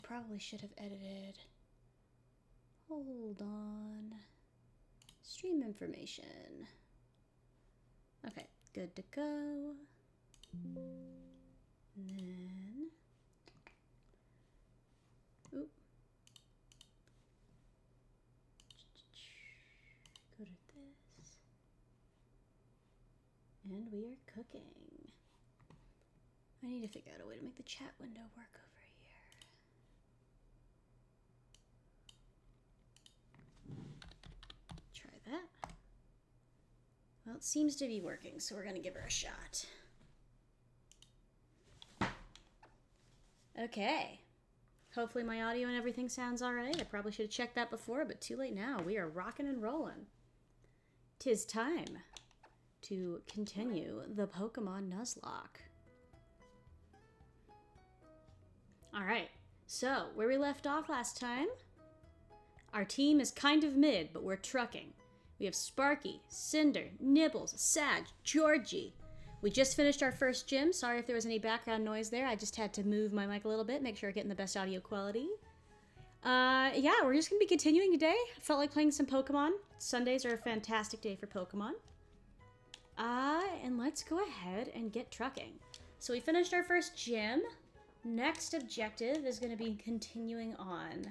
probably should have edited. Hold on. Stream information. Okay, good to go. And then... Oop. Go to this. And we are cooking. I need to figure out a way to make the chat window work over here. Try that. Well, it seems to be working, so we're going to give her a shot. Okay. Hopefully my audio and everything sounds alright. I probably should have checked that before, but too late now. We are rocking and rolling. 'Tis time to continue the Pokemon Nuzlocke. Alright, so where we left off last time, our team is kind of mid, but we're trucking. We have Sparky, Cinder, Nibbles, Sag, Georgie. We just finished our first gym. Sorry if there was any background noise there. I just had to move my mic a little bit, make sure we're getting the best audio quality. Yeah, we're just going to be continuing today. I felt like playing some Pokemon. Sundays are a fantastic day for Pokemon. And let's go ahead and get trucking. So we finished our first gym. Next objective is going to be continuing on.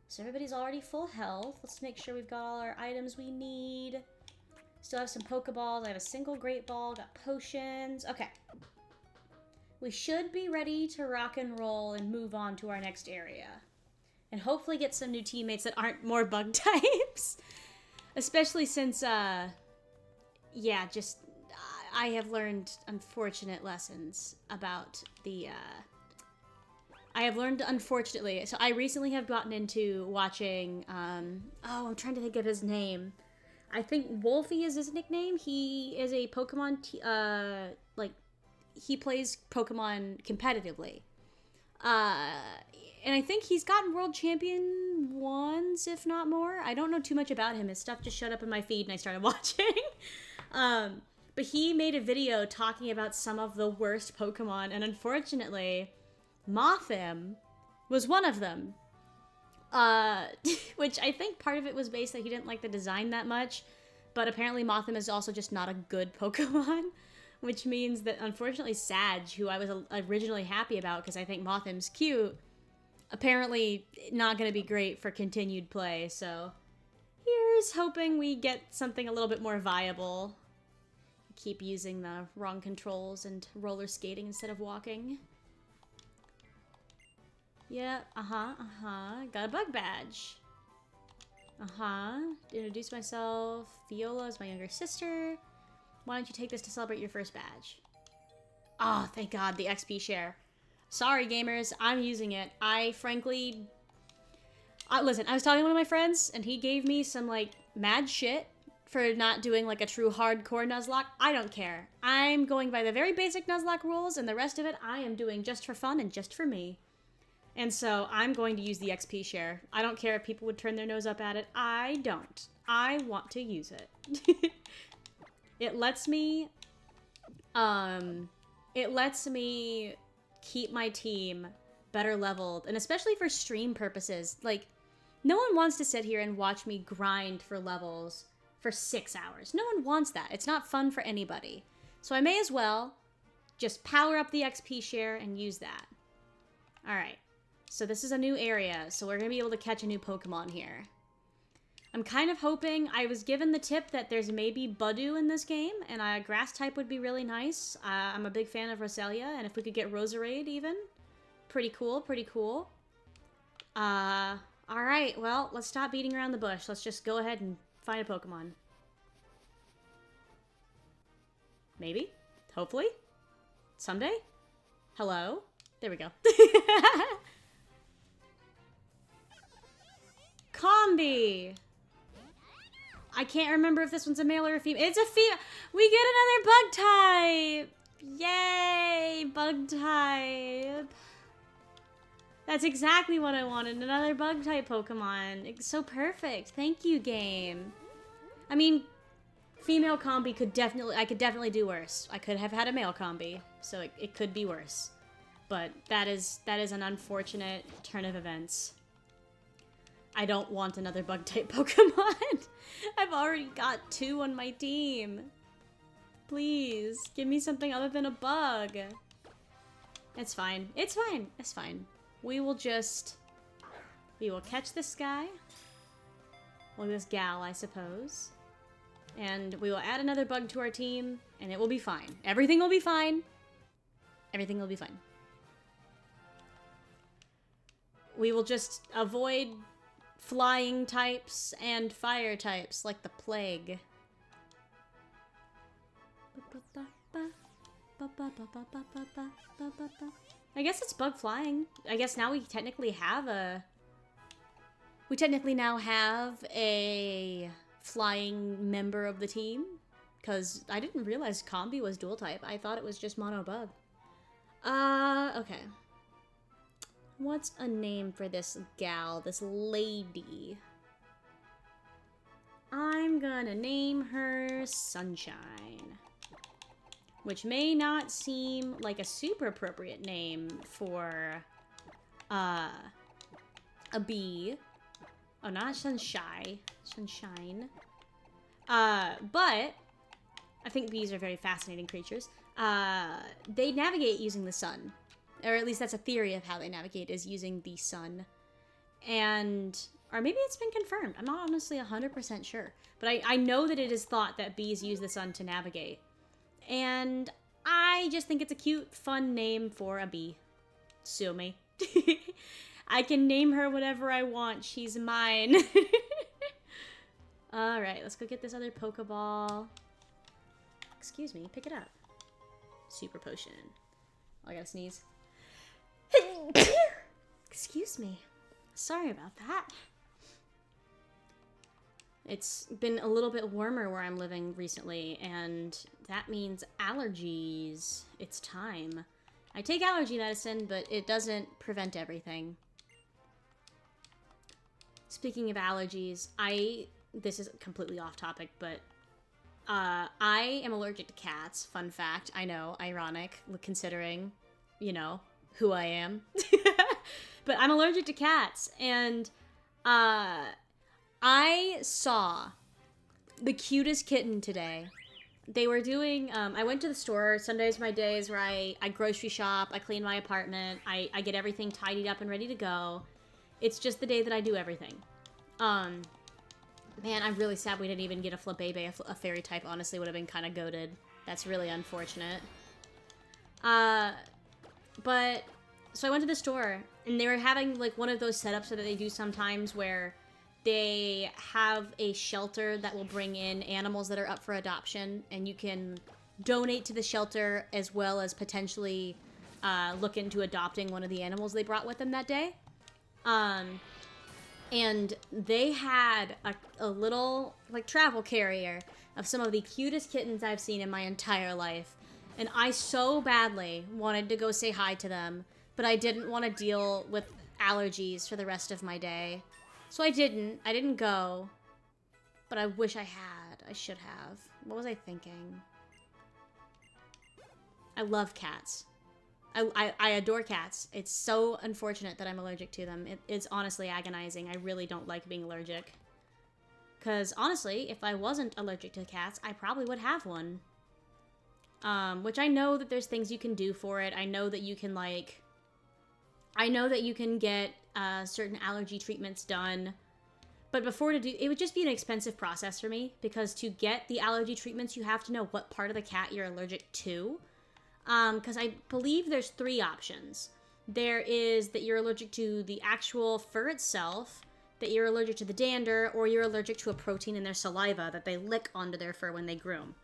So everybody's already full health. Let's make sure we've got all our items we need. Still have some Pokeballs. I have a single Great Ball. Got potions. Okay. We should be ready to rock and roll and move on to our next area. And hopefully get some new teammates that aren't more bug types. Especially since, yeah, just, I have learned unfortunate lessons about the, I have learned, unfortunately, so I recently have gotten into watching, oh, I'm trying to think of his name. I think Wolfie is his nickname. He is a Pokemon, like, he plays Pokemon competitively. And I think he's gotten world champion once, if not more. I don't know too much about him. His stuff just showed up in my feed and I started watching. But he made a video talking about some of the worst Pokemon, and unfortunately, Mothim was one of them. Which I think part of it was based that he didn't like the design that much, but apparently Mothim is also just not a good Pokemon, which means that unfortunately Sag, who I was originally happy about because I think Mothim's cute, apparently not going to be great for continued play, so here's hoping we get something a little bit more viable. Keep using the wrong controls and roller skating instead of walking. Yeah, got a bug badge. Introduce myself. Viola is my younger sister. Why don't you take this to celebrate your first badge? Oh, thank God, the XP share. Sorry, gamers, I'm using it. I frankly... listen, I was talking to one of my friends, and he gave me some, like, mad shit for not doing, like, a true hardcore Nuzlocke. I don't care. I'm going by the very basic Nuzlocke rules, and the rest of it I am doing just for fun and just for me. And so I'm going to use the XP share. I don't care if people would turn their nose up at it. I don't. I want to use it. It lets me keep my team better leveled, and especially for stream purposes. Like, no one wants to sit here and watch me grind for levels for 6 hours. No one wants that. It's not fun for anybody. So I may as well just power up the XP share and use that. All right. So this is a new area, so we're going to be able to catch a new Pokemon here. I'm kind of hoping, I was given the tip that there's maybe Budew in this game, and a grass type would be really nice. I'm a big fan of Roselia, and if we could get Roserade even, pretty cool, pretty cool. Alright, well, let's stop beating around the bush. Let's just go ahead and find a Pokemon. Maybe? Hopefully? Someday? Hello? There we go. Combi! I can't remember if this one's a male or a female. It's a female! We get another bug type! Yay! Bug type. That's exactly what I wanted. Another bug type Pokemon. It's so perfect. Thank you, game. I mean, female combi could definitely... I could definitely do worse. I could have had a male combi, so it could be worse. but that is an unfortunate turn of events. I don't want another bug-type Pokemon. I've already got 2 on my team. Please, give me something other than a bug. It's fine. It's fine. It's fine. We will catch this guy. Well, this gal, I suppose. And we will add another bug to our team, and it will be fine. Everything will be fine. Everything will be fine. We will just avoid flying types and fire types like the plague. I guess it's bug flying. I guess now we technically now have a flying member of the team. Because I didn't realize Combi was dual type. I thought it was just mono bug. Okay. What's a name for this gal, this lady? I'm gonna name her Sunshine. Which may not seem like a super appropriate name for, a bee. Oh, not Sunshine. Sunshine. But I think bees are very fascinating creatures. They navigate using the sun. Or at least that's a theory of how they navigate, is using the sun. Or maybe it's been confirmed. I'm not honestly 100% sure. But I know that it is thought that bees use the sun to navigate. And I just think it's a cute, fun name for a bee. Sue me. I can name her whatever I want. She's mine. Alright, let's go get this other Pokeball. Excuse me, pick it up. Super potion. Oh, I gotta sneeze. Excuse me. Sorry about that. It's been a little bit warmer where I'm living recently, and that means allergies. It's time. I take allergy medicine, but it doesn't prevent everything. Speaking of allergies, this is completely off topic, but I am allergic to cats. Fun fact. I know, ironic, considering, you know, who I am. But I'm allergic to cats, and I saw the cutest kitten today. They were doing, I went to the store. Sundays are my days where I grocery shop, I clean my apartment, I get everything tidied up and ready to go. It's just the day that I do everything. Man, I'm really sad we didn't even get a Flabébé, a fairy type. Honestly, would have been kind of goated. That's really unfortunate. But, so I went to the store, and they were having, like, one of those setups that they do sometimes where they have a shelter that will bring in animals that are up for adoption, and you can donate to the shelter as well as potentially look into adopting one of the animals they brought with them that day. And they had a little, like, travel carrier of some of the cutest kittens I've seen in my entire life. And I so badly wanted to go say hi to them, but I didn't want to deal with allergies for the rest of my day. So I didn't go, but I wish I had. I should have. What was I thinking? I love cats. I adore cats. It's so unfortunate that I'm allergic to them. It's honestly agonizing. I really don't like being allergic. Because honestly, if I wasn't allergic to cats, I probably would have one. Which I know that there's things you can do for it. I know that you can, like... I know that you can get certain allergy treatments done. But before to do... It would just be an expensive process for me. Because to get the allergy treatments, you have to know what part of the cat you're allergic to. Because I believe there's 3 options. There is that you're allergic to the actual fur itself, that you're allergic to the dander, or you're allergic to a protein in their saliva that they lick onto their fur when they groom.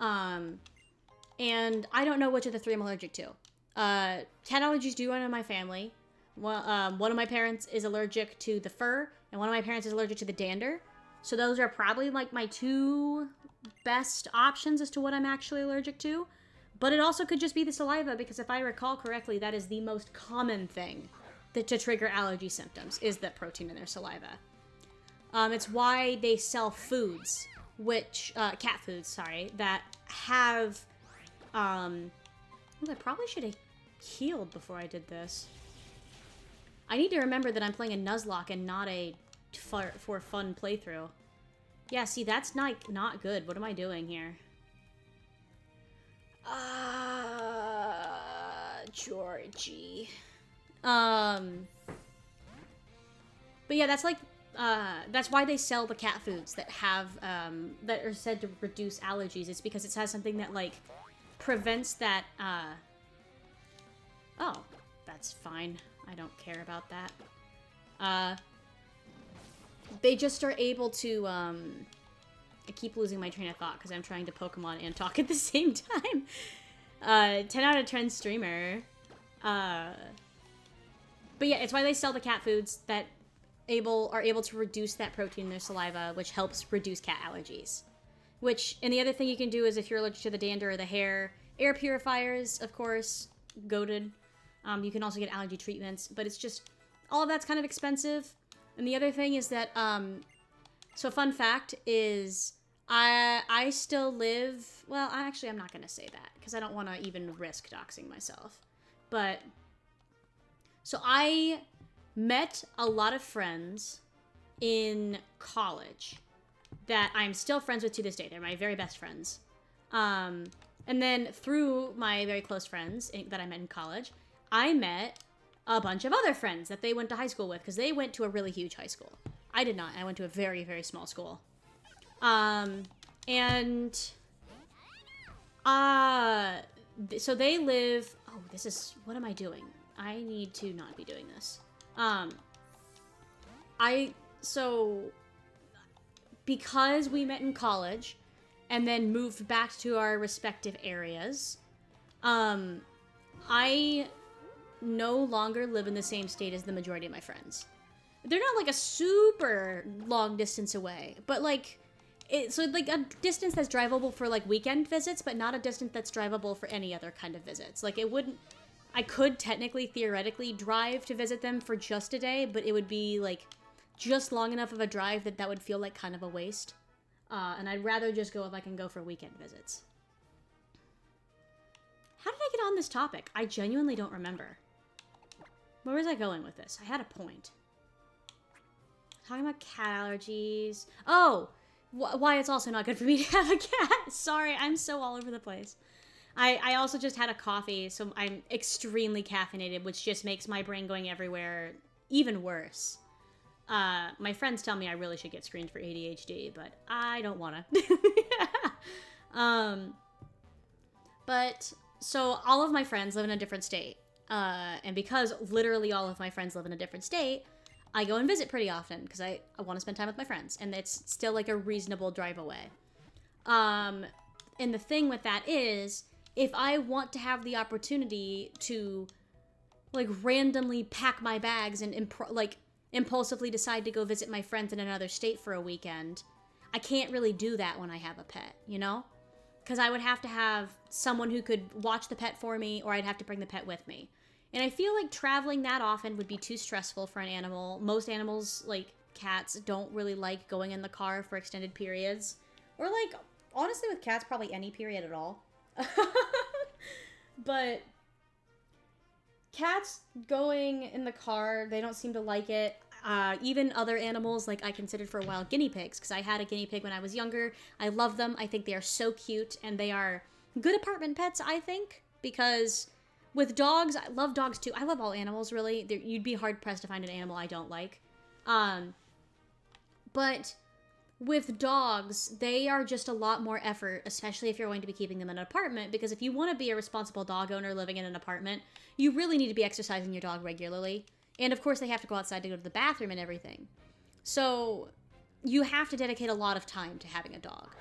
And I don't know which of the 3 I'm allergic to. Cat allergies do run in my family. Well, one of my parents is allergic to the fur, and one of my parents is allergic to the dander. So those are probably like my 2 best options as to what I'm actually allergic to. But it also could just be the saliva, because if I recall correctly, that is the most common thing to trigger allergy symptoms, is that protein in their saliva. It's why they sell foods, which, cat foods, sorry, that have, I probably should have healed before I did this. I need to remember that I'm playing a Nuzlocke and not a for fun playthrough. Yeah, see, that's not good. What am I doing here? Georgie. But yeah, that's like, that's why they sell the cat foods that have, that are said to reduce allergies. It's because it has something that, like, prevents that, oh, that's fine. I don't care about that. They just are able to, I keep losing my train of thought because I'm trying to Pokemon and talk at the same time. 10 out of 10 streamer. But yeah, it's why they sell the cat foods that are able to reduce that protein in their saliva, which helps reduce cat allergies. And the other thing you can do is if you're allergic to the dander or the hair, air purifiers, of course, goated. You can also get allergy treatments, but it's just, all of that's kind of expensive. And the other thing is that, so fun fact is, I still live, well, I'm not going to say that, because I don't want to even risk doxing myself. But, so I met a lot of friends in college that I'm still friends with to this day. They're my very best friends. And then through my very close friends that I met in college, I met a bunch of other friends that they went to high school with, because they went to a really huge high school. I did not. I went to a very, very small school. So they live, oh, what am I doing? I need to not be doing this. Because we met in college and then moved back to our respective areas, I no longer live in the same state as the majority of my friends. They're not like a super long distance away, but like, so like a distance that's drivable for like weekend visits, but not a distance that's drivable for any other kind of visits. Like I could technically, theoretically drive to visit them for just a day, but it would be like just long enough of a drive that would feel like kind of a waste. And I'd rather just go if I can go for weekend visits. How did I get on this topic? I genuinely don't remember. Where was I going with this? I had a point. Talking about cat allergies. Oh, why it's also not good for me to have a cat. Sorry, I'm so all over the place. I also just had a coffee, so I'm extremely caffeinated, which just makes my brain going everywhere even worse. My friends tell me I really should get screened for ADHD, but I don't want to. But, so all of my friends live in a different state. And because literally all of my friends live in a different state, I go and visit pretty often because I want to spend time with my friends, and it's still like a reasonable drive away. And the thing with that is, if I want to have the opportunity to like randomly pack my bags and impulsively decide to go visit my friends in another state for a weekend, I can't really do that when I have a pet, you know? Because I would have to have someone who could watch the pet for me, or I'd have to bring the pet with me. And I feel like traveling that often would be too stressful for an animal. Most animals, like cats, don't really like going in the car for extended periods. Or like, honestly with cats, probably any period at all. But cats going in the car, they don't seem to like it. Even other animals, like I considered for a while guinea pigs, because I had a guinea pig when I was younger. I love them. I think they are so cute, and they are good apartment pets, I think, because with dogs, I love dogs too. I love all animals, really. You'd be hard-pressed to find an animal I don't like. But with dogs, they are just a lot more effort, especially if you're going to be keeping them in an apartment, because if you want to be a responsible dog owner living in an apartment, you really need to be exercising your dog regularly. And of course, they have to go outside to go to the bathroom and everything. So you have to dedicate a lot of time to having a dog,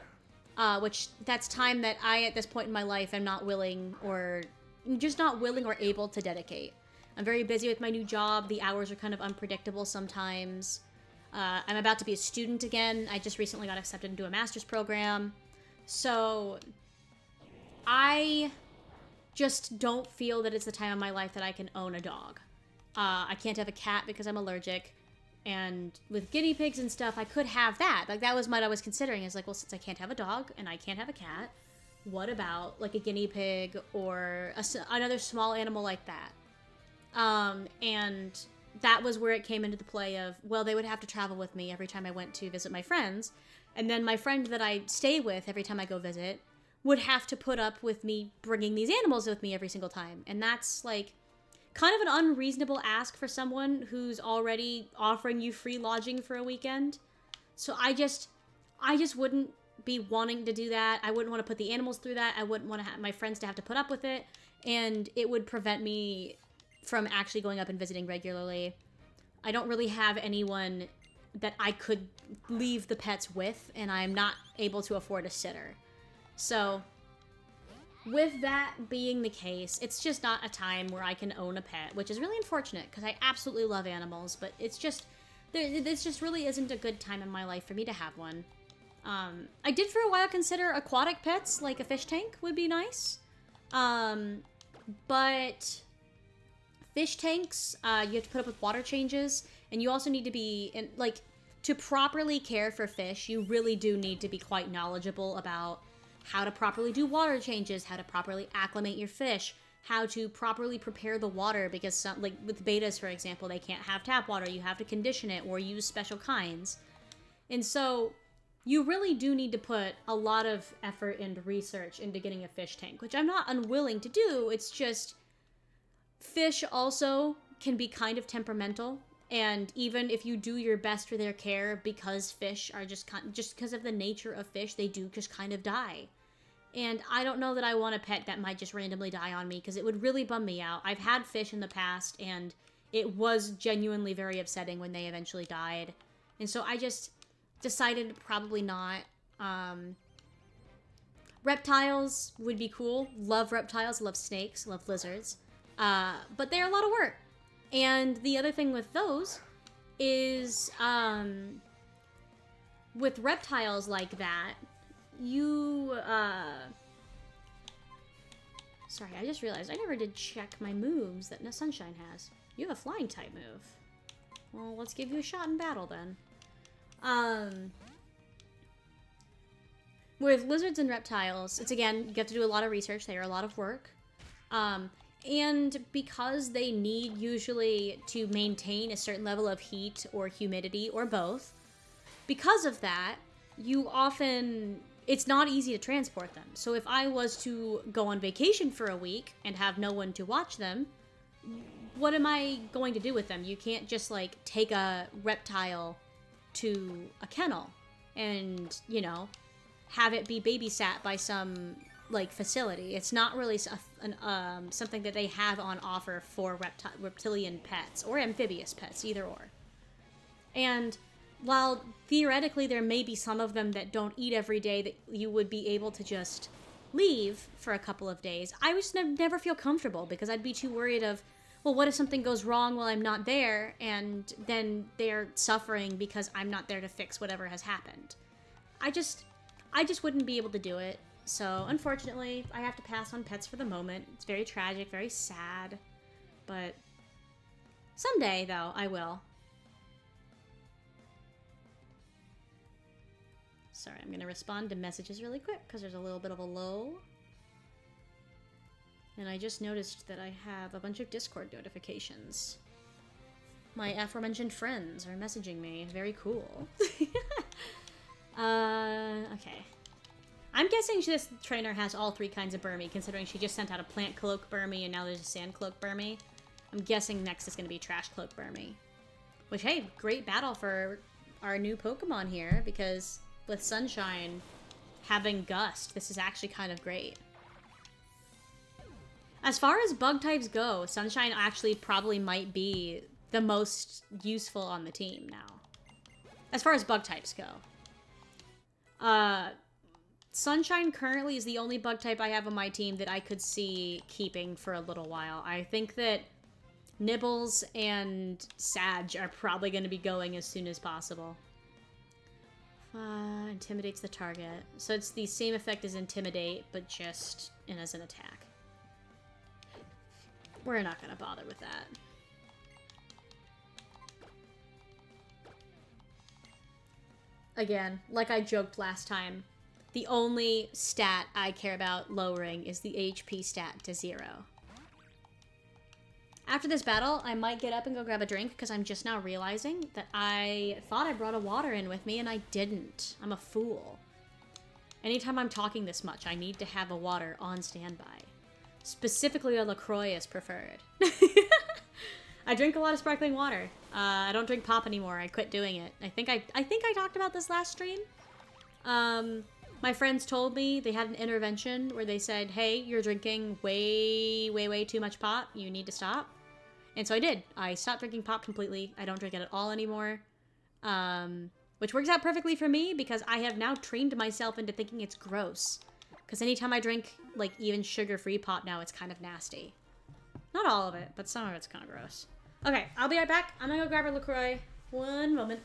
which that's time that I, at this point in my life, am not willing or able to dedicate. I'm very busy with my new job. The hours are kind of unpredictable sometimes. I'm about to be a student again. I just recently got accepted into a master's program. So I just don't feel that it's the time of my life that I can own a dog. I can't have a cat because I'm allergic. And with guinea pigs and stuff, I could have that. Like, that was what I was considering. Is like, well, since I can't have a dog and I can't have a cat, what about like a guinea pig or another small animal like that? And that was where it came into the play of, well, they would have to travel with me every time I went to visit my friends. And then my friend that I stay with every time I go visit would have to put up with me bringing these animals with me every single time. And that's like kind of an unreasonable ask for someone who's already offering you free lodging for a weekend. So I just wouldn't be wanting to do that. I wouldn't want to put the animals through that. I wouldn't want to have my friends to have to put up with it. And it would prevent me from actually going up and visiting regularly. I don't really have anyone that I could leave the pets with, and I'm not able to afford a sitter. So with that being the case, it's just not a time where I can own a pet, which is really unfortunate because I absolutely love animals, but it's just, this just really isn't a good time in my life for me to have one. I did for a while consider aquatic pets, like a fish tank would be nice. But fish tanks, you have to put up with water changes, and you also need to be, to properly care for fish, you really do need to be quite knowledgeable about how to properly do water changes, how to properly acclimate your fish, how to properly prepare the water, because some, like with betas, for example, they can't have tap water. You have to condition it or use special kinds. And so you really do need to put a lot of effort and research into getting a fish tank, which I'm not unwilling to do. It's just fish also can be kind of temperamental. And even if you do your best for their care, because fish are just because of the nature of fish, they do just kind of die. And I don't know that I want a pet that might just randomly die on me, because it would really bum me out. I've had fish in the past, and it was genuinely very upsetting when they eventually died. And so I just decided probably not. Reptiles would be cool. Love reptiles, love snakes, love lizards. But they're a lot of work. And the other thing with those is, with reptiles like that, you, sorry, I just realized I never did check my moves that Sunshine has. You have a flying type move. Well, let's give you a shot in battle then. With lizards and reptiles, it's again, you have to do a lot of research. They are a lot of work. And because they need usually to maintain a certain level of heat or humidity or both, because of that, it's not easy to transport them. So if I was to go on vacation for a week and have no one to watch them, what am I going to do with them? You can't just like take a reptile to a kennel and, have it be babysat by some like facility. It's not really something that they have on offer for reptilian pets or amphibious pets, either or. And while theoretically there may be some of them that don't eat every day that you would be able to just leave for a couple of days, I would never feel comfortable, because I'd be too worried of, well, what if something goes wrong while I'm not there, and then they're suffering because I'm not there to fix whatever has happened. I just wouldn't be able to do it. So, unfortunately, I have to pass on pets for the moment. It's very tragic, very sad. But someday, though, I will. Sorry, I'm going to respond to messages really quick because there's a little bit of a lull. And I just noticed that I have a bunch of Discord notifications. My aforementioned friends are messaging me. Very cool. Okay. I'm guessing this trainer has all three kinds of Burmy, considering she just sent out a Plant Cloak Burmy and now there's a Sand Cloak Burmy. I'm guessing next is going to be Trash Cloak Burmy. Which, hey, great battle for our new Pokemon here, because with Sunshine having Gust, this is actually kind of great. As far as bug types go, Sunshine actually probably might be the most useful on the team now. As far as bug types go. Sunshine currently is the only bug type I have on my team that I could see keeping for a little while. I think that Nibbles and Sag are probably going to be going as soon as possible. Intimidates the target. So it's the same effect as Intimidate, but just as an attack. We're not going to bother with that. Again, like I joked last time, The only stat I care about lowering is the HP stat to 0. After this battle, I might get up and go grab a drink because I'm just now realizing that I thought I brought a water in with me and I didn't. I'm a fool. Anytime I'm talking this much, I need to have a water on standby. Specifically, a LaCroix is preferred. I drink a lot of sparkling water. I don't drink pop anymore. I quit doing it. I think I talked about this last stream. My friends told me they had an intervention where they said, hey, you're drinking way too much pop. You need to stop. And so I did. I stopped drinking pop completely. I don't drink it at all anymore. Which works out perfectly for me because I have now trained myself into thinking it's gross. Because anytime I drink, like, even sugar-free pop now, it's kind of nasty. Not all of it, but some of it's kind of gross. Okay, I'll be right back. I'm gonna go grab a LaCroix. One moment.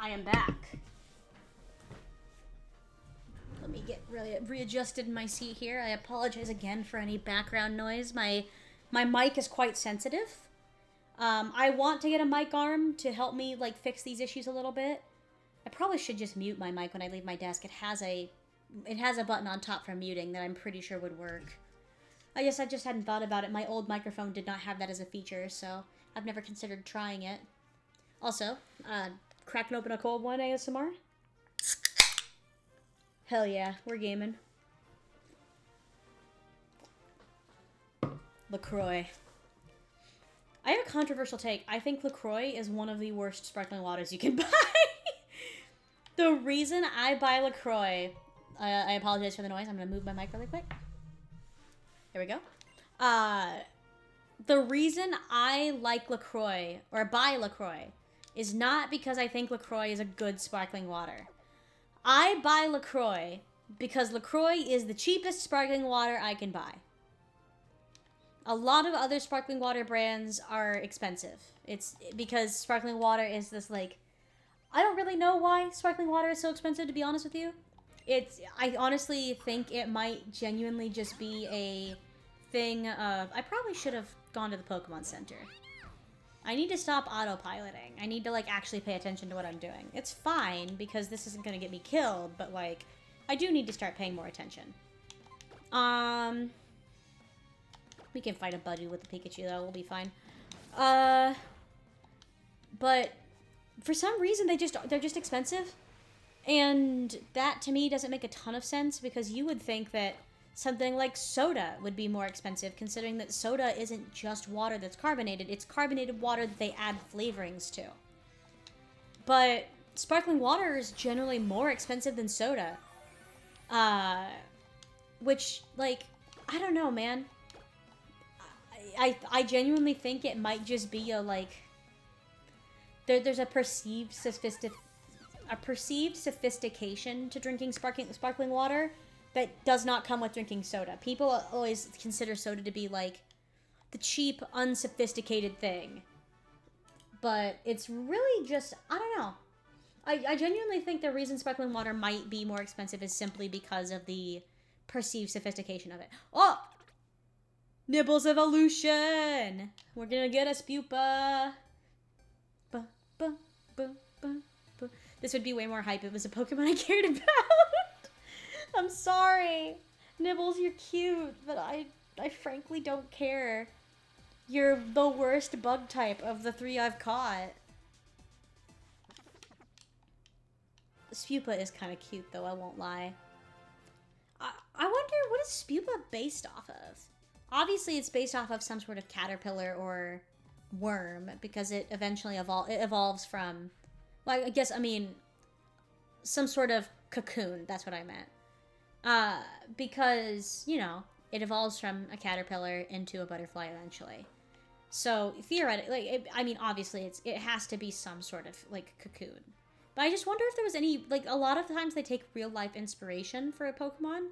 I am back. Let me get really readjusted in my seat here. I apologize again for any background noise. My mic is quite sensitive. I want to get a mic arm to help me like fix these issues a little bit. I probably should just mute my mic when I leave my desk. It has a button on top for muting that I'm pretty sure would work. I guess I just hadn't thought about it. My old microphone did not have that as a feature, so I've never considered trying it. Also, cracking open a cold one ASMR. Hell yeah, we're gaming. LaCroix. I have a controversial take. I think LaCroix is one of the worst sparkling waters you can buy. The reason I buy LaCroix... I apologize for the noise. I'm going to move my mic really quick. There we go. The reason I like LaCroix, or buy LaCroix, is not because I think LaCroix is a good sparkling water. I buy LaCroix because LaCroix is the cheapest sparkling water I can buy. A lot of other sparkling water brands are expensive. It's because sparkling water is this, like... I don't really know why sparkling water is so expensive, to be honest with you. I honestly think it might genuinely just be a thing of... I probably should have gone to the Pokemon Center. I need to stop autopiloting. I need to, like, actually pay attention to what I'm doing. It's fine, because this isn't gonna get me killed, but, like, I do need to start paying more attention. We can fight a buddy with the Pikachu, though. We'll be fine. But for some reason, they're just expensive. And that, to me, doesn't make a ton of sense, because you would think that something like soda would be more expensive, considering that soda isn't just water that's carbonated. It's carbonated water that they add flavorings to. But sparkling water is generally more expensive than soda. Which, like, I don't know, man. I genuinely think it might just be a, like... There's a perceived sophistication to drinking sparkling water that does not come with drinking soda. People always consider soda to be, like, the cheap, unsophisticated thing. But it's really just... I don't know. I genuinely think the reason sparkling water might be more expensive is simply because of the perceived sophistication of it. Oh! Nibbles evolution! We're gonna get a Spupa! This would be way more hype if it was a Pokemon I cared about. I'm sorry. Nibbles, you're cute, but I frankly don't care. You're the worst bug type of the 3 I've caught. Spupa is kind of cute, though, I won't lie. I wonder, what is Spupa based off of? Obviously, it's based off of some sort of caterpillar or worm, because it eventually evolves from... Well, I mean, some sort of cocoon, that's what I meant. Because, you know, it evolves from a caterpillar into a butterfly eventually. So, theoretically, I mean, obviously, it has to be some sort of, like, cocoon. But I just wonder if there was any, like, a lot of times they take real-life inspiration for a Pokemon.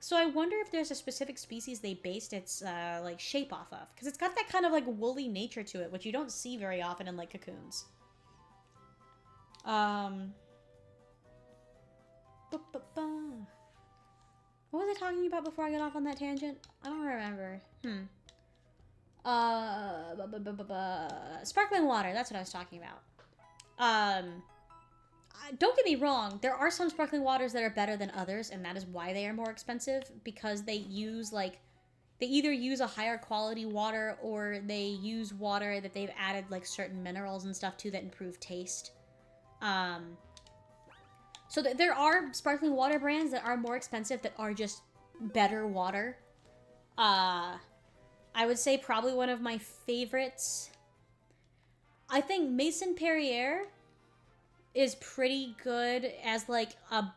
So I wonder if there's a specific species they based its like shape off of, because it's got that kind of like woolly nature to it, which you don't see very often in like cocoons. What was I talking about before I got off on that tangent? I don't remember. Sparkling water. That's what I was talking about. Don't get me wrong. There are some sparkling waters that are better than others, and that is why they are more expensive, because they use like, they either use a higher quality water or they use water that they've added like certain minerals and stuff to that improve taste. So there are sparkling water brands that are more expensive that are just better water. I would say probably one of my favorites, I think Maison Perrier is pretty good as like a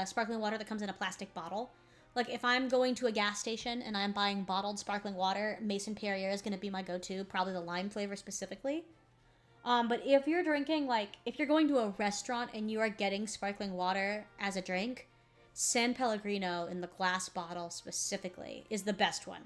sparkling water that comes in a plastic bottle. Like if I'm going to a gas station and I'm buying bottled sparkling water, Maison Perrier is going to be my go-to, probably the lime flavor specifically. But if you're drinking, like, if you're going to a restaurant and you are getting sparkling water as a drink, San Pellegrino in the glass bottle specifically is the best one.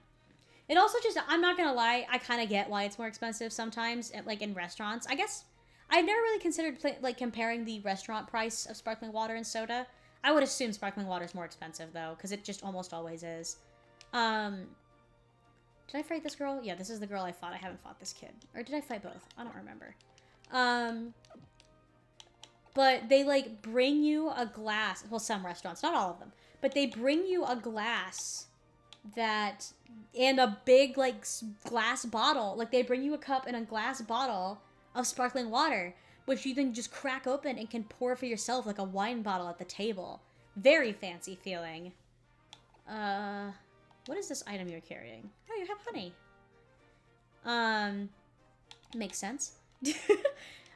It also just, I'm not gonna lie, I kind of get why it's more expensive sometimes, like in restaurants. I guess I've never really considered like comparing the restaurant price of sparkling water and soda. I would assume sparkling water is more expensive though, because it just almost always is. Did I fight this girl? Yeah, this is the girl I fought. I haven't fought this kid. Or did I fight both? I don't remember. But they, like, bring you a glass. Well, some restaurants. Not all of them. But they bring you a glass that... And a big, like, glass bottle. Like, they bring you a cup and a glass bottle of sparkling water, which you then just crack open and can pour for yourself like a wine bottle at the table. Very fancy feeling. What is this item you're carrying? Oh, you have honey. Makes sense.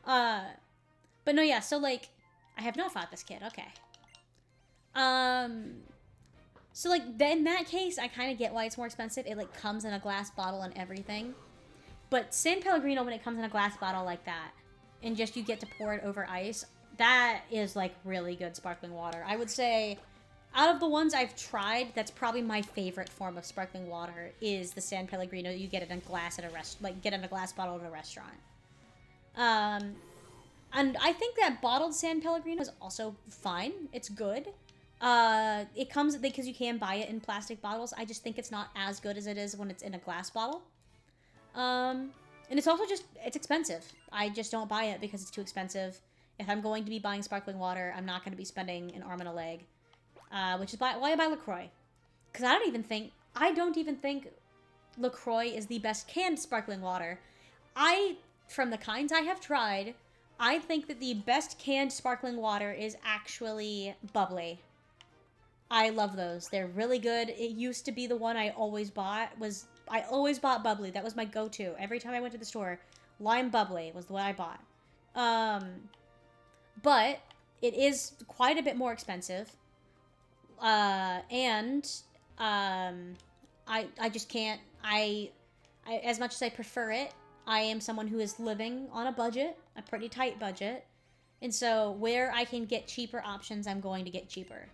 But no, yeah, so, like, I have not fought this kid, okay. So, like, in that case, I kind of get why it's more expensive. It, like, comes in a glass bottle and everything. But San Pellegrino, when it comes in a glass bottle like that, and just you get to pour it over ice, that is, like, really good sparkling water. I would say, out of the ones I've tried, that's probably my favorite form of sparkling water, is the San Pellegrino you get in a glass at a get in a glass bottle at a restaurant. And I think that bottled San Pellegrino is also fine. It's good. It comes, because you can buy it in plastic bottles. I just think it's not as good as it is when it's in a glass bottle. And it's also just, it's expensive. I just don't buy it because it's too expensive. If I'm going to be buying sparkling water, I'm not going to be spending an arm and a leg. Which is why I buy LaCroix. Because I don't even think LaCroix is the best canned sparkling water. From the kinds I have tried, I think that the best canned sparkling water is actually bubbly. I love those. They're really good. It used to be the one I always bought. I always bought bubbly. That was my go-to. Every time I went to the store, lime bubbly was the one I bought. But it is quite a bit more expensive. I just can't, as much as I prefer it, I am someone who is living on a budget, a pretty tight budget, and so where I can get cheaper options, I'm going to get cheaper.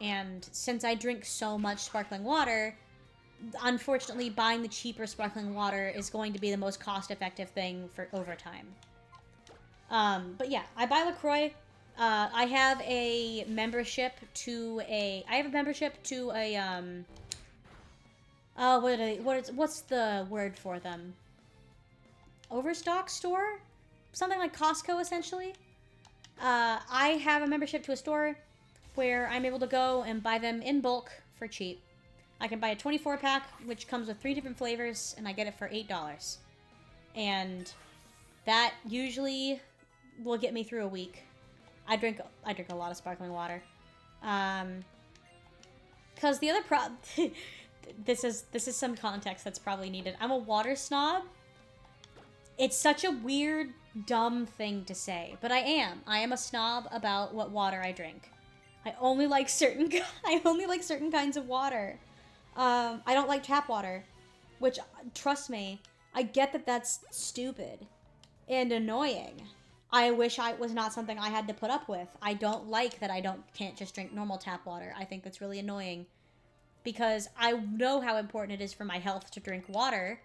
And since I drink so much sparkling water, unfortunately buying the cheaper sparkling water is going to be the most cost-effective thing for over time. But yeah, I buy LaCroix. I have a membership to a, what's the word for them? Overstock store? Something like Costco, essentially. I have a membership to a store where I'm able to go and buy them in bulk for cheap. I can buy a 24-pack, which comes with 3 different flavors, and I get it for $8. And that usually will get me through a week. I drink a lot of sparkling water. Cause the other this is some context that's probably needed. I'm a water snob. It's such a weird, dumb thing to say, but I am. I am a snob about what water I drink. I only like certain kinds of water. I don't like tap water, which, trust me, I get that that's stupid and annoying. I wish I was not something I had to put up with. I don't like that can't just drink normal tap water. I think that's really annoying because I know how important it is for my health to drink water,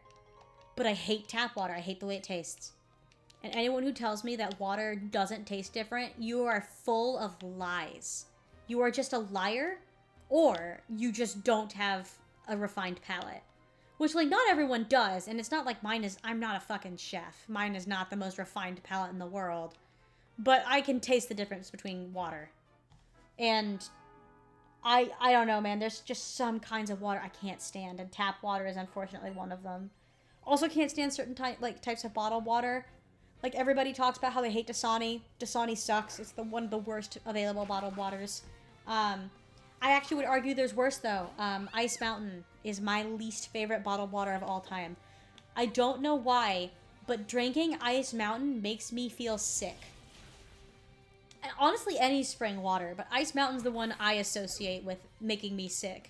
but I hate tap water. I hate the way it tastes. And anyone who tells me that water doesn't taste different, you are full of lies. You are just a liar, or you just don't have a refined palate. Which, like, not everyone does, and it's not like I'm not a fucking chef. Mine is not the most refined palate in the world. But I can taste the difference between water. And I don't know, man. There's just some kinds of water I can't stand, and tap water is unfortunately one of them. Also can't stand certain types of bottled water. Like, everybody talks about how they hate Dasani. Dasani sucks. It's one of the worst available bottled waters. I actually would argue there's worse, though. Ice Mountain is my least favorite bottled water of all time. I don't know why, but drinking Ice Mountain makes me feel sick. And honestly, any spring water, but Ice Mountain's the one I associate with making me sick.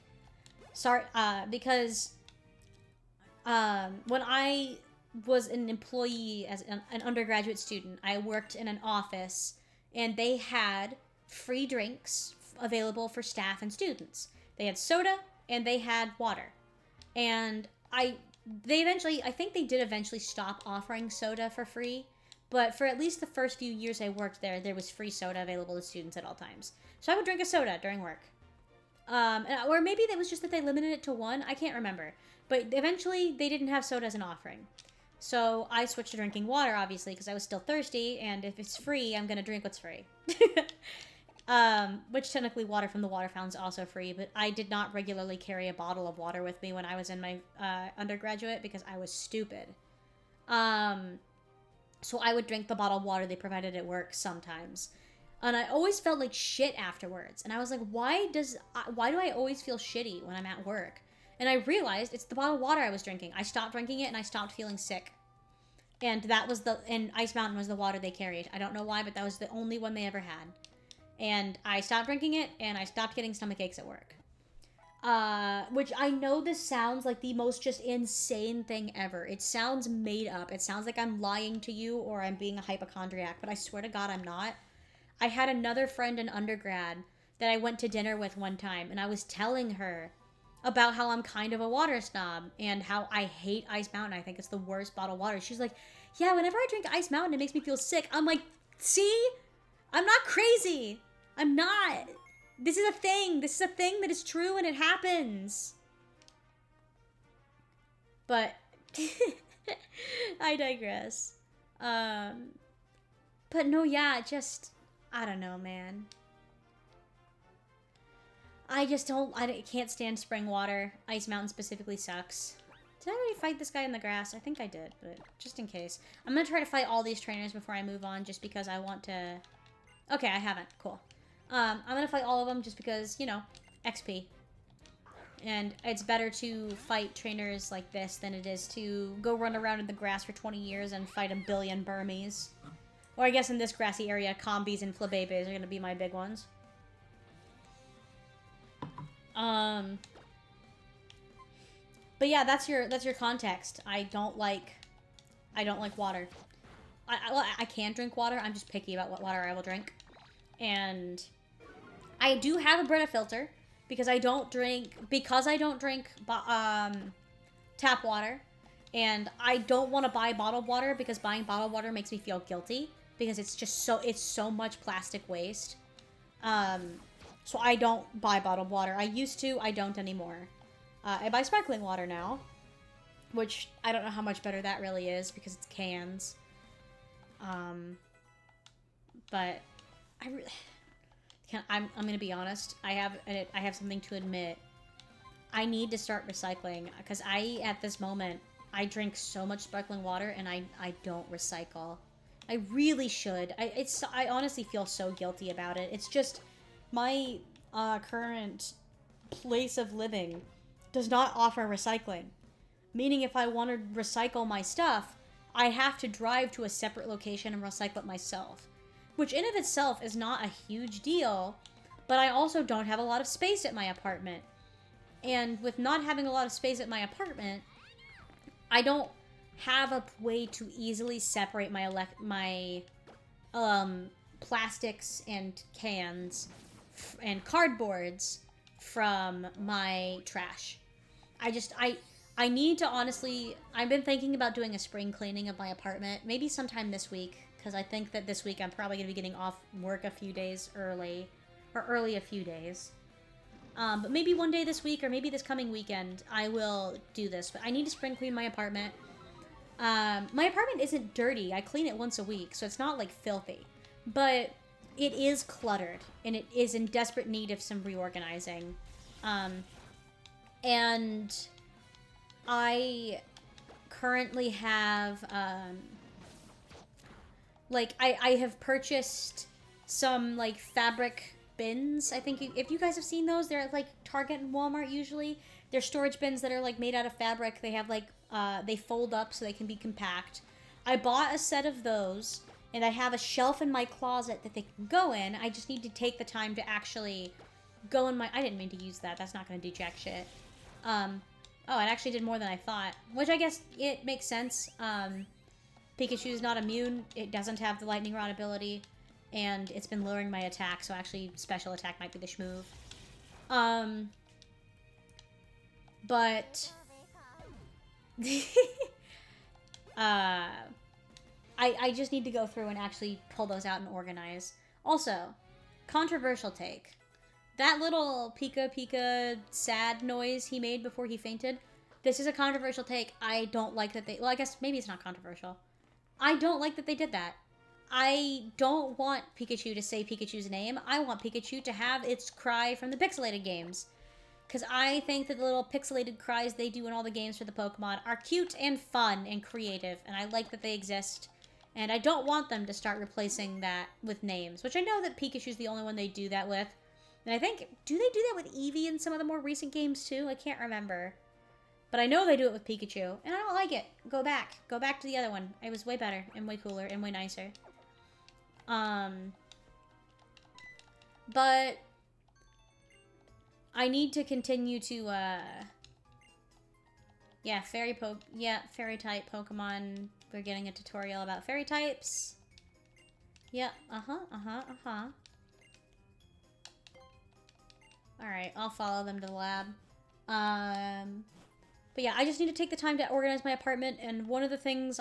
Sorry, because when I was an employee as an undergraduate student, I worked in an office, and they had free drinks available for staff and students. They had soda and they had water. And I think they did eventually stop offering soda for free, but for at least the first few years I worked there was free soda available to students at all times. So I would drink a soda during work. Or maybe it was just that they limited it to one. I can't remember. But eventually they didn't have soda as an offering. So I switched to drinking water, obviously, because I was still thirsty, and if it's free, I'm going to drink what's free. Which technically water from the water fountain is also free, but I did not regularly carry a bottle of water with me when I was in my undergraduate because I was stupid. So I would drink the bottled water they provided at work sometimes. And I always felt like shit afterwards. And I was like, why do I always feel shitty when I'm at work? And I realized it's the bottled water I was drinking. I stopped drinking it and I stopped feeling sick. And and Ice Mountain was the water they carried. I don't know why, but that was the only one they ever had. And I stopped drinking it, and I stopped getting stomach aches at work. Which I know this sounds like the most just insane thing ever. It sounds made up. It sounds like I'm lying to you or I'm being a hypochondriac, but I swear to God I'm not. I had another friend in undergrad that I went to dinner with one time, and I was telling her about how I'm kind of a water snob and how I hate Ice Mountain. I think it's the worst bottled water. She's like, yeah, whenever I drink Ice Mountain, it makes me feel sick. I'm like, see? I'm not crazy. I'm not. This is a thing. This is a thing that is true and it happens. But I digress. But no, yeah, I don't know, man. I can't stand spring water. Ice Mountain specifically sucks. Did I already fight this guy in the grass? I think I did, but just in case. I'm gonna try to fight all these trainers before I move on, just because I want to... Okay, I haven't. Cool. I'm gonna fight all of them just because, you know, XP. And it's better to fight trainers like this than it is to go run around in the grass for 20 years and fight a billion Burmese. Or I guess in this grassy area, Combies and Flabébés are gonna be my big ones. But yeah, that's your context. I don't like water. I can drink water. I'm just picky about what water I will drink. And I do have a Brita filter because I don't drink tap water, and I don't want to buy bottled water because buying bottled water makes me feel guilty because it's so much plastic waste. So I don't buy bottled water. I used to, I don't anymore. I buy sparkling water now, which I don't know how much better that really is because it's cans. But I'm gonna be honest. I have something to admit. I need to start recycling because at this moment I drink so much sparkling water and I don't recycle. I really should. I honestly feel so guilty about it. It's just my current place of living does not offer recycling. Meaning if I want to recycle my stuff, I have to drive to a separate location and recycle it myself. Which in of itself is not a huge deal, but I also don't have a lot of space at my apartment. And with not having a lot of space at my apartment, I don't have a way to easily separate my plastics and cans and cardboards from my trash. I need to honestly, I've been thinking about doing a spring cleaning of my apartment, maybe sometime this week, because I think that this week I'm probably going to be getting off work a few days early, or early a few days. But maybe one day this week, or maybe this coming weekend, I will do this. But I need to spring clean my apartment. My apartment isn't dirty. I clean it once a week, so it's not, like, filthy. But it is cluttered, and it is in desperate need of some reorganizing. And I currently have, I have purchased some, like, fabric bins. I think if you guys have seen those, they're at, like, Target and Walmart usually. They're storage bins that are, like, made out of fabric. They have, like, they fold up so they can be compact. I bought a set of those, and I have a shelf in my closet that they can go in. I just need to take the time to actually go in my... I didn't mean to use that. That's not going to do jack shit. Oh, it actually did more than I thought. Which I guess it makes sense. Pikachu is not immune. It doesn't have the lightning rod ability. And it's been lowering my attack, so actually special attack might be the schmove. But... I just need to go through and actually pull those out and organize. Also, controversial take. That little Pika Pika sad noise he made before he fainted, this is a controversial take. I don't like that they... Well, I guess maybe it's not controversial. I don't like that they did that. I don't want Pikachu to say Pikachu's name. I want Pikachu to have its cry from the pixelated games. Because I think that the little pixelated cries they do in all the games for the Pokemon are cute and fun and creative. And I like that they exist. And I don't want them to start replacing that with names. Which I know that Pikachu's the only one they do that with. And I think, do they do that with Eevee in some of the more recent games too? I can't remember. But I know they do it with Pikachu. And I don't like it. Go back. Go back to the other one. It was way better and way cooler and way nicer. But I need to continue to, yeah, fairy type Pokemon. We're getting a tutorial about fairy types. Yep, Alright, I'll follow them to the lab. But yeah, I just need to take the time to organize my apartment, and one of the things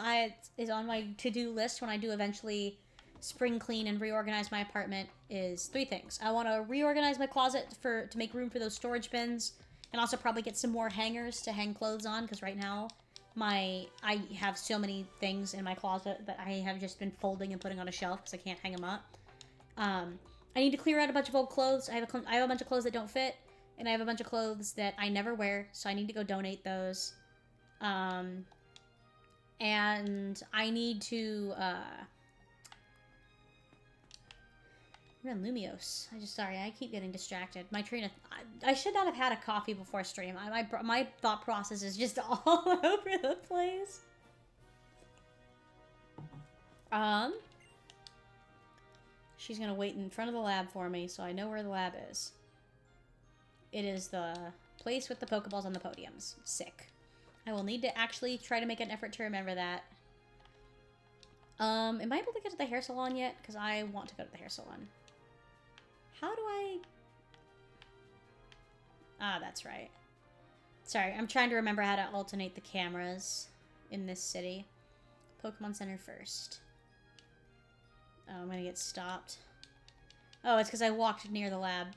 is on my to-do list when I do eventually spring clean and reorganize my apartment is 3 things. I want to reorganize my closet to make room for those storage bins, and also probably get some more hangers to hang clothes on, because right now I have so many things in my closet that I have just been folding and putting on a shelf because I can't hang them up. I need to clear out a bunch of old clothes. I have a bunch of clothes that don't fit, and I have a bunch of clothes that I never wear, so I need to go donate those. And I need to, we're in Lumiose. Sorry, I keep getting distracted. I should not have had a coffee before stream. My thought process is just all over the place. She's gonna wait in front of the lab for me, so I know where the lab is. It is the place with the Pokeballs on the podiums. Sick. I will need to actually try to make an effort to remember that. Am I able to get to the hair salon yet? Because I want to go to the hair salon. How do I... Ah, that's right. Sorry, I'm trying to remember how to alternate the cameras in this city. Pokemon Center first. Oh, I'm gonna get stopped. Oh, it's because I walked near the lab.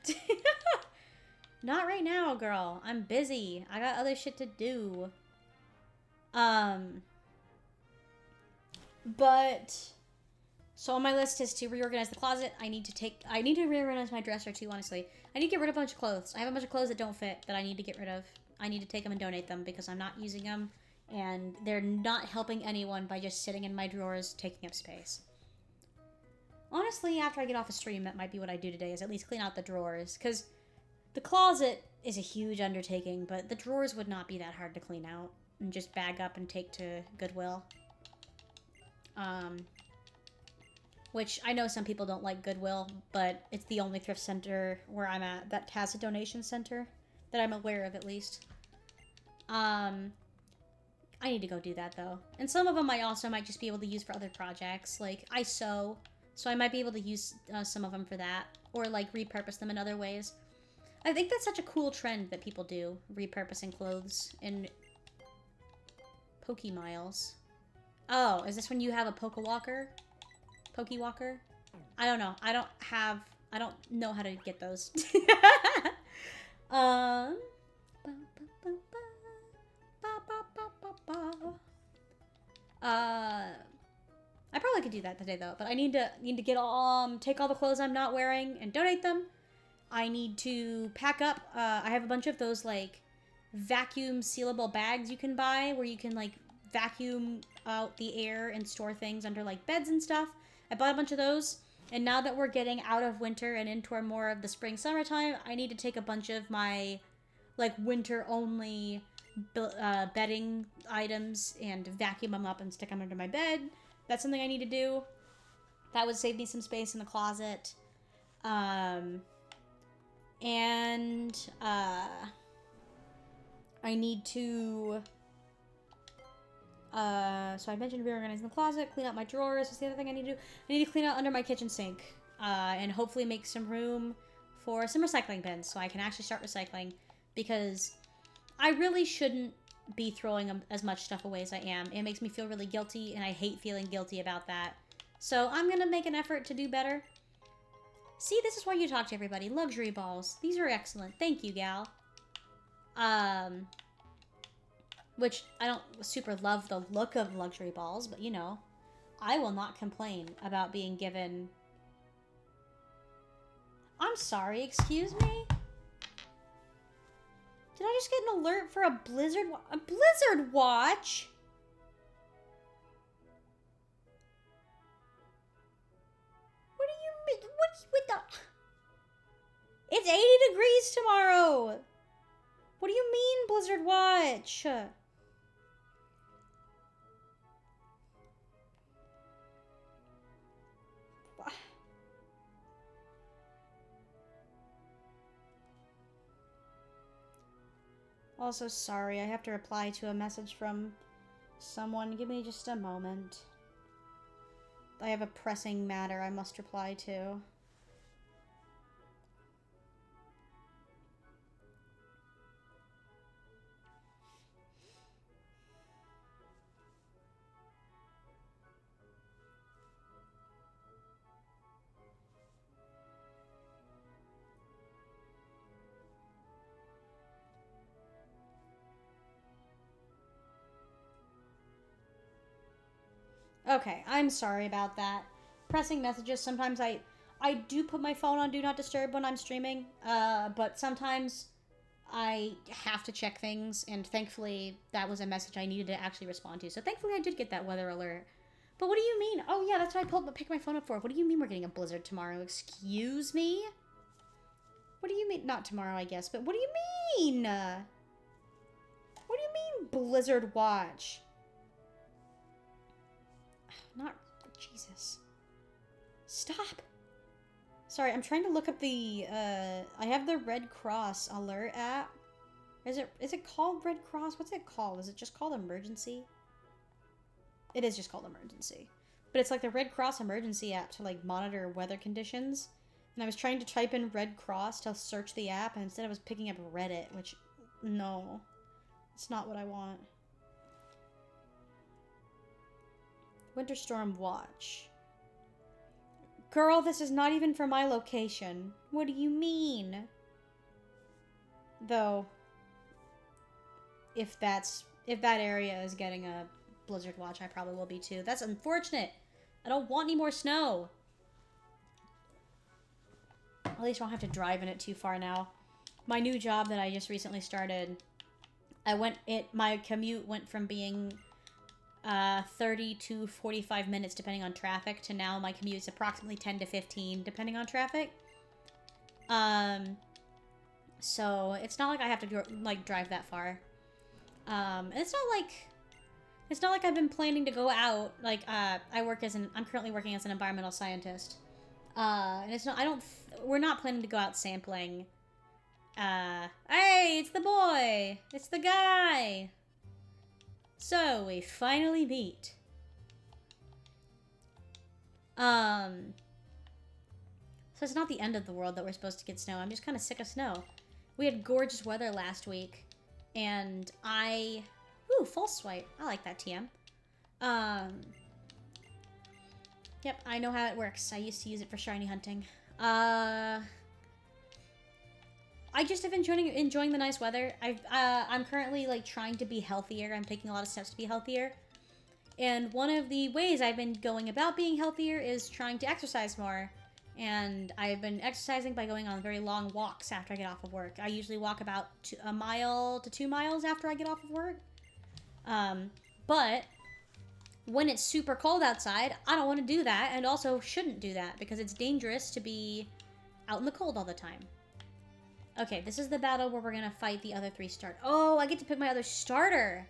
Not right now, girl. I'm busy. I got other shit to do. But... So on my list is to reorganize the closet. I need to reorganize my dresser too, honestly. I need to get rid of a bunch of clothes. I have a bunch of clothes that don't fit that I need to get rid of. I need to take them and donate them because I'm not using them. And they're not helping anyone by just sitting in my drawers, taking up space. Honestly, after I get off a stream, that might be what I do today, is at least clean out the drawers. Because the closet is a huge undertaking, but the drawers would not be that hard to clean out. And just bag up and take to Goodwill. Which, I know some people don't like Goodwill, but it's the only thrift center where I'm at that has a donation center. That I'm aware of, at least. I need to go do that, though. And some of them I also might just be able to use for other projects. Like, I sew, So I might be able to use some of them for that, or like repurpose them in other ways. I think that's such a cool trend that people do, repurposing clothes in Pokemiles. Oh, is this when you have a Pokewalker? Pokewalker? I don't know. I don't know how to get those. I probably could do that today though, but I need to get take all the clothes I'm not wearing and donate them. I need to pack up. I have a bunch of those like vacuum sealable bags you can buy where you can like vacuum out the air and store things under like beds and stuff. I bought a bunch of those, and now that we're getting out of winter and into more of the spring summertime, I need to take a bunch of my like winter only bedding items and vacuum them up and stick them under my bed. That's something I need to do. That would save me some space in the closet. I need to so I mentioned reorganizing the closet, clean out my drawers. That's the other thing I need to do. I need to clean out under my kitchen sink, and hopefully make some room for some recycling bins so I can actually start recycling, because I really shouldn't be throwing as much stuff away as I am. It makes me feel really guilty, and I hate feeling guilty about that. So I'm gonna make an effort to do better. See, this is why you talk to everybody. Luxury balls. These are excellent. Thank you, gal. Which I don't super love the look of luxury balls, but you know, I will not complain about being given... I'm sorry, excuse me? Did I just get an alert for a blizzard watch? What do you mean? What the... It's 80 degrees tomorrow! What do you mean, blizzard watch? Also, sorry, I have to reply to a message from someone. Give me just a moment. I have a pressing matter I must reply to. Okay, I'm sorry about that. Pressing messages, sometimes I do put my phone on Do Not Disturb when I'm streaming, but sometimes I have to check things, and thankfully that was a message I needed to actually respond to. So thankfully I did get that weather alert. But what do you mean? Oh yeah, that's what I picked my phone up for. What do you mean we're getting a blizzard tomorrow? Excuse me? What do you mean? Not tomorrow, I guess, but what do you mean? What do you mean, blizzard watch? Not... Jesus. Stop! Sorry, I'm trying to look up the, I have the Red Cross alert app. Is it called Red Cross? What's it called? Is it just called Emergency? It is just called Emergency. But it's like the Red Cross emergency app to, like, monitor weather conditions. And I was trying to type in Red Cross to search the app, and instead I was picking up Reddit, which, no. It's not what I want. Winter Storm Watch. Girl, this is not even for my location. What do you mean? Though, if that area is getting a blizzard watch, I probably will be too. That's unfortunate. I don't want any more snow. At least I don't have to drive in it too far now. My new job that I just recently started, my commute went from being 30 to 45 minutes depending on traffic to now my commute is approximately 10 to 15 depending on traffic. So it's not like I have to like drive that far. And it's not like I've been planning to go out. Like I'm currently working as an environmental scientist. And it's not we're not planning to go out sampling. Hey, it's the boy. It's the guy. So, we finally meet. So it's not the end of the world that we're supposed to get snow. I'm just kind of sick of snow. We had gorgeous weather last week. And ooh, full swipe. I like that TM. Yep, I know how it works. I used to use it for shiny hunting. I just have enjoying the nice weather. I'm currently like trying to be healthier. I'm taking a lot of steps to be healthier. And one of the ways I've been going about being healthier is trying to exercise more. And I've been exercising by going on very long walks after I get off of work. I usually walk about 1 mile to 2 miles after I get off of work. But when it's super cold outside, I don't want to do that, and also shouldn't do that because it's dangerous to be out in the cold all the time. Okay, this is the battle where we're gonna fight the other 3 start. Oh, I get to pick my other starter.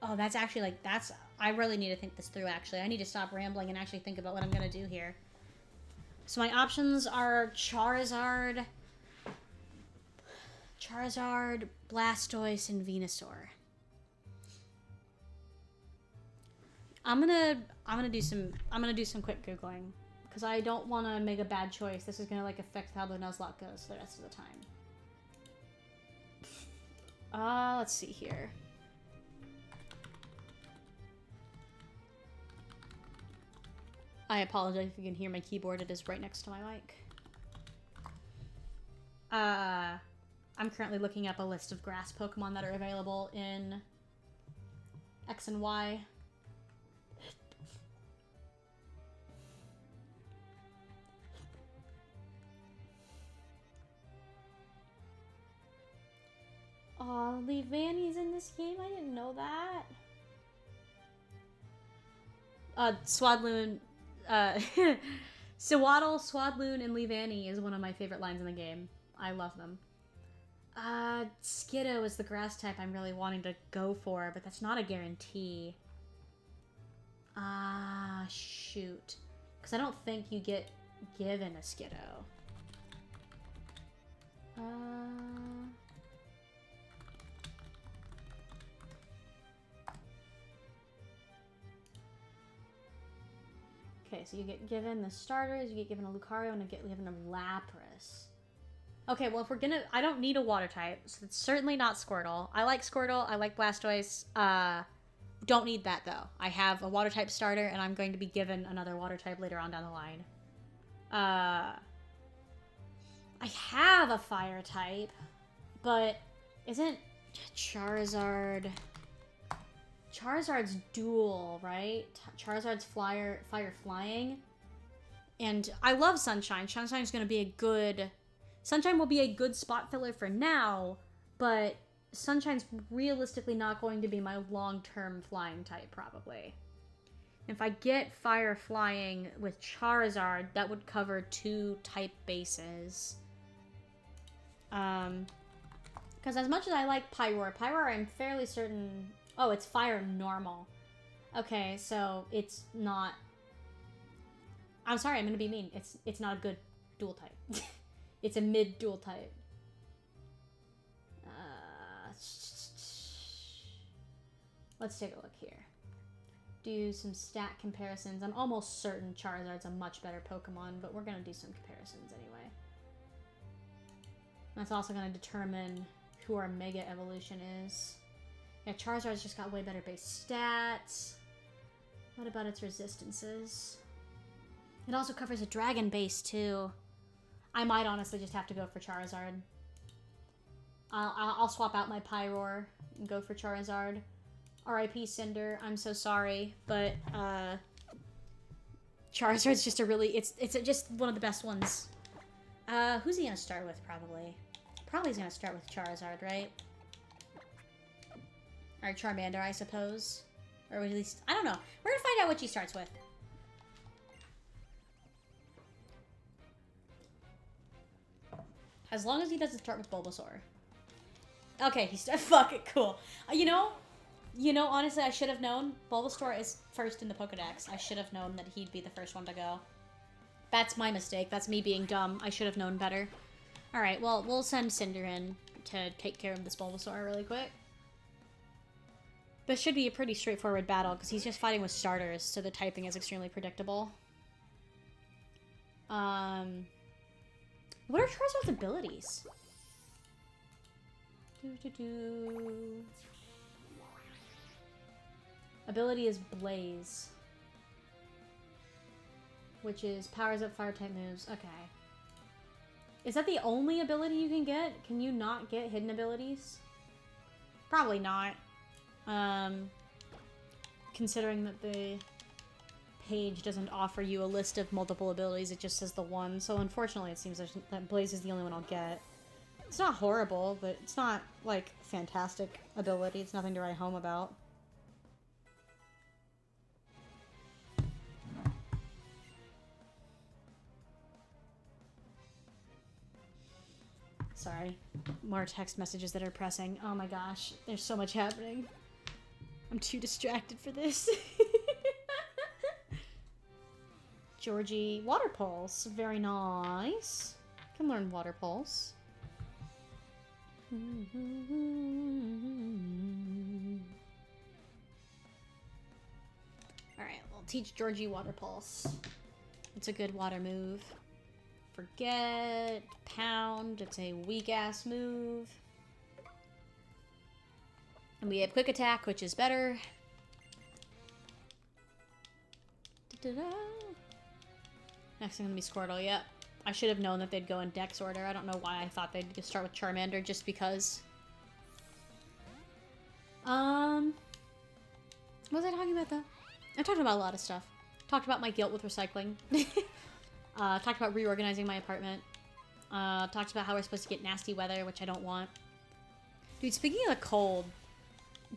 Oh, that's actually like, I really need to think this through, actually. I need to stop rambling and actually think about what I'm gonna do here. So my options are Charizard, Blastoise, and Venusaur. I'm gonna do some quick Googling because I don't want to make a bad choice. This is gonna like affect how the Nuzlocke goes the rest of the time. Let's see here. I apologize if you can hear my keyboard. It is right next to my mic. I'm currently looking up a list of grass Pokemon that are available in X and Y. Oh, Leavanny's in this game? I didn't know that. Swadloon, Sewaddle, Swadloon, and Leavanny is one of my favorite lines in the game. I love them. Skiddo is the grass type I'm really wanting to go for, but that's not a guarantee. Shoot. Because I don't think you get given a Skiddo. Okay, so you get given the starters, you get given a Lucario, and you get given a Lapras. Okay, well, if we're gonna... I don't need a water type, so it's certainly not Squirtle. I like Squirtle, I like Blastoise. Don't need that, though. I have a water type starter, and I'm going to be given another water type later on down the line. I have a fire type, but isn't Charizard's dual, right? Charizard's fire flying. And I love Sunshine. Sunshine's going to be a good... Sunshine will be a good spot filler for now, but Sunshine's realistically not going to be my long-term flying type, probably. If I get fire flying with Charizard, that would cover 2 type bases. Because as much as I like Pyroar, I'm fairly certain... Oh, it's fire normal. Okay, so it's not... I'm sorry, I'm gonna be mean. It's not a good dual type. It's a mid dual type. Let's take a look here. Do some stat comparisons. I'm almost certain Charizard's a much better Pokemon, but we're gonna do some comparisons anyway. That's also gonna determine who our Mega Evolution is. Yeah, Charizard's just got way better base stats. What about its resistances? It also covers a dragon base, too. I might honestly just have to go for Charizard. I'll swap out my Pyroar and go for Charizard. R.I.P. Cinder, I'm so sorry, but Charizard's just a really... It's just one of the best ones. Who's he gonna start with, probably? Probably he's gonna start with Charizard, right? Or Charmander, I suppose. Or at least... I don't know. We're gonna find out what he starts with. As long as he doesn't start with Bulbasaur. Okay, he's... Fuck it, cool. You know, honestly, I should have known. Bulbasaur is first in the Pokedex. I should have known that he'd be the first one to go. That's my mistake. That's me being dumb. I should have known better. Alright, well, we'll send Cinder in to take care of this Bulbasaur really quick. This should be a pretty straightforward battle, because he's just fighting with starters, so the typing is extremely predictable. What are Charizard's abilities? Ability is Blaze, which is powers up fire type moves. Okay. Is that the only ability you can get? Can you not get hidden abilities? Probably not. Considering that the page doesn't offer you a list of multiple abilities, it just says the one. So unfortunately, it seems that Blaze is the only one I'll get. It's not horrible, but it's not, like, fantastic ability. It's nothing to write home about. Sorry. More text messages that are pressing. Oh my gosh. There's so much happening. I'm too distracted for this. Georgie. Water Pulse. Very nice. Can learn Water Pulse. Alright, we'll teach Georgie Water Pulse. It's a good water move. Forget. Pound. It's a weak-ass move. And we have Quick Attack, which is better. Next thing gonna be Squirtle. Yep. I should have known that they'd go in Dex order. I don't know why I thought they'd just start with Charmander, just because. What was I talking about, though? I talked about a lot of stuff. Talked about my guilt with recycling. Talked about reorganizing my apartment. Talked about how we're supposed to get nasty weather, which I don't want. Dude, speaking of the cold,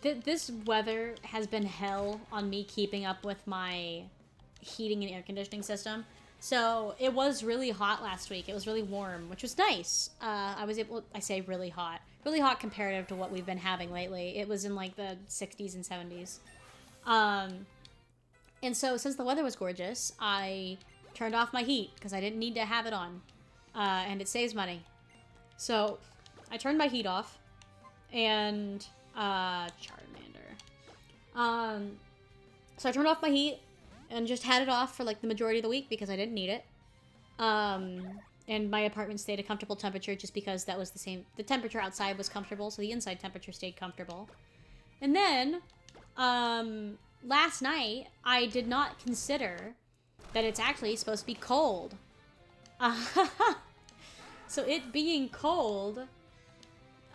this weather has been hell on me keeping up with my heating and air conditioning system. So it was really hot last week. It was really warm, which was nice. I was able, I say really hot comparative to what we've been having lately. It was in like the 60s and 70s. And so since the weather was gorgeous, I turned off my heat because I didn't need to have it on. And it saves money. So I turned my heat off and, Charmander. So I turned off my heat and just had it off for like the majority of the week because I didn't need it. And my apartment stayed a comfortable temperature just because that was the temperature outside was comfortable, so the inside temperature stayed comfortable. And then, last night, I did not consider that it's actually supposed to be cold. So it being cold,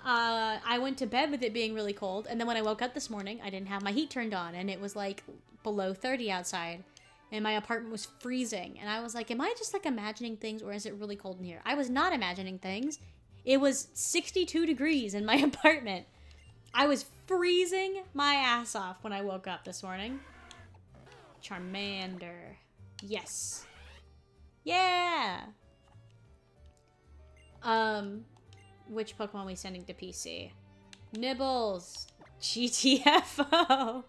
I went to bed with it being really cold, and then when I woke up this morning, I didn't have my heat turned on, and it was like below 30 outside, and my apartment was freezing, and I was like, am I just like imagining things, or is it really cold in here? I was not imagining things. It was 62 degrees in my apartment. I was freezing my ass off when I woke up this morning. Charmander. Yes. Yeah! Which Pokemon are we sending to PC? Nibbles. GTFO.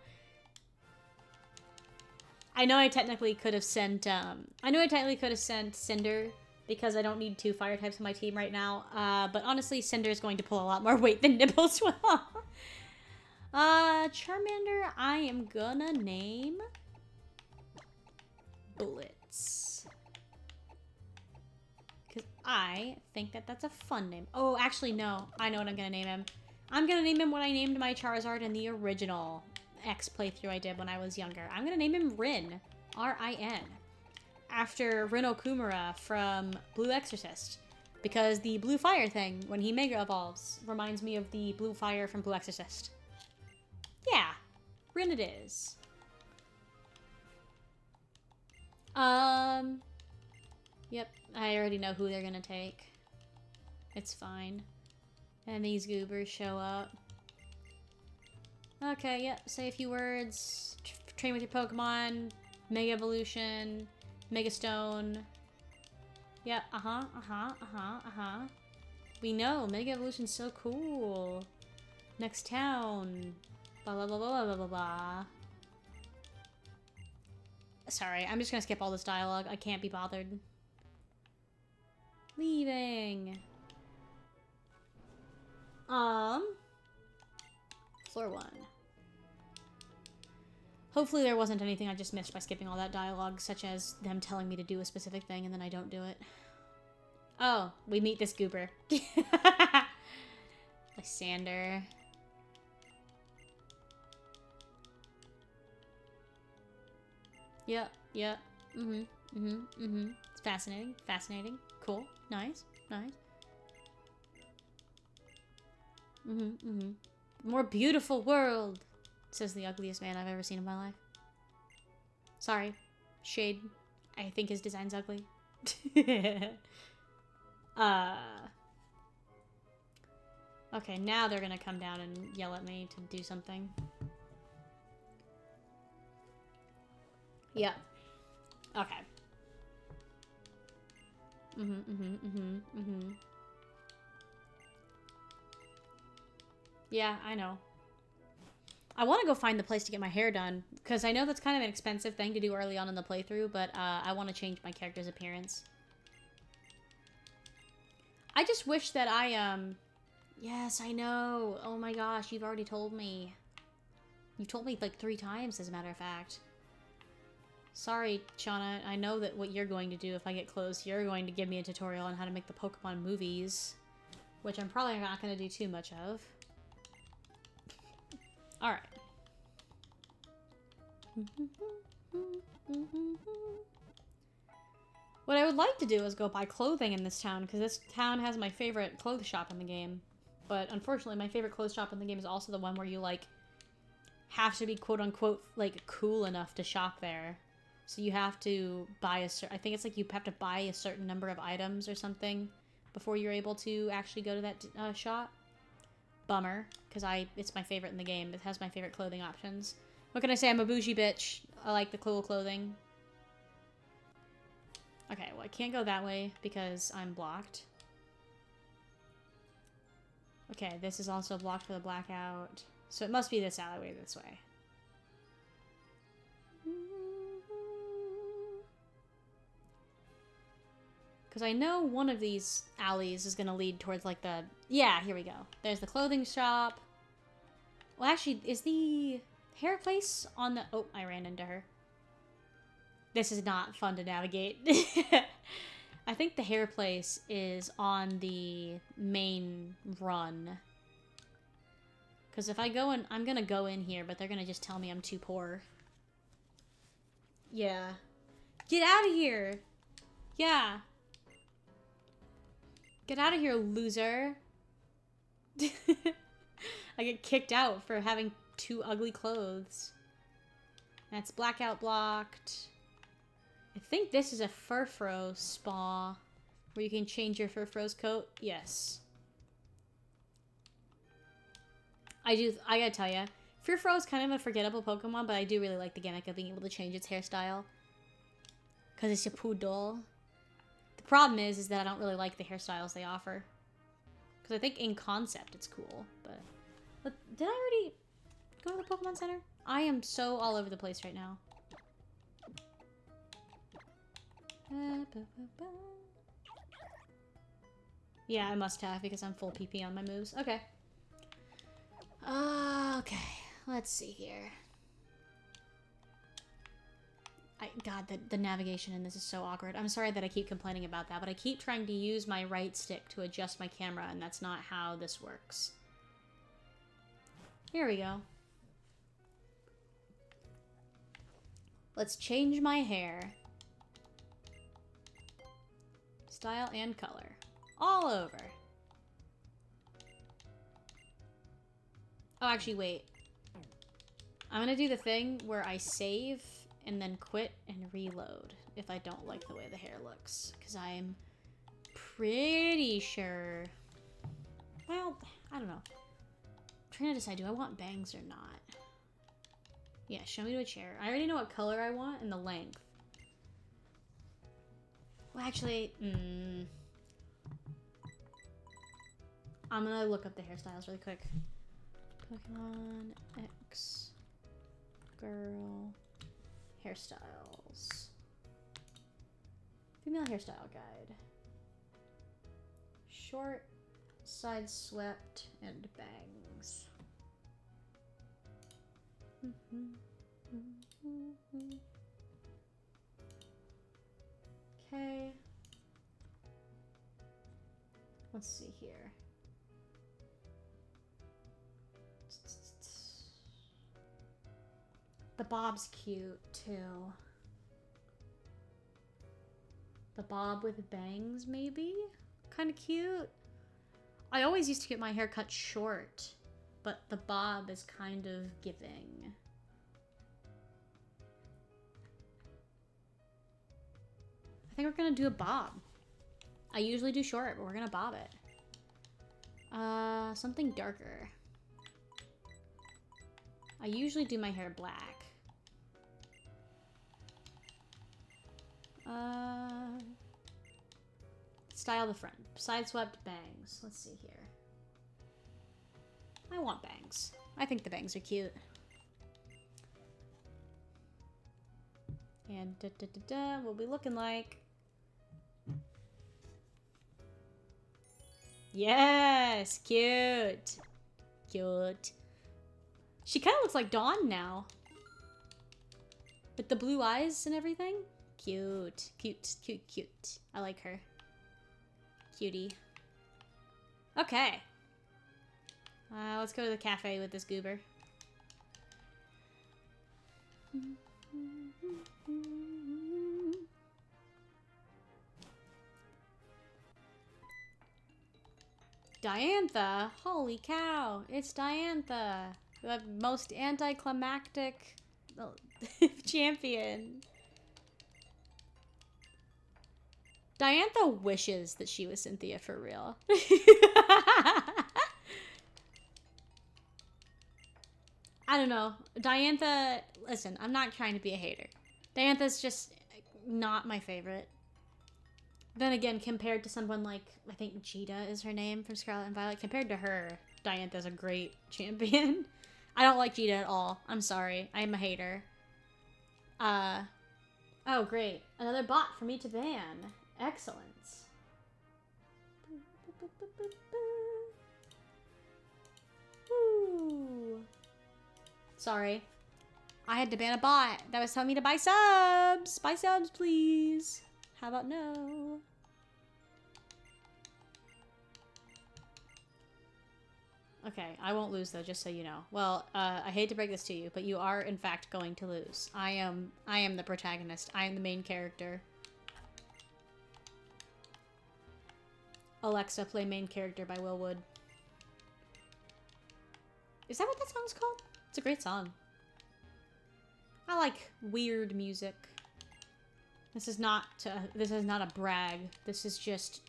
I know I technically could have sent, Cinder, because I don't need 2 fire types on my team right now, but honestly, Cinder is going to pull a lot more weight than Nibbles will. Charmander, I am gonna name Blitz. Because I think that that's a fun name. Oh, actually, no. I know what I'm gonna name him. I'm gonna name him what I named my Charizard in the original X playthrough I did when I was younger. I'm gonna name him Rin. R-I-N. After Rin Okumura from Blue Exorcist. Because the blue fire thing, when he Mega Evolves, reminds me of the blue fire from Blue Exorcist. Yeah. Rin it is. Yep. I already know who they're gonna take. It's fine. And these goobers show up. Okay, yep. Say a few words. Train with your Pokemon. Mega Evolution. Mega Stone. Yeah, We know. Mega Evolution's so cool. Next town. Blah, blah, blah, blah, blah, blah, blah. Sorry, I'm just gonna skip all this dialogue. I can't be bothered. Leaving. Floor 1. Hopefully there wasn't anything I just missed by skipping all that dialogue, such as them telling me to do a specific thing and then I don't do it. Oh, we meet this goober. Lysander. Yep, yep. It's fascinating, fascinating. Cool, nice, nice. More beautiful world, says the ugliest man I've ever seen in my life. Sorry, shade. I think his design's ugly. Okay, now they're gonna come down and yell at me to do something. Yep. Okay. Yeah, I know. I want to go find the place to get my hair done, because I know that's kind of an expensive thing to do early on in the playthrough, but I want to change my character's appearance. I just wish that Yes, I know. Oh my gosh, you've already told me. You've told me like 3 times, as a matter of fact. Sorry, Shauna, I know that what you're going to do if I get close, you're going to give me a tutorial on how to make the Pokemon movies, which I'm probably not going to do too much of. Alright. What I would like to do is go buy clothing in this town, because this town has my favorite clothes shop in the game. But unfortunately, my favorite clothes shop in the game is also the one where you, like, have to be quote-unquote, like, cool enough to shop there. So you have to buy I think it's like you have to buy a certain number of items or something before you're able to actually go to that shop. Bummer, because it's my favorite in the game. It has my favorite clothing options. What can I say? I'm a bougie bitch. I like the cool clothing. Okay, well I can't go that way because I'm blocked. Okay, this is also blocked for the blackout. So it must be this alleyway this way. Because I know one of these alleys is going to lead towards, like, the... Yeah, here we go. There's the clothing shop. Well, actually, is the hair place on the... Oh, I ran into her. This is not fun to navigate. I think the hair place is on the main run. Because if I go in... I'm going to go in here, but they're going to just tell me I'm too poor. Yeah. Get out of here! Yeah. Get out of here, loser. I get kicked out for having 2 ugly clothes. That's blackout blocked. I think this is a Furfrou spa where you can change your Furfrou's coat. Yes. I gotta tell ya, Furfrou is kind of a forgettable Pokemon, but I do really like the gimmick of being able to change its hairstyle. Because it's a poodle. The problem is that I don't really like the hairstyles they offer. Because I think in concept it's cool, but... Did I already go to the Pokemon Center? I am so all over the place right now. Yeah, I must have, because I'm full PP on my moves. Okay. Okay, let's see here. God, the navigation in this is so awkward. I'm sorry that I keep complaining about that, but I keep trying to use my right stick to adjust my camera, and that's not how this works. Here we go. Let's change my hair. Style and color. All over. Oh, actually, wait. I'm gonna do the thing where I save and then quit and reload if I don't like the way the hair looks. Because I'm pretty sure... Well, I don't know. I'm trying to decide, do I want bangs or not? Yeah, show me to a chair. I already know what color I want and the length. Well, actually, I'm gonna look up the hairstyles really quick. Pokemon X Girl hairstyles. Female hairstyle guide. Short, side swept, and bangs. Okay. Let's see here. The bob's cute too. The bob with bangs, maybe? Kind of cute. I always used to get my hair cut short, but the bob is kind of giving. I think we're gonna do a bob. I usually do short, but we're gonna bob it. Something darker. I usually do my hair black. Style the front. Sideswept bangs. Let's see here. I want bangs. I think the bangs are cute. And what we looking like? Yes! Cute! Cute. She kind of looks like Dawn now. With the blue eyes and everything. Cute. Cute. Cute. Cute. I like her. Cutie. Okay. Let's go to the cafe with this goober. Diantha! Holy cow! It's Diantha! The most anticlimactic champion. Diantha wishes that she was Cynthia for real. I don't know. Diantha, listen, I'm not trying to be a hater. Diantha's just not my favorite. Then again, compared to someone like, I think Jita is her name from Scarlet and Violet, compared to her, Diantha's a great champion. I don't like Jita at all. I'm sorry. I am a hater. Oh, great. Another bot for me to ban. Excellent. Woo. Sorry. I had to ban a bot that was telling me to buy subs. Buy subs, please. How about no? Okay, I won't lose though, just so you know. Well, I hate to break this to you, but you are in fact going to lose. I am the protagonist. I am the main character. Alexa, play main character by Will Wood. Is that what that song's called? It's a great song. I like weird music. This is not a brag. This is just,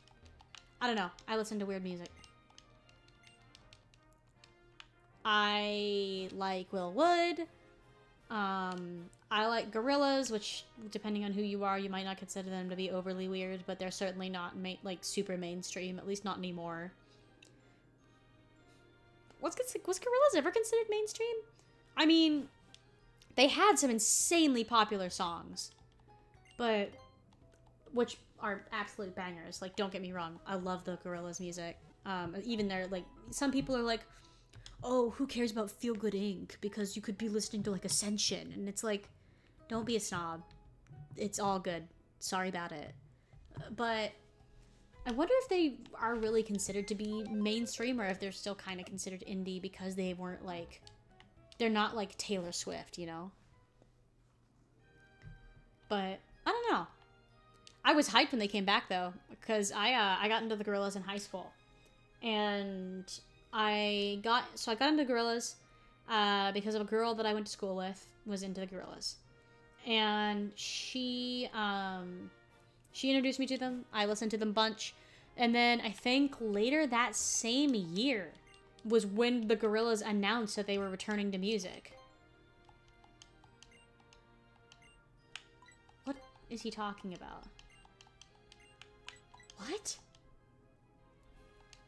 I don't know. I listen to weird music. I like Will Wood. I like Gorillas, which, depending on who you are, you might not consider them to be overly weird, but they're certainly not like super mainstream, at least not anymore. Was Gorillas ever considered mainstream? I mean, they had some insanely popular songs, but which are absolute bangers. Like, don't get me wrong, I love the Gorillas music. Even their, like, some people are like, oh, who cares about Feel Good Inc? Because you could be listening to, like, Ascension. And it's like, don't be a snob. It's all good. Sorry about it. But I wonder if they are really considered to be mainstream or if they're still kind of considered indie because they weren't, like, they're not like Taylor Swift, you know? But I don't know. I was hyped when they came back, though, because I got into the Gorillas in high school. And I got into Gorillas because of a girl that I went to school with was into the Gorillas, and she introduced me to them. I listened to them a bunch, and then I think later that same year was when the Gorillas announced that they were returning to music. What is he talking about? What?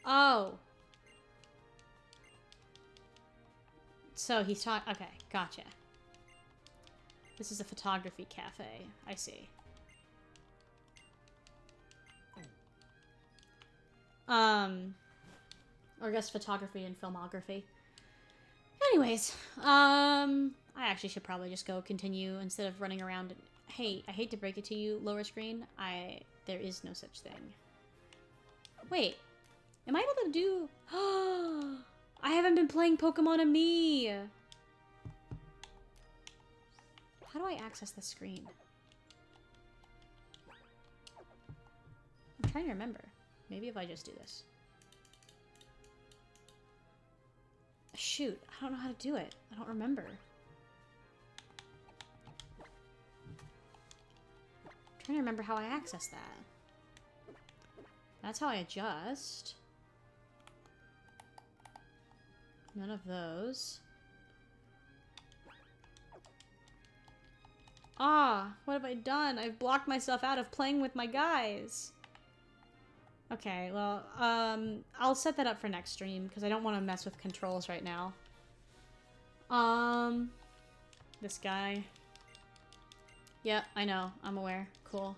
Oh. So he's talking. Okay, gotcha. This is a photography cafe. I see. Or I guess photography and filmography. Anyways, I I actually should probably just go continue instead of running around. Hey, I hate to break it to you, lower screen. There is no such thing. Wait, am I able to do... I haven't been playing Pokemon and Me! How do I access the screen? I'm trying to remember. Maybe if I just do this. Shoot, I don't know how to do it. I don't remember. I'm trying to remember how I access that. That's how I adjust. None of those. Ah, what have I done? I've blocked myself out of playing with my guys. Okay, well, I'll set that up for next stream, because I don't want to mess with controls right now. This guy. Yeah, I know. I'm aware. Cool.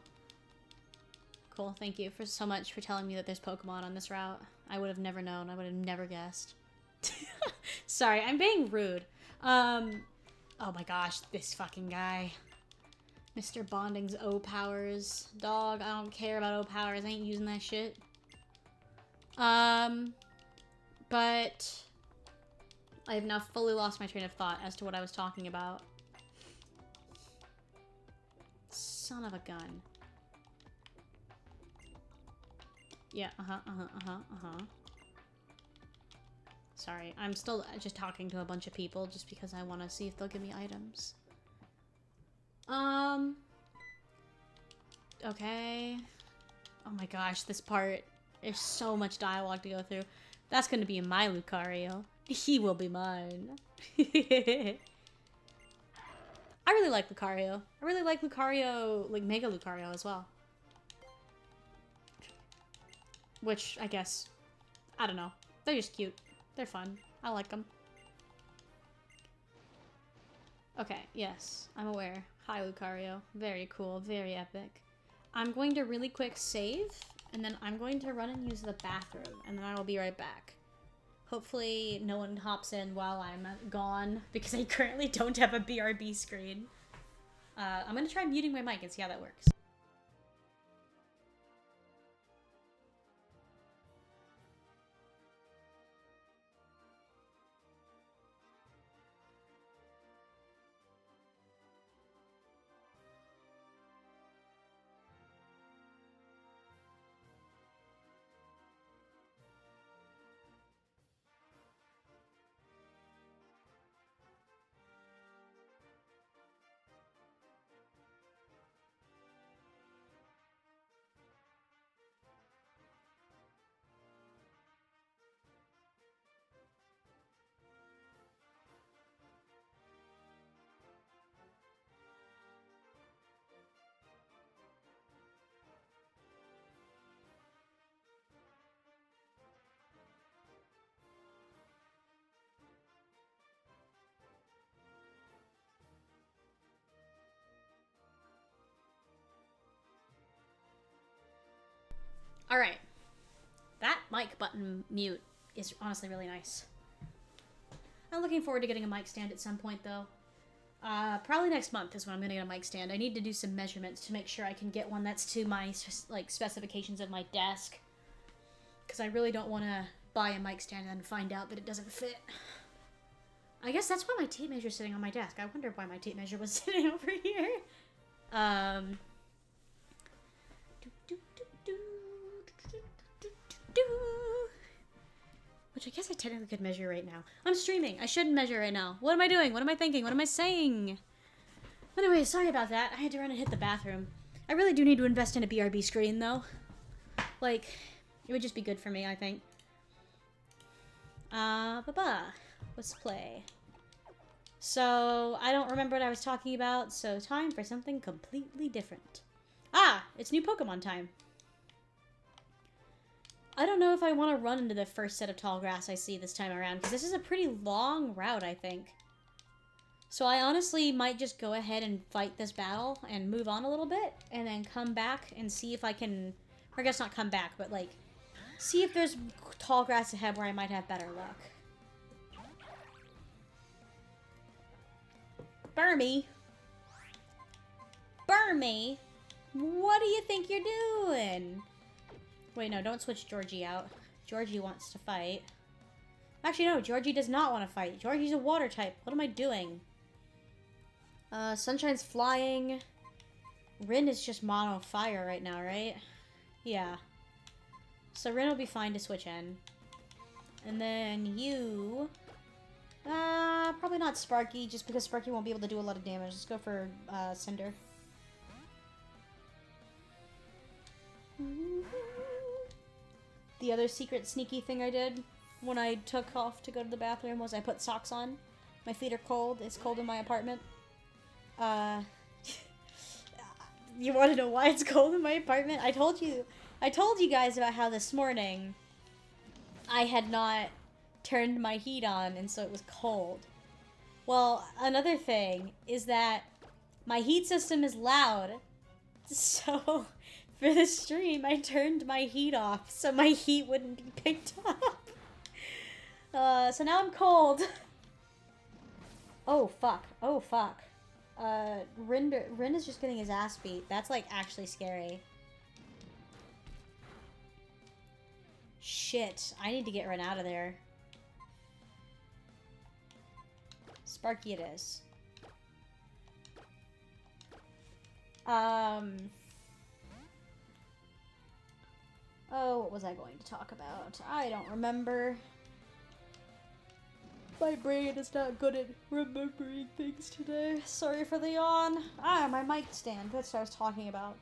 Cool, thank you so much for telling me that there's Pokemon on this route. I would have never known. I would have never guessed. Sorry, I'm being rude. Oh my gosh, this fucking guy. Mr. Bonding's O-Powers. Dog, I don't care about O-Powers. I ain't using that shit. But I have now fully lost my train of thought as to what I was talking about. Son of a gun. Yeah, Sorry, I'm still just talking to a bunch of people just because I want to see if they'll give me items. Okay. Oh my gosh, this part, there's so much dialogue to go through. That's gonna be my Lucario. He will be mine. I really like Lucario. I really like Lucario, like Mega Lucario as well. Which, I guess, I don't know. They're just cute. They're fun. I like them. Okay, yes, I'm aware. Hi, Lucario. Very cool, very epic. I'm going to really quick save, and then I'm going to run and use the bathroom, and then I will be right back. Hopefully no one hops in while I'm gone, because I currently don't have a BRB screen. I'm going to try muting my mic and see how that works. Alright. That mic button mute is honestly really nice. I'm looking forward to getting a mic stand at some point, though. Probably next month is when I'm gonna get a mic stand. I need to do some measurements to make sure I can get one that's to my, like, specifications of my desk. Because I really don't want to buy a mic stand and find out that it doesn't fit. I guess that's why my tape measure is sitting on my desk. I wonder why my tape measure was sitting over here. Which I guess I technically could measure right now. I'm streaming. I shouldn't measure right now. What am I doing? What am I thinking? What am I saying? Anyway, sorry about that. I had to run and hit the bathroom. I really do need to invest in a BRB screen, though. Like, it would just be good for me, I think. Let's play. So, I don't remember what I was talking about, so time for something completely different. Ah! It's new Pokemon time. I don't know if I want to run into the first set of tall grass I see this time around, because this is a pretty long route, I think. So I honestly might just go ahead and fight this battle and move on a little bit, and then come back and see if I can, or I guess not come back, but like, see if there's tall grass ahead where I might have better luck. Burmy? Burmy? What do you think you're doing? Wait, no, don't switch Georgie out. Georgie wants to fight. Actually, no, Georgie does not want to fight. Georgie's a water type. What am I doing? Sunshine's flying. Rin is just mono fire right now, right? Yeah. So Rin will be fine to switch in. And then you... probably not Sparky, just because Sparky won't be able to do a lot of damage. Let's go for, Cinder. The other secret sneaky thing I did when I took off to go to the bathroom was I put socks on. My feet are cold. It's cold in my apartment. You want to know why it's cold in my apartment? I told you guys about how this morning I had not turned my heat on, and so it was cold. Well, another thing is that my heat system is loud, so for the stream I turned my heat off so my heat wouldn't be picked up. So now I'm cold. Oh fuck. Oh fuck. Rin is just getting his ass beat. That's like actually scary. Shit, I need to get Rin out of there. Sparky it is. Oh, what was I going to talk about? I don't remember. My brain is not good at remembering things today. Sorry for the yawn. My mic stand. That's what I was talking about.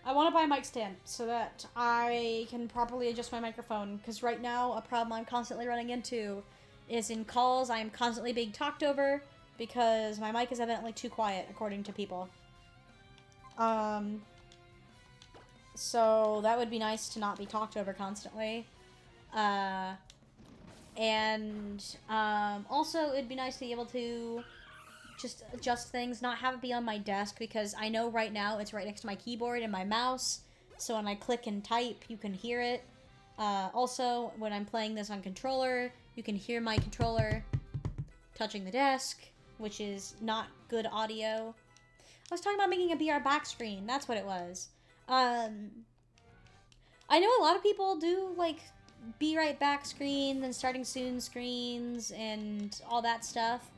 I want to buy a mic stand so that I can properly adjust my microphone, because right now a problem I'm constantly running into is in calls I am constantly being talked over because my mic is evidently too quiet, according to people. So that would be nice to not be talked over constantly. Also it'd be nice to be able to just adjust things, not have it be on my desk, because I know right now it's right next to my keyboard and my mouse, so when I click and type, you can hear it. Also, when I'm playing this on controller, you can hear my controller touching the desk, which is not good audio. I was talking about making a BR back screen, that's what it was. I know a lot of people do, like, be right back screens and starting soon screens and all that stuff,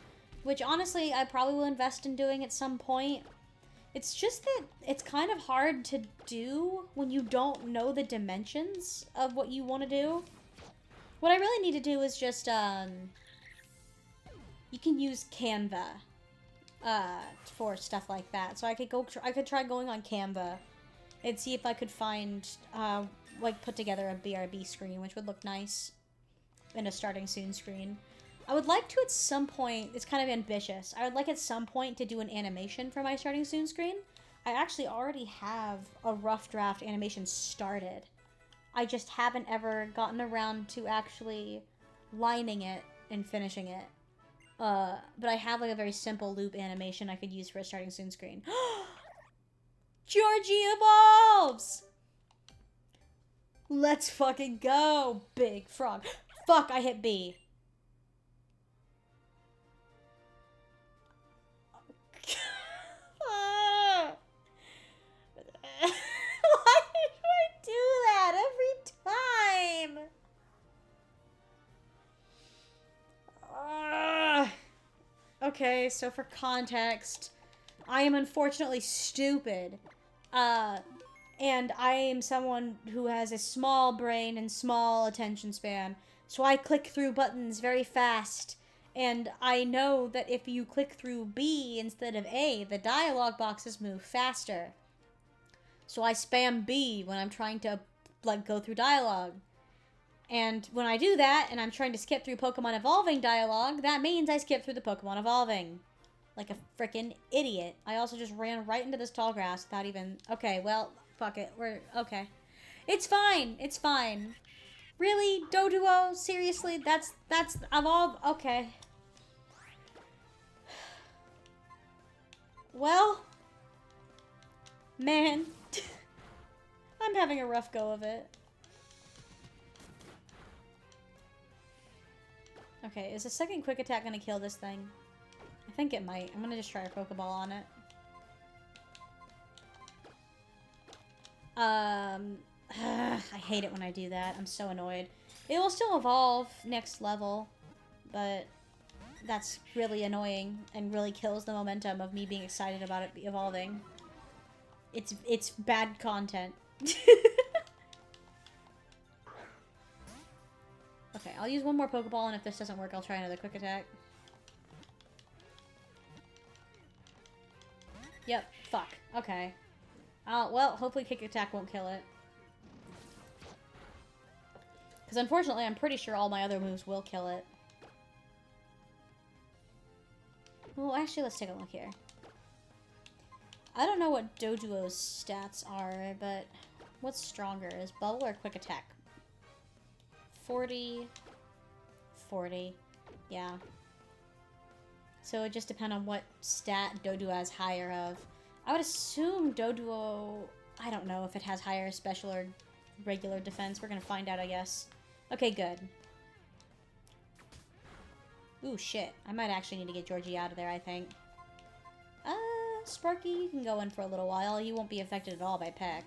which honestly I probably will invest in doing at some point. It's just that it's kind of hard to do when you don't know the dimensions of what you want to do. What I really need to do is just, you can use Canva, for stuff like that. So I could try going on Canva and see if I could find, like, put together a BRB screen, which would look nice, and a starting soon screen. I would like to at some point, it's kind of ambitious, I would like at some point to do an animation for my starting soon screen. I actually already have a rough draft animation started. I just haven't ever gotten around to actually lining it and finishing it. But I have like a very simple loop animation I could use for a starting soon screen. Georgie evolves! Let's fucking go, big frog. Fuck, I hit B. Why do I do that every time? Okay, so for context, I am unfortunately stupid. And I am someone who has a small brain and small attention span, so I click through buttons very fast. And I know that if you click through B instead of A, the dialogue boxes move faster. So I spam B when I'm trying to, like, go through dialogue. And when I do that, and I'm trying to skip through Pokemon Evolving dialogue, that means I skip through the Pokemon Evolving. Like a frickin' idiot. I also just ran right into this tall grass without even... Okay, well, fuck it. We're... Okay. It's fine. It's fine. Really? Doduo? Seriously? That's... Evolve? Okay. Well... Man. I'm having a rough go of it. Okay, is a second quick attack gonna kill this thing? I think it might. I'm gonna just try a Pokeball on it. I hate it when I do that. I'm so annoyed. It will still evolve next level, but that's really annoying and really kills the momentum of me being excited about it evolving. It's bad content. Okay, I'll use one more Pokeball, and if this doesn't work, I'll try another quick attack. Yep, fuck. Okay. Well, hopefully Kick Attack won't kill it. Because unfortunately, I'm pretty sure all my other moves will kill it. Well, actually, let's take a look here. I don't know what Doduo's stats are, but what's stronger? Is Bubble or Quick Attack? 40... 40. Yeah. So it just depends on what stat Doduo has higher of. I would assume Doduo... I don't know if it has higher special or regular defense. We're gonna find out, I guess. Okay, good. Ooh, shit. I might actually need to get Georgie out of there, I think. Sparky, you can go in for a little while. You won't be affected at all by Peck.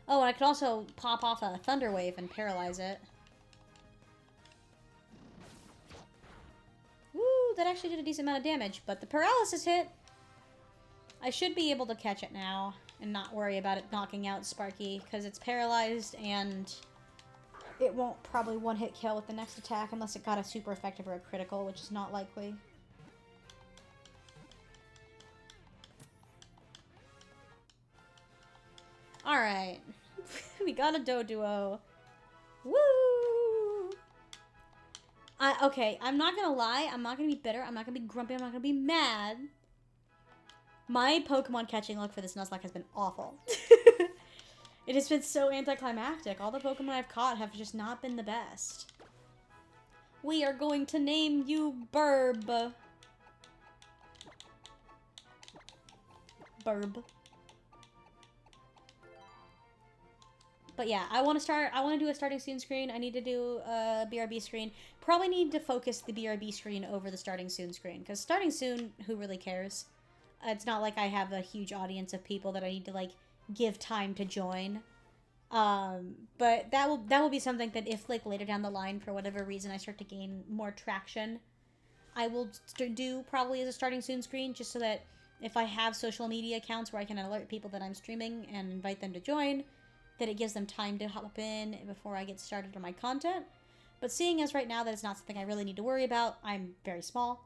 Oh, and I could also pop off a Thunder Wave and paralyze it. Woo, that actually did a decent amount of damage, but the paralysis hit. I should be able to catch it now and not worry about it knocking out Sparky, because it's paralyzed and it won't probably one-hit kill with the next attack unless it got a super effective or a critical, which is not likely. Alright. We got a Doduo. Woo! Okay, I'm not gonna lie. I'm not gonna be bitter. I'm not gonna be grumpy. I'm not gonna be mad. My Pokemon catching luck for this Nuzlocke has been awful. It has been so anticlimactic. All the Pokemon I've caught have just not been the best. We are going to name you Burb. Burb. But yeah, I want to do a starting soon screen. I need to do a BRB screen. Probably need to focus the BRB screen over the starting soon screen. Because starting soon, who really cares? It's not like I have a huge audience of people that I need to, like, give time to join. But that will be something that if, like, later down the line, for whatever reason, I start to gain more traction, I will do probably as a starting soon screen, just so that if I have social media accounts where I can alert people that I'm streaming and invite them to join, that it gives them time to hop in before I get started on my content. But seeing as right now that it's not something I really need to worry about, I'm very small,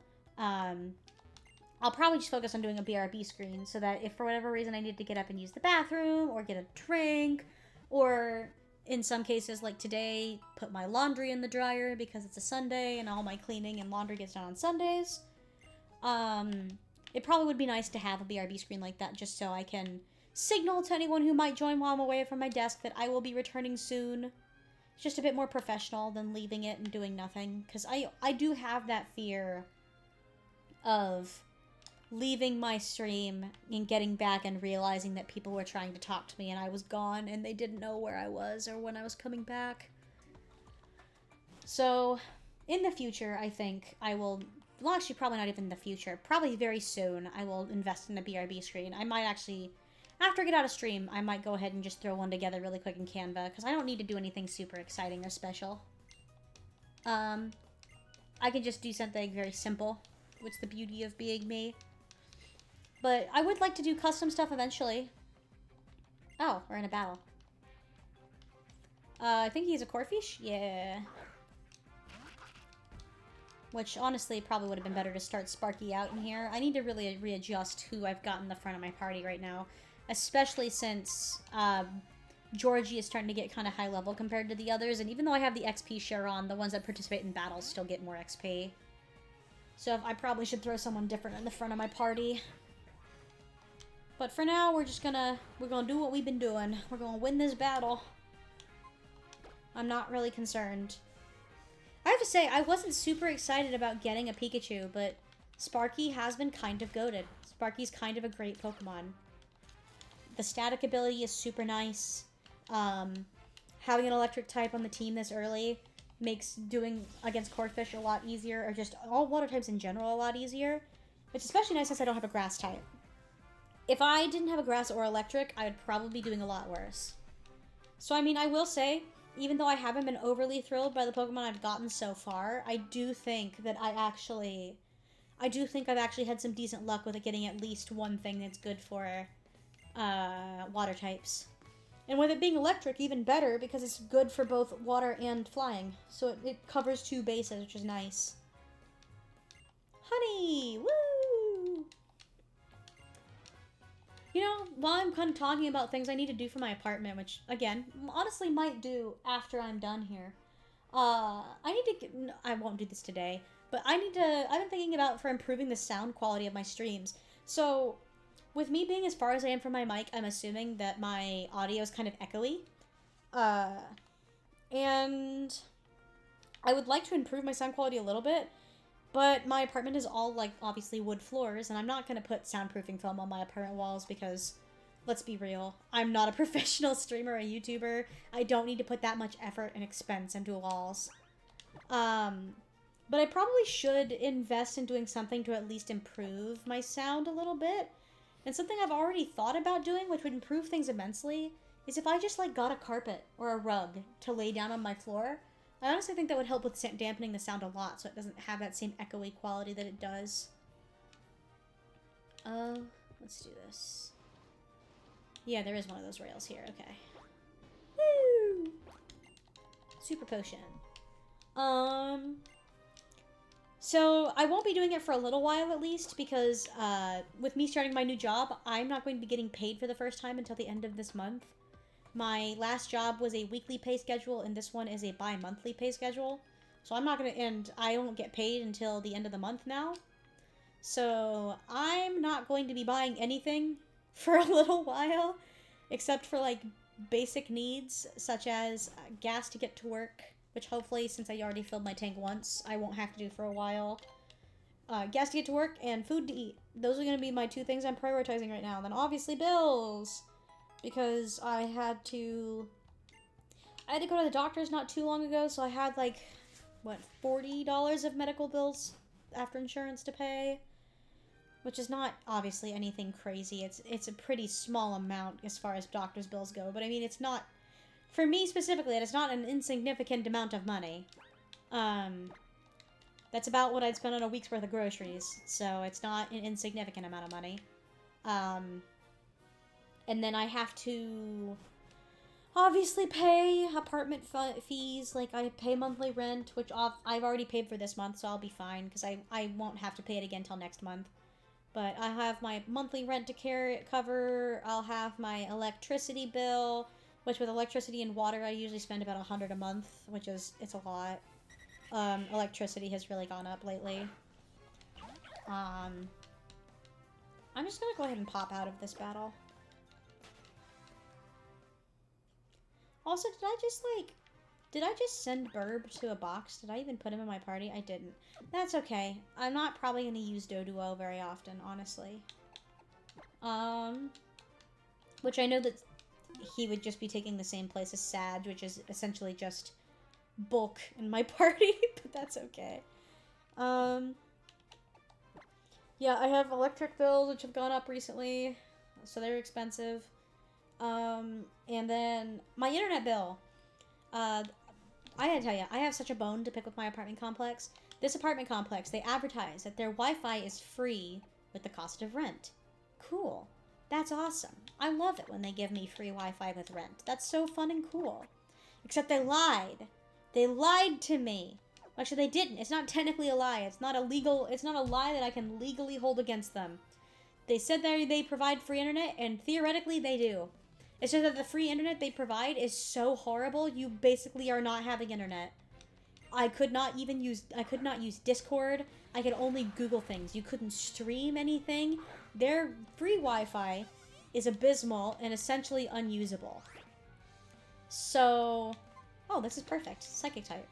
I'll probably just focus on doing a BRB screen so that if for whatever reason I need to get up and use the bathroom or get a drink, or in some cases like today, put my laundry in the dryer because it's a Sunday and all my cleaning and laundry gets done on Sundays, it probably would be nice to have a BRB screen like that just so I can signal to anyone who might join while I'm away from my desk that I will be returning soon. It's just a bit more professional than leaving it and doing nothing, because I do have that fear of leaving my stream and getting back and realizing that people were trying to talk to me and I was gone and they didn't know where I was or when I was coming back. So, in the future, I think I will... Well, actually, probably not even in the future. Probably very soon, I will invest in a BRB screen. I might actually... After I get out of stream, I might go ahead and just throw one together really quick in Canva, because I don't need to do anything super exciting or special. I can just do something very simple, which is the beauty of being me. But I would like to do custom stuff eventually. Oh, we're in a battle. I think he's a Corphish? Yeah. Which, honestly, probably would have been better to start Sparky out in here. I need to really readjust who I've got in the front of my party right now. Especially since Georgie is starting to get kind of high level compared to the others. And even though I have the XP share on, the ones that participate in battles still get more XP. So I probably should throw someone different in the front of my party. But for now, we're gonna do what we've been doing. We're gonna win this battle. I'm not really concerned. I have to say, I wasn't super excited about getting a Pikachu, but Sparky has been kind of goated. Sparky's kind of a great Pokemon. The static ability is super nice. Having an electric type on the team this early makes doing against Corphish a lot easier, or just all water types in general a lot easier. It's especially nice since I don't have a grass type. If I didn't have a grass or electric, I would probably be doing a lot worse. So, I mean, I will say, even though I haven't been overly thrilled by the Pokemon I've gotten so far, I do think that I've actually had some decent luck with it getting at least one thing that's good for water types. And with it being electric, even better, because it's good for both water and flying. So it covers 2 bases, which is nice. Honey! Woo! You know, while I'm kind of talking about things I need to do for my apartment, which, again, honestly might do after I'm done here. I won't do this today, but I've been thinking about for improving the sound quality of my streams. So, with me being as far as I am from my mic, I'm assuming that my audio is kind of echoey. And I would like to improve my sound quality a little bit, but my apartment is all, like, obviously wood floors, and I'm not going to put soundproofing film on my apartment walls because, let's be real, I'm not a professional streamer or a YouTuber. I don't need to put that much effort and expense into walls. But I probably should invest in doing something to at least improve my sound a little bit. And something I've already thought about doing, which would improve things immensely, is if I just, like, got a carpet or a rug to lay down on my floor. I honestly think that would help with dampening the sound a lot, so it doesn't have that same echoey quality that it does. Let's do this. Yeah, there is one of those rails here, okay. Woo! Super potion. So, I won't be doing it for a little while at least, because with me starting my new job, I'm not going to be getting paid for the first time until the end of this month. My last job was a weekly pay schedule, and this one is a bi-monthly pay schedule. So I'm not going to, and I don't get paid until the end of the month now. So I'm not going to be buying anything for a little while, except for, like, basic needs, such as gas to get to work, which hopefully, since I already filled my tank once, I won't have to do for a while. Gas to get to work and food to eat. Those are going to be my 2 things I'm prioritizing right now. And then obviously bills, because I had to go to the doctor's not too long ago, so I had, like, what, $40 of medical bills after insurance to pay, which is not obviously anything crazy. It's a pretty small amount as far as doctor's bills go, but I mean, it's not, for me specifically, it's not an insignificant amount of money. That's about what I'd spend on a week's worth of groceries, so it's not an insignificant amount of money. And then I have to obviously pay apartment fees, like I pay monthly rent, which I've already paid for this month, so I'll be fine, because I won't have to pay it again till next month. But I have my monthly rent to cover, I'll have my electricity bill, which with electricity and water I usually spend about $100 a month, which is, it's a lot. Electricity has really gone up lately. I'm just gonna go ahead and pop out of this battle. Also, did I just send Burb to a box? Did I even put him in my party? I didn't. That's okay. I'm not probably going to use Doduo very often, honestly. Which I know that he would just be taking the same place as Sag, which is essentially just bulk in my party, but that's okay. Yeah, I have electric bills, which have gone up recently, so they're expensive. And then my internet bill. I gotta tell you, I have such a bone to pick with my apartment complex. This apartment complex, they advertise that their Wi-Fi is free with the cost of rent. Cool. That's awesome. I love it when they give me free Wi-Fi with rent. That's so fun and cool. Except they lied. They lied to me. Actually, they didn't. It's not technically a lie. It's not a lie that I can legally hold against them. They said that they provide free internet, and theoretically they do. It's just that the free internet they provide is so horrible, you basically are not having internet. I could not use Discord. I could only Google things. You couldn't stream anything. Their free Wi-Fi is abysmal and essentially unusable. So, oh, this is perfect. Psychic type.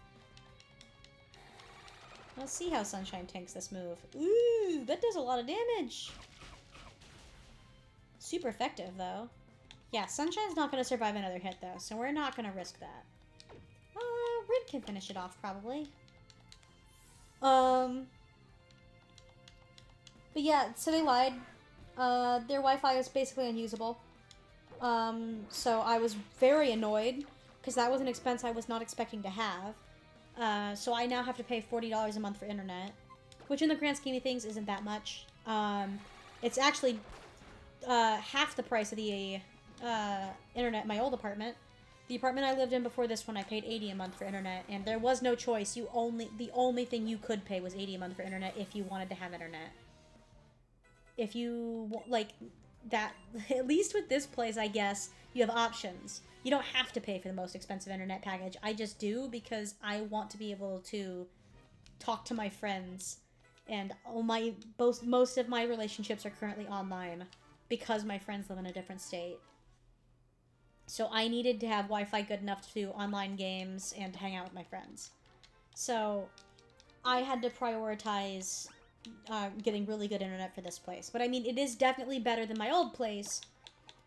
Let's see how Sunshine tanks this move. Ooh, that does a lot of damage. Super effective, though. Yeah, Sunshine's not going to survive another hit, though, so we're not going to risk that. can finish it off, probably. But yeah, so they lied. Their Wi-Fi is basically unusable. So I was very annoyed, because that was an expense I was not expecting to have. So I now have to pay $40 a month for internet, which in the grand scheme of things isn't that much. It's actually half the price of the internet in my old apartment. The apartment I lived in before this one, I paid $80 a month for internet, and there was no choice. The only thing you could pay was $80 a month for internet if you wanted to have internet. If you, like, that, at least with this place, I guess, you have options. You don't have to pay for the most expensive internet package. I just do because I want to be able to talk to my friends, and most of my relationships are currently online because my friends live in a different state. So I needed to have Wi-Fi good enough to do online games and hang out with my friends. So I had to prioritize getting really good internet for this place. But I mean, it is definitely better than my old place,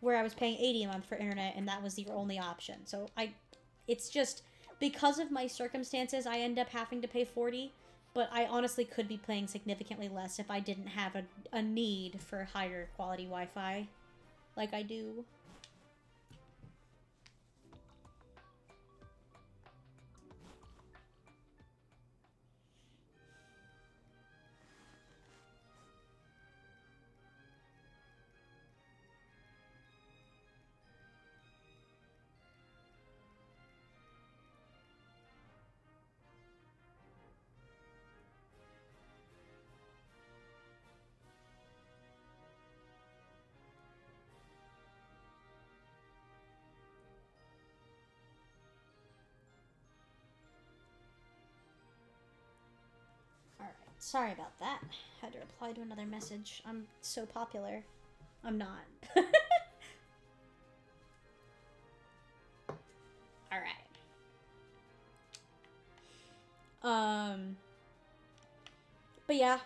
where I was paying $80 a month for internet, and that was the only option. So it's just, because of my circumstances, I end up having to pay $40, but I honestly could be paying significantly less if I didn't have a need for higher quality Wi-Fi, like I do. Sorry about that. Had to reply to another message. I'm so popular. I'm not. Alright. But yeah.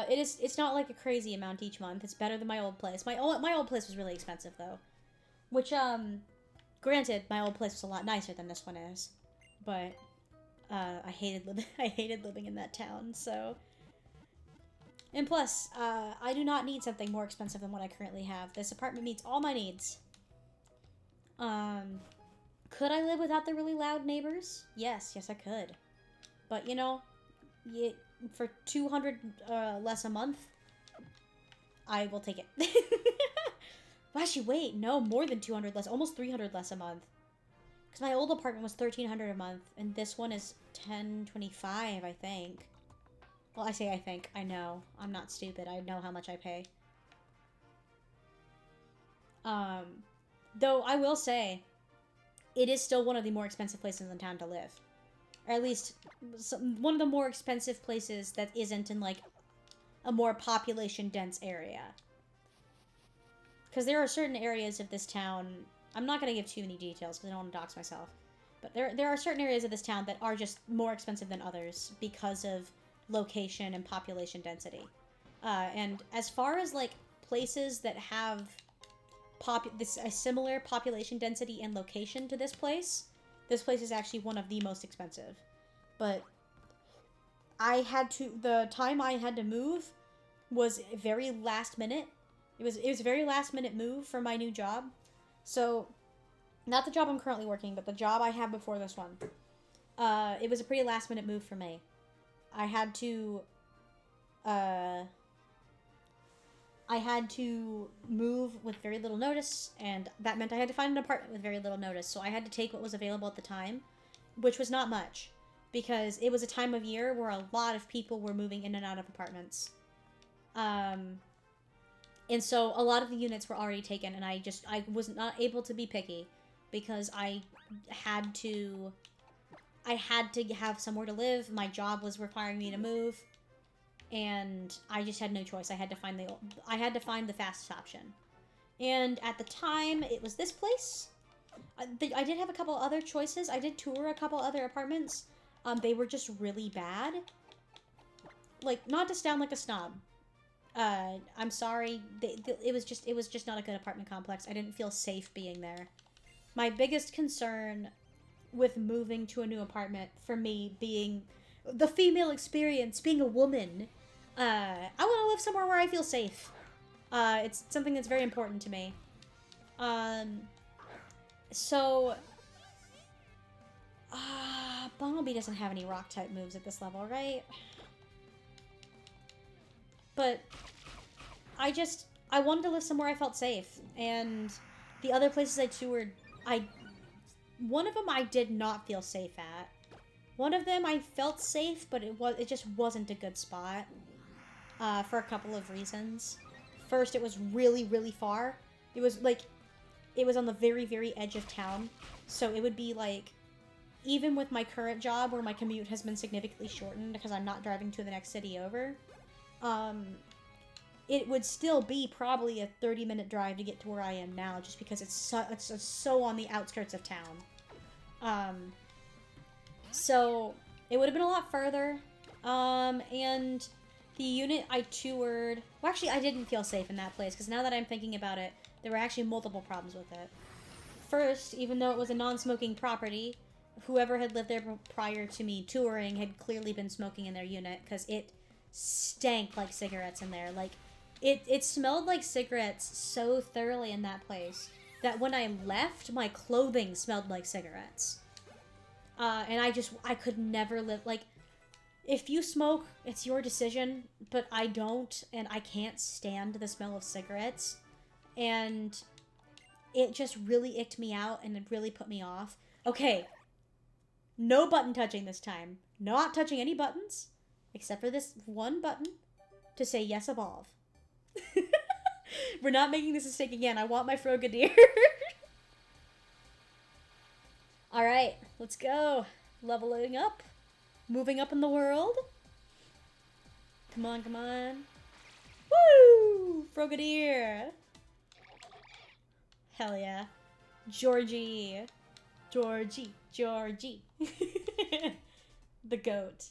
It's not like a crazy amount each month. It's better than my old place. My old place was really expensive though. Which, granted, my old place was a lot nicer than this one is. But I hated living in that town, so. And plus, I do not need something more expensive than what I currently have. This apartment meets all my needs. Could I live without the really loud neighbors? Yes, I could. But, you know, for $200 less a month, I will take it. Well, actually, wait, no, more than $200 less, almost $300 less a month. Because my old apartment was $1,300 a month, and this one is $1,025, I think. Well, I say I think. I know. I'm not stupid. I know how much I pay. Though I will say, it is still one of the more expensive places in town to live. Or at least, one of the more expensive places that isn't in, like, a more population-dense area. Because there are certain areas of this town... I'm not going to give too many details because I don't want to dox myself. But there are certain areas of this town that are just more expensive than others because of location and population density. And as far as, like, places that have a similar population density and location to this place is actually one of the most expensive. But the time I had to move was very last minute. It was a very last minute move for my new job. So, not the job I'm currently working, but the job I had before this one. It was a pretty last minute move for me. I had to move with very little notice, and that meant I had to find an apartment with very little notice. So I had to take what was available at the time, which was not much, because it was a time of year where a lot of people were moving in and out of apartments. And so a lot of the units were already taken, and I was not able to be picky because I had to have somewhere to live. My job was requiring me to move, and I just had no choice. I had to find the fastest option. And at the time, it was this place. I did have a couple other choices. I did tour a couple other apartments. They were just really bad. Like, not to sound like a snob. I'm sorry. It was just not a good apartment complex. I didn't feel safe being there. My biggest concern with moving to a new apartment for me being the female experience, being a woman. I want to live somewhere where I feel safe. It's something that's very important to me. So... Bumblebee doesn't have any rock-type moves at this level, right? But I wanted to live somewhere I felt safe, and the other places I toured, one of them I did not feel safe at. One of them I felt safe, but it just wasn't a good spot, for a couple of reasons. First, it was really, really far. It was on the very, very edge of town, so it would be like, even with my current job, where my commute has been significantly shortened because I'm not driving to the next city over, it would still be probably a 30-minute drive to get to where I am now, just because it's so on the outskirts of town. So it would have been a lot further. And the unit I toured... Well, actually, I didn't feel safe in that place, because now that I'm thinking about it, there were actually multiple problems with it. First, even though it was a non-smoking property, whoever had lived there prior to me touring had clearly been smoking in their unit, because it stank like cigarettes in there. Like, it smelled like cigarettes so thoroughly in that place that when I left, my clothing smelled like cigarettes. And I could never live, like, if you smoke, it's your decision, but I don't, and I can't stand the smell of cigarettes, and it just really icked me out, and it really put me off. Okay, no button touching this time. Not touching any buttons, except for this one button to say yes, evolve. We're not making this mistake again. I want my Frogadier. Alright, let's go. Leveling up. Moving up in the world. Come on, come on. Woo! Frogadier. Hell yeah. Georgie. Georgie. Georgie. The goat.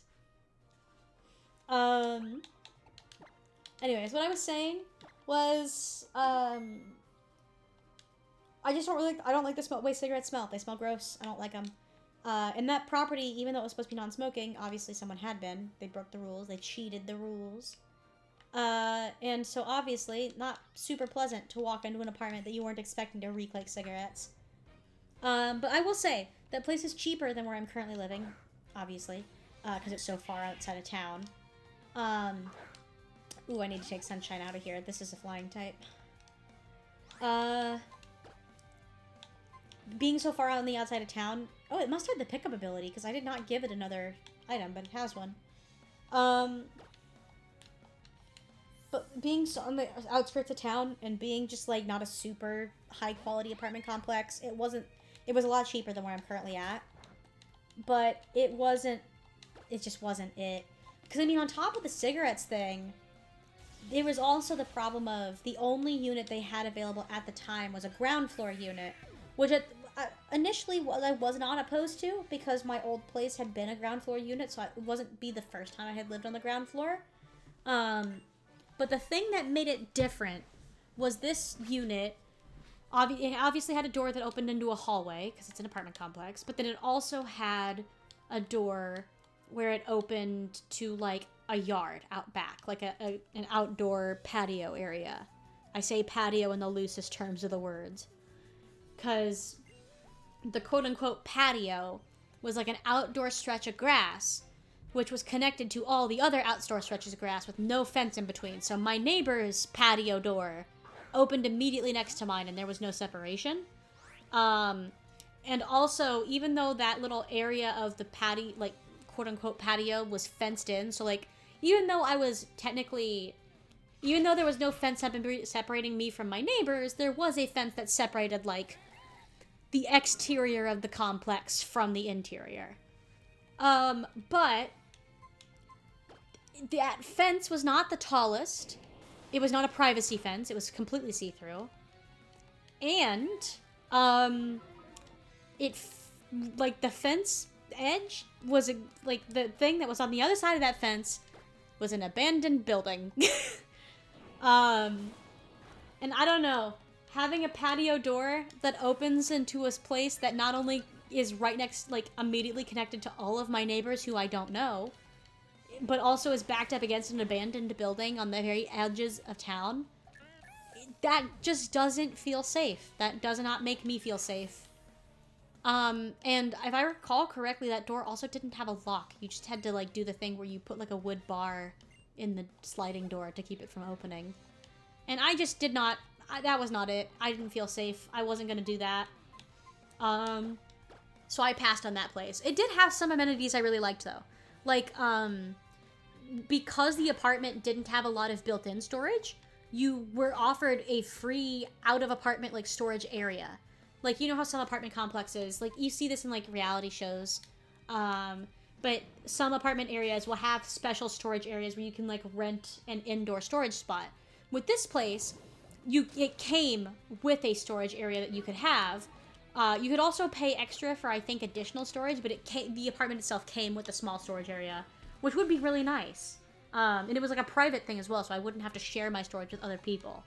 Anyways, what I was saying was, I don't like the way cigarettes smell. They smell gross. I don't like them. And that property, even though it was supposed to be non-smoking, obviously someone had been. They broke the rules. They cheated the rules. And so obviously not super pleasant to walk into an apartment that you weren't expecting to reek like cigarettes. But I will say, that place is cheaper than where I'm currently living, obviously, because it's so far outside of town. Ooh, I need to take Sunshine out of here. This is a flying type. Being so far out on the outside of town... Oh, it must have the pickup ability, because I did not give it another item, but it has one. But being so on the outskirts of town, and being just, like, not a super high-quality apartment complex, it was a lot cheaper than where I'm currently at. But it just wasn't it. Because, I mean, on top of the cigarettes thing... There was also the problem of the only unit they had available at the time was a ground floor unit, which initially I was not opposed to because my old place had been a ground floor unit, so it wasn't the first time I had lived on the ground floor. But the thing that made it different was this unit. It obviously had a door that opened into a hallway because it's an apartment complex, but then it also had a door where it opened to like a yard out back, like an outdoor patio area. I say patio in the loosest terms of the words, because the quote-unquote patio was like an outdoor stretch of grass, which was connected to all the other outdoor stretches of grass with no fence in between. So my neighbor's patio door opened immediately next to mine, and there was no separation. And also, even though that little area of the patio, like quote-unquote patio, was fenced in, so like, even though there was no fence separating me from my neighbors, there was a fence that separated, like, the exterior of the complex from the interior. But that fence was not the tallest. It was not a privacy fence. It was completely see-through. And, like, the fence edge was, like, the thing that was on the other side of that fence was an abandoned building. And I don't know, having a patio door that opens into a place that not only is right next, like, immediately connected to all of my neighbors who I don't know, but also is backed up against an abandoned building on the very edges of town. That just doesn't feel safe. That does not make me feel safe. And if I recall correctly, that door also didn't have a lock. You just had to, like, do the thing where you put, like, a wood bar in the sliding door to keep it from opening. And I just did not... that was not it. I didn't feel safe. I wasn't gonna do that. So I passed on that place. It did have some amenities I really liked, though. Like, because the apartment didn't have a lot of built-in storage, you were offered a free out-of-apartment, like, storage area. Like, you know how some apartment complexes, like, you see this in, like, reality shows, but some apartment areas will have special storage areas where you can, like, rent an indoor storage spot. With this place, it came with a storage area that you could have. You could also pay extra for, I think, additional storage, but the apartment itself came with a small storage area, which would be really nice. And it was, like, a private thing as well, so I wouldn't have to share my storage with other people.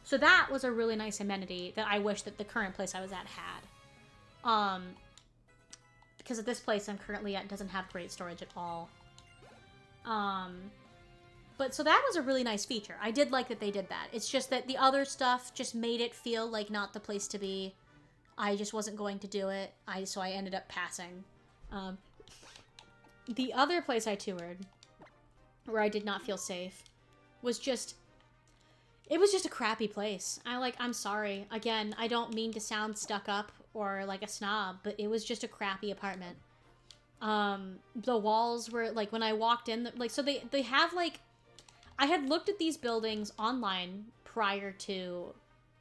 So that was a really nice amenity that I wish that the current place I was at had. Because at this place I'm currently at doesn't have great storage at all. But so that was a really nice feature. I did like that they did that. It's just that the other stuff just made it feel like not the place to be. I just wasn't going to do it. So I ended up passing. The other place I toured, where I did not feel safe, was just... It was just a crappy place. I'm sorry. Again, I don't mean to sound stuck up or like a snob, but it was just a crappy apartment. The walls were, like, when I walked in, like, so they have, like... I had looked at these buildings online prior to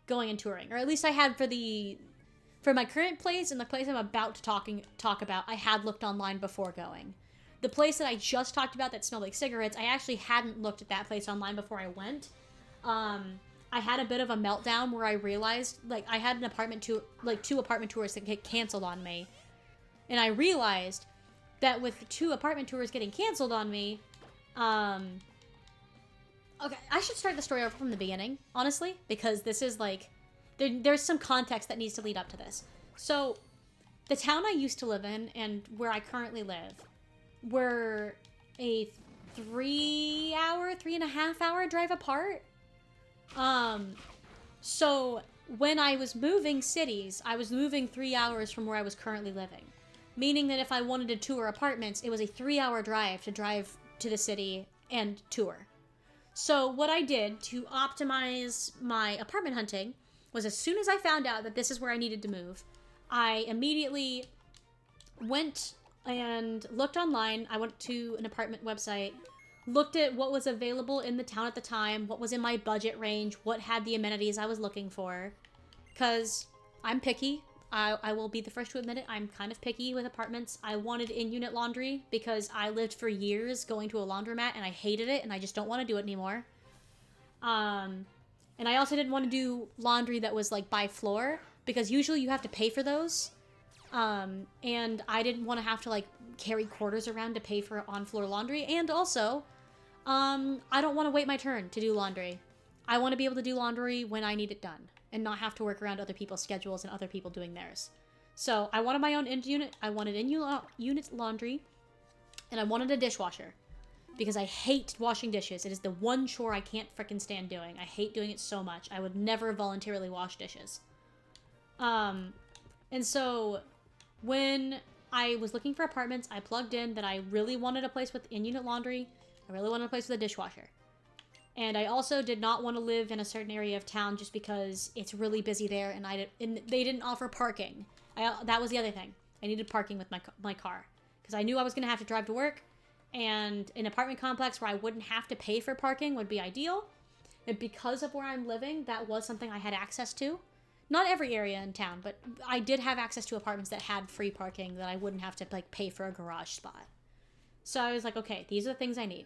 going and touring. Or at least I had for my current place and the place I'm about to talk about, I had looked online before going. The place that I just talked about that smelled like cigarettes, I actually hadn't looked at that place online before I went. I had a bit of a meltdown where I realized, like, I had two apartment tours that get canceled on me. And I realized that with 2 apartment tours getting canceled on me, okay, I should start the story over from the beginning, honestly, because this is, like, there's some context that needs to lead up to this. So, the town I used to live in and where I currently live were a 3.5 hour drive apart. So when I was moving cities, I was moving 3 hours from where I was currently living. Meaning that if I wanted to tour apartments, it was a 3-hour drive to the city and tour. So what I did to optimize my apartment hunting was, as soon as I found out that this is where I needed to move, I immediately went and looked online. I went to an apartment website, looked at what was available in the town at the time, what was in my budget range, what had the amenities I was looking for. Because I'm picky. I will be the first to admit it. I'm kind of picky with apartments. I wanted in-unit laundry because I lived for years going to a laundromat and I hated it and I just don't want to do it anymore. And I also didn't want to do laundry that was, like, by floor, because usually you have to pay for those. And I didn't want to have to, like, carry quarters around to pay for on-floor laundry. And also, I don't want to wait my turn to do laundry. I want to be able to do laundry when I need it done and not have to work around other people's schedules and other people doing theirs. So I wanted my own in-unit. I wanted in-unit laundry, and I wanted a dishwasher because I hate washing dishes. It is the one chore I can't frickin' stand doing. I hate doing it so much. I would never voluntarily wash dishes. And so when I was looking for apartments, I plugged in that I really wanted a place with in-unit laundry. I really wanted a place with a dishwasher. And I also did not want to live in a certain area of town just because it's really busy there, and they didn't offer parking. That was the other thing. I needed parking with my car because I knew I was going to have to drive to work, and an apartment complex where I wouldn't have to pay for parking would be ideal. And because of where I'm living, that was something I had access to. Not every area in town, but I did have access to apartments that had free parking that I wouldn't have to, like, pay for a garage spot. So I was like, okay, these are the things I need.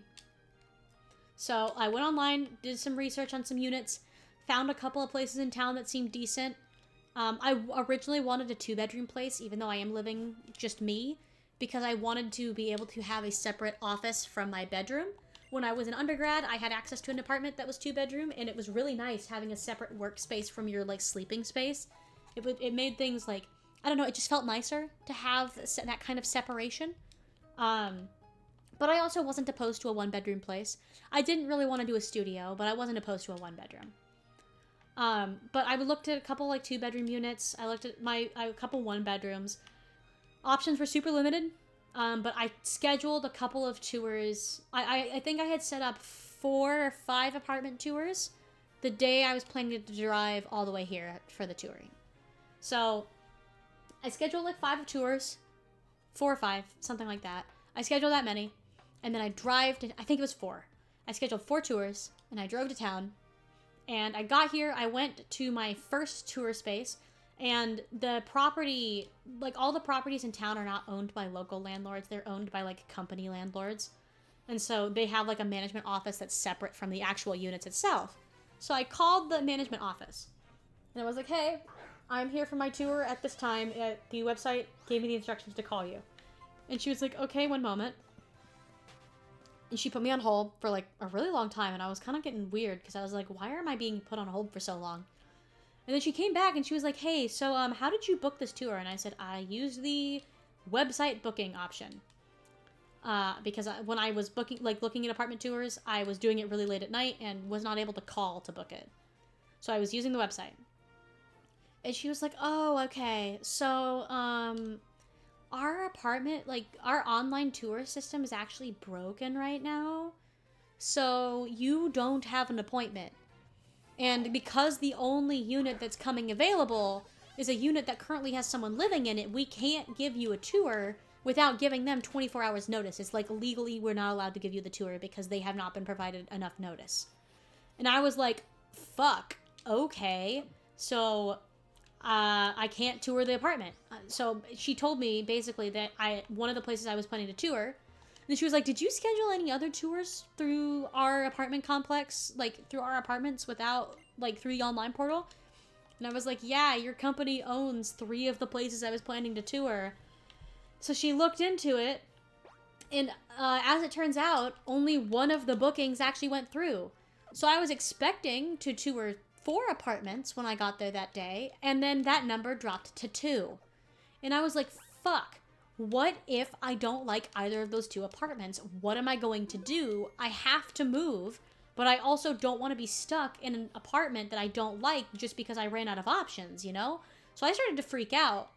So I went online, did some research on some units, found a couple of places in town that seemed decent. I originally wanted a 2-bedroom place, even though I am living just me, because I wanted to be able to have a separate office from my bedroom. When I was an undergrad, I had access to an apartment that was 2-bedroom, and it was really nice having a separate workspace from your, like, sleeping space. It made things, like, I don't know, it just felt nicer to have that kind of separation. But I also wasn't opposed to a 1-bedroom place. I didn't really want to do a studio, but I wasn't opposed to a 1-bedroom. But I looked at a couple like 2-bedroom units. I looked at a couple 1-bedrooms. Options were super limited. But I scheduled a couple of tours. I think I had set up 4 or 5 apartment tours the day I was planning to drive all the way here for the touring. So I scheduled like 5 tours, 4 or 5, something like that. I scheduled that many, and then I think it was 4. I scheduled 4 tours, and I drove to town, and I got here, I went to my first tour space, and the property, like all the properties in town are not owned by local landlords, they're owned by like company landlords, and so they have like a management office that's separate from the actual units itself. So I called the management office, and I was like, hey, I'm here for my tour at this time. The website gave me the instructions to call you. And she was like, okay, one moment. And she put me on hold for like a really long time, and I was kind of getting weird because I was like, why am I being put on hold for so long? And then she came back and she was like, hey, so how did you book this tour? And I said, I used the website booking option. Because when I was looking at apartment tours, I was doing it really late at night and was not able to call to book it. So I was using the website. And she was like, oh, okay. So, our apartment, like, our online tour system is actually broken right now. So you don't have an appointment. And because the only unit that's coming available is a unit that currently has someone living in it, we can't give you a tour without giving them 24 hours notice. It's like legally we're not allowed to give you the tour because they have not been provided enough notice. And I was like, fuck, okay. So I can't tour the apartment. So she told me basically that one of the places I was planning to tour, and then she was like, did you schedule any other tours through our apartment complex, like through our apartments without, like through the online portal? And I was like, yeah, your company owns 3 of the places I was planning to tour. So she looked into it, and as it turns out, only one of the bookings actually went through. So I was expecting to tour 4 apartments when I got there that day, and then that number dropped to 2. And I was like, fuck, what if I don't like either of those 2 apartments? What am I going to do? I have to move, but I also don't want to be stuck in an apartment that I don't like just because I ran out of options, you know? So I started to freak out.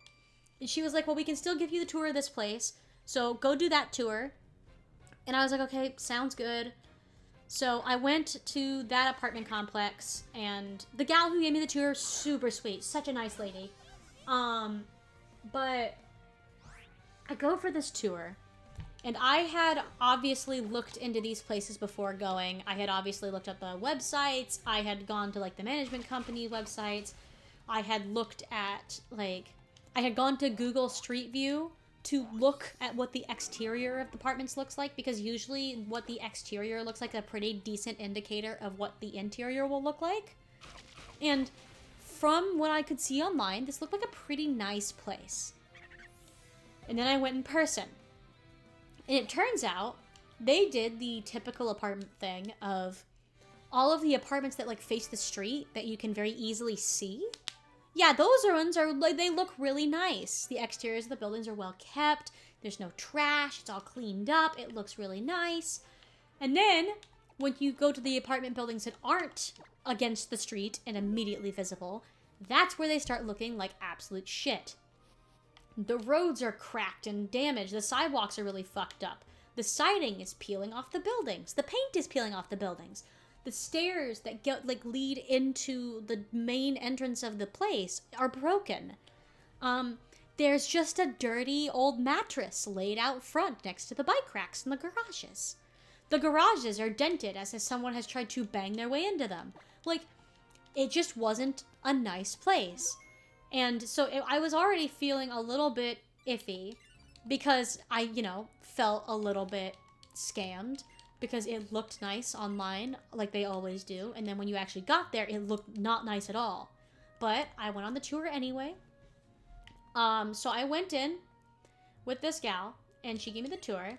And she was like, well, we can still give you the tour of this place, so go do that tour. And I was like, okay, sounds good. So I went to that apartment complex, and the gal who gave me the tour, super sweet, such a nice lady. But I go for this tour, and I had obviously looked into these places before going. I had obviously looked at the websites. I had gone to like the management company websites. I had looked at I had gone to Google Street View to look at what the exterior of the apartments looks like, because usually what the exterior looks like is a pretty decent indicator of what the interior will look like. And from what I could see online, this looked like a pretty nice place. And then I went in person. And it turns out they did the typical apartment thing of all of the apartments that like face the street that you can very easily see. Yeah, those ones are like, they look really nice. The exteriors of the buildings are well kept. There's no trash. It's all cleaned up. It looks really nice. And then when you go to the apartment buildings that aren't against the street and immediately visible, that's where they start looking like absolute shit. The roads are cracked and damaged. The sidewalks are really fucked up. The siding is peeling off the buildings. The paint is peeling off the buildings. The stairs that lead into the main entrance of the place are broken. There's just a dirty old mattress laid out front next to the bike racks in the garages. The garages are dented as if someone has tried to bang their way into them. Like, it just wasn't a nice place. And so I was already feeling a little bit iffy because I, felt a little bit scammed. Because it looked nice online, like they always do. And then when you actually got there, it looked not nice at all. But I went on the tour anyway. So I went in with this gal, and she gave me the tour.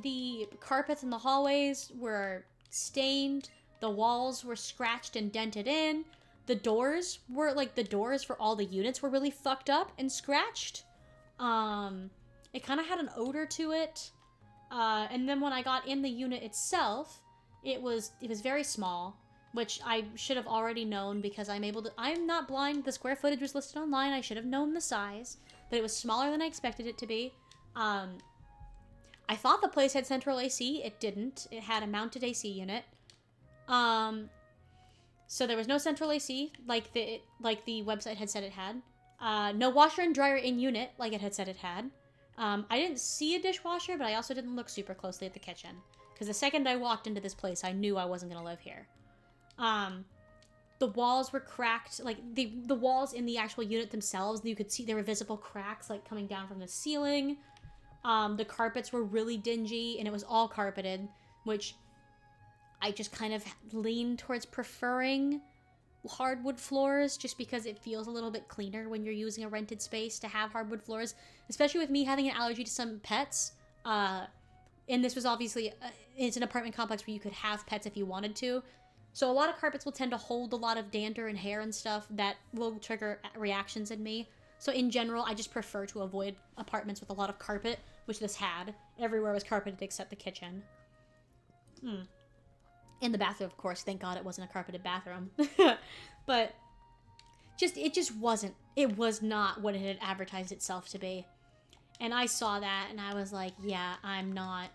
The carpets in the hallways were stained. The walls were scratched and dented in. the doors were, like, the doors for all the units were really fucked up and scratched. It kind of had an odor to it. And then when I got in the unit itself, it was very small, which I should have already known because I'm not blind. The square footage was listed online. I should have known the size, but it was smaller than I expected it to be. I thought the place had central AC. It didn't. It had a mounted AC unit. So there was no central AC like the website had said it had. No washer and dryer in unit like it had said it had. I didn't see a dishwasher, but I also didn't look super closely at the kitchen. Because the second I walked into this place, I knew I wasn't going to live here. The walls were cracked. Like, the walls in the actual unit themselves, you could see there were visible cracks, like, coming down from the ceiling. The carpets were really dingy, and it was all carpeted, which I just kind of leaned towards preferring hardwood floors just because it feels a little bit cleaner when you're using a rented space to have hardwood floors, especially with me having an allergy to some pets. And this was obviously, it's an apartment complex where you could have pets if you wanted to. So a lot of carpets will tend to hold a lot of dander and hair and stuff that will trigger reactions in me. So in general, I just prefer to avoid apartments with a lot of carpet, which this had. Everywhere was carpeted except the kitchen. In the bathroom, of course. Thank God it wasn't a carpeted bathroom. But it was not what it had advertised itself to be. And I saw that and I was like, yeah, I'm not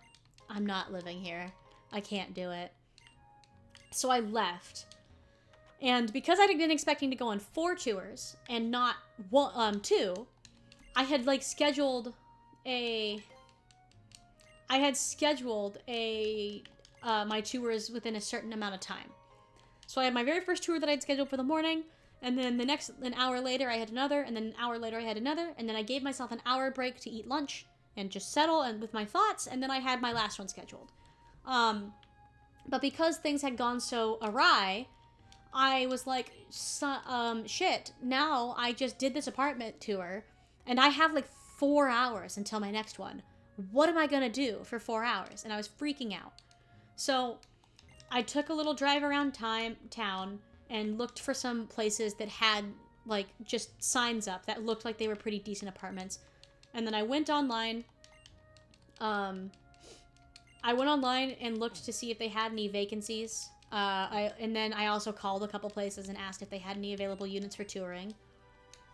living here. I can't do it. So I left. And because I had been expecting to go on 4 tours and not 2, I had like scheduled my tours within a certain amount of time. So I had my very first tour that I'd scheduled for the morning, and then an hour later I had another, and then an hour later I had another, and then I gave myself an hour break to eat lunch and just settle and with my thoughts, and then I had my last one scheduled. But because things had gone so awry, I was like, shit, now I just did this apartment tour, and I have like 4 hours until my next one. What am I gonna do for 4 hours? And I was freaking out. So I took a little drive around town and looked for some places that had like just signs up that looked like they were pretty decent apartments. And then I went online. I went online and looked to see if they had any vacancies. And then I also called a couple places and asked if they had any available units for touring.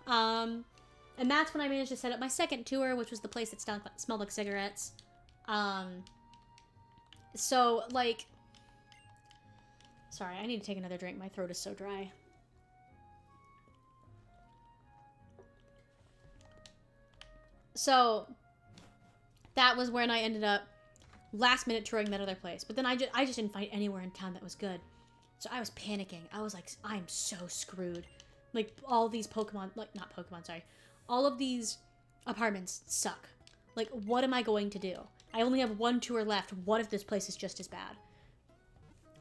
And that's when I managed to set up my second tour, which was the place that smelled like cigarettes. So, like... Sorry, I need to take another drink. My throat is so dry. So, that was when I ended up last minute touring that other place. But then I just didn't find anywhere in town that was good. So I was panicking. I was like, I'm so screwed. Like, all these Pokemon... Like, not Pokemon, sorry. All of these apartments suck. Like, what am I going to do? I only have 1 tour left. What if this place is just as bad?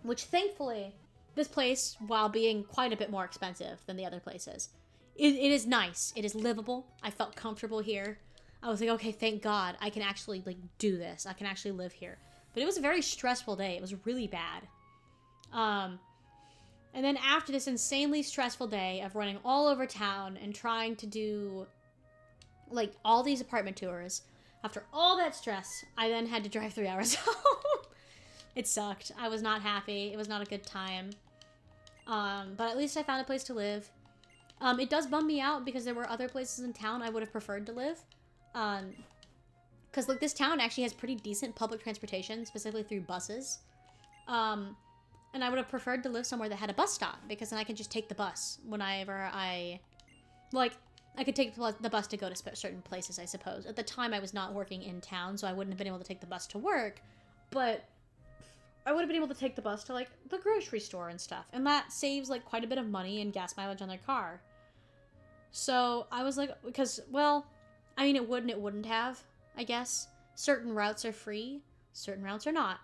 Which, thankfully, this place, while being quite a bit more expensive than the other places, it is nice. It is livable. I felt comfortable here. I was like, okay, thank God. I can actually, like, do this. I can actually live here. But it was a very stressful day. It was really bad. And then after this insanely stressful day of running all over town and trying to do, like, all these apartment tours, after all that stress, I then had to drive 3 hours home. It sucked. I was not happy. It was not a good time. But at least I found a place to live. It does bum me out because there were other places in town I would have preferred to live. Because, like, this town actually has pretty decent public transportation, specifically through buses. And I would have preferred to live somewhere that had a bus stop, because then I could just take the bus whenever I could take the bus to go to certain places, I suppose. At the time, I was not working in town, so I wouldn't have been able to take the bus to work, but I would have been able to take the bus to, like, the grocery store and stuff, and that saves, like, quite a bit of money and gas mileage on their car. So I was like, because, well, I mean, it would and it wouldn't have, I guess. Certain routes are free, certain routes are not.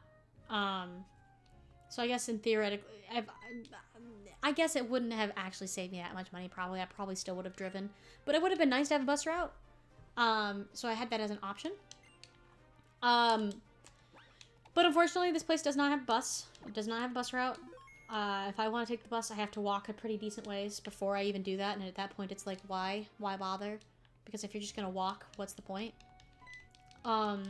So I guess in theoretically, I guess it wouldn't have actually saved me that much money, probably. I probably still would have driven. But it would have been nice to have a bus route. So I had that as an option. But unfortunately, this place does not have a bus. It does not have a bus route. If I want to take the bus, I have to walk a pretty decent ways before I even do that, and at that point it's like, why? Why bother? Because if you're just gonna walk, what's the point? But,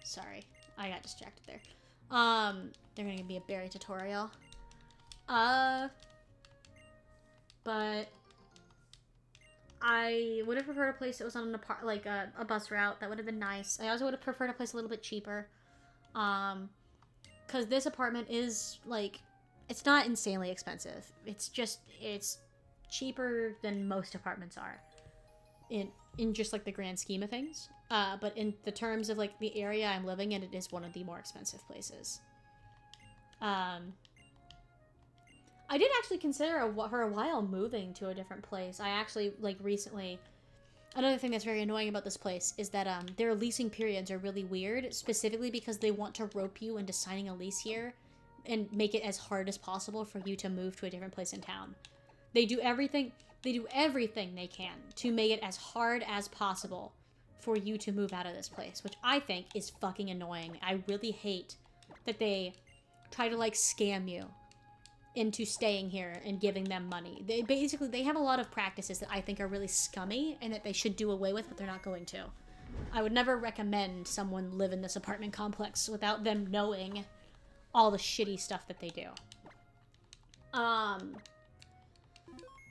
sorry, I got distracted there. They're gonna give me a berry tutorial. But I would have preferred a place that was on a bus route. That would have been nice. I also would have preferred a place a little bit cheaper. Because this apartment is, like, it's not insanely expensive. It's just, it's cheaper than most apartments are. In just, like, the grand scheme of things. But in the terms of, like, the area I'm living in, it is one of the more expensive places. I did actually consider for a while moving to a different place. I actually, like, recently... Another thing that's very annoying about this place is that their leasing periods are really weird, specifically because they want to rope you into signing a lease here and make it as hard as possible for you to move to a different place in town. They do everything they can to make it as hard as possible for you to move out of this place, which I think is fucking annoying. I really hate that they try to, like, scam you into staying here and giving them money. They have a lot of practices that I think are really scummy and that they should do away with, but they're not going to. I would never recommend someone live in this apartment complex without them knowing all the shitty stuff that they do.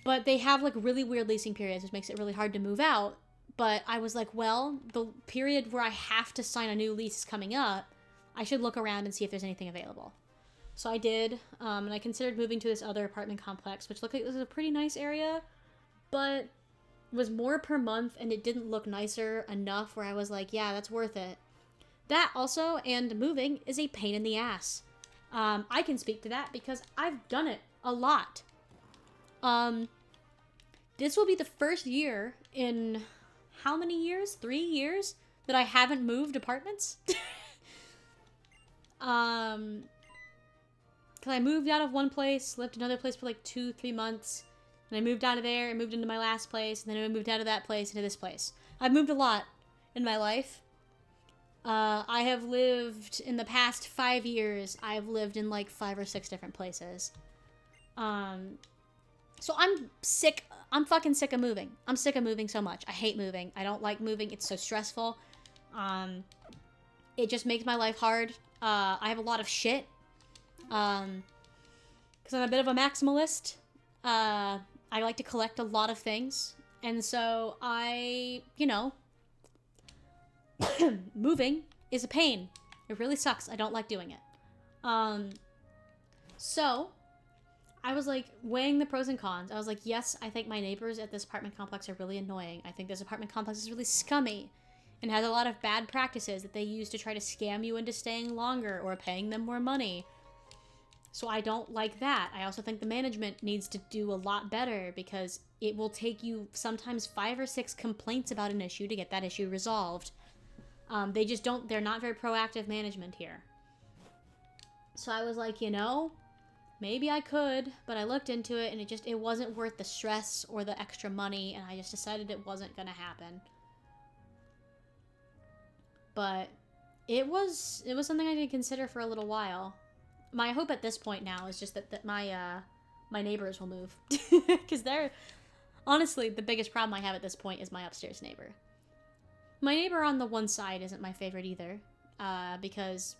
But they have, like, really weird leasing periods, which makes it really hard to move out. But I was like, well, the period where I have to sign a new lease is coming up. I should look around and see if there's anything available. So I did, and I considered moving to this other apartment complex, which looked like it was a pretty nice area, but was more per month, and it didn't look nicer enough where I was like, yeah, that's worth it. That also, and moving, is a pain in the ass. I can speak to that because I've done it a lot. This will be the first year in how many years? 3 years? That I haven't moved apartments? Because I moved out of one place, lived another place for like 2-3 months, and I moved out of there and moved into my last place, and then I moved out of that place into this place. I've moved a lot in my life. I have lived, in the past 5 years, I've lived in like 5 or 6 different places. So I'm fucking sick of moving. I'm sick of moving so much. I hate moving. I don't like moving. It's so stressful. It just makes my life hard. I have a lot of shit. Because I'm a bit of a maximalist. I like to collect a lot of things. And so moving is a pain. It really sucks. I don't like doing it. So I was like weighing the pros and cons. I was like, yes, I think my neighbors at this apartment complex are really annoying. I think this apartment complex is really scummy and has a lot of bad practices that they use to try to scam you into staying longer or paying them more money. So I don't like that. I also think the management needs to do a lot better because it will take you sometimes 5 or 6 complaints about an issue to get that issue resolved. They're not very proactive management here. So I was like, maybe I could, but I looked into it and it wasn't worth the stress or the extra money, and I just decided it wasn't gonna happen. But it was something I did consider for a little while. My hope at this point now is just that my neighbors will move. Because they're... Honestly, the biggest problem I have at this point is my upstairs neighbor. My neighbor on the one side isn't my favorite either. Because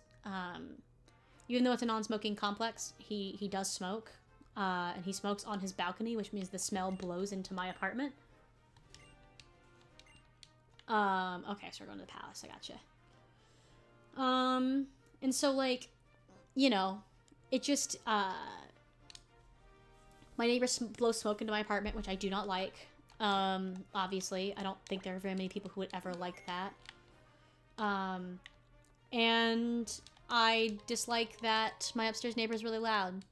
even though it's a non-smoking complex, he does smoke. And he smokes on his balcony, which means the smell blows into my apartment. Okay, so we're going to the palace. I gotcha. And so, like... it just, my neighbors blow smoke into my apartment, which I do not like. Obviously, I don't think there are very many people who would ever like that. And I dislike that my upstairs neighbor is really loud.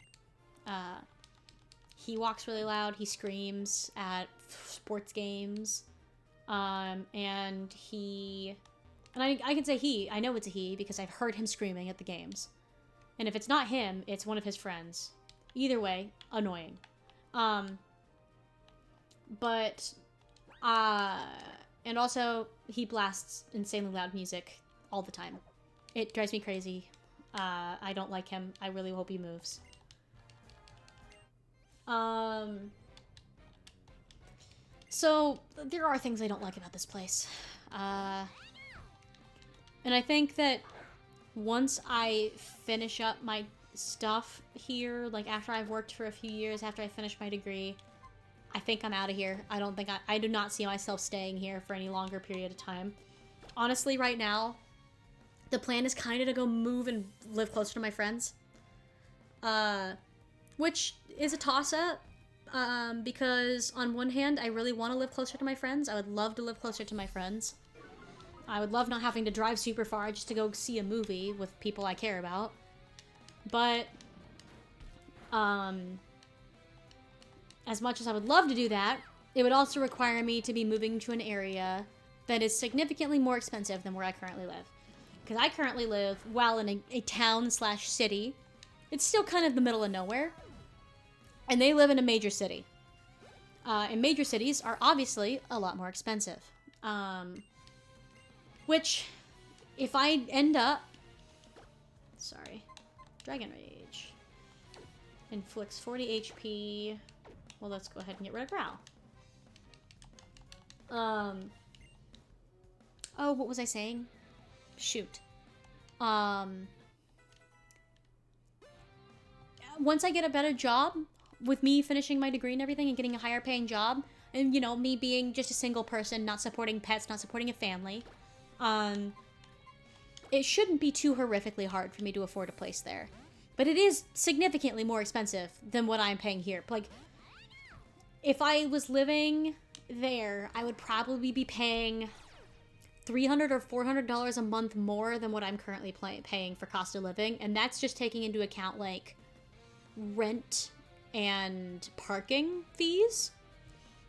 He walks really loud, he screams at sports games, and I can say he, I know it's a he, because I've heard him screaming at the games. And if it's not him, it's one of his friends. Either way, annoying. And also, he blasts insanely loud music all the time. It drives me crazy. I don't like him. I really hope he moves. So, there are things I don't like about this place. And I think that once I finish up my stuff here, like after I've worked for a few years, after I finish my degree, I think I'm out of here. I do not see myself staying here for any longer period of time. Honestly, right now, the plan is kind of to go move and live closer to my friends. Which is a toss-up, because on one hand, I really want to live closer to my friends. I would love to live closer to my friends. I would love not having to drive super far just to go see a movie with people I care about. But, as much as I would love to do that, it would also require me to be moving to an area that is significantly more expensive than where I currently live. Because I currently live, while in a town/city, it's still kind of the middle of nowhere. And they live in a major city. And major cities are obviously a lot more expensive. Which, if I end up... Sorry. Dragon Rage. Inflicts 40 HP. Well, let's go ahead and get rid of Growl. Oh, what was I saying? Shoot. Once I get a better job, with me finishing my degree and everything and getting a higher paying job, and, you know, me being just a single person, not supporting pets, not supporting a family, it shouldn't be too horrifically hard for me to afford a place there. But it is significantly more expensive than what I'm paying here. Like, if I was living there, I would probably be paying $300 or $400 a month more than what I'm currently paying for cost of living. And that's just taking into account, like, rent and parking fees.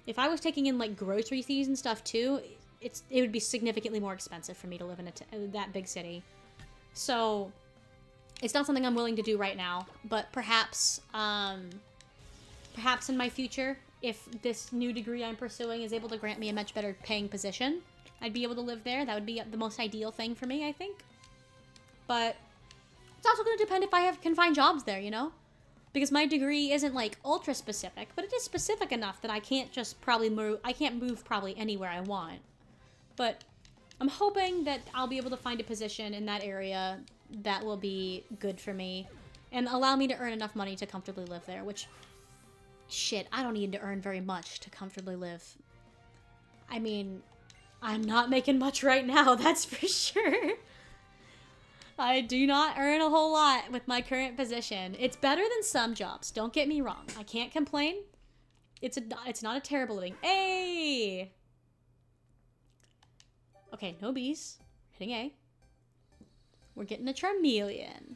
If I was taking in, like, grocery fees and stuff, too, it would be significantly more expensive for me to live in that big city. So, it's not something I'm willing to do right now. But perhaps in my future, if this new degree I'm pursuing is able to grant me a much better paying position, I'd be able to live there. That would be the most ideal thing for me, I think. But it's also going to depend if I can find jobs there, you know? Because my degree isn't, like, ultra specific, but it is specific enough that I can't just probably move. I can't move probably anywhere I want. But I'm hoping that I'll be able to find a position in that area that will be good for me and allow me to earn enough money to comfortably live there, which, shit, I don't need to earn very much to comfortably live. I mean, I'm not making much right now, that's for sure. I do not earn a whole lot with my current position. It's better than some jobs, don't get me wrong. I can't complain. It's not a terrible living. Hey! Okay, no Bs. Hitting A. We're getting a Charmeleon.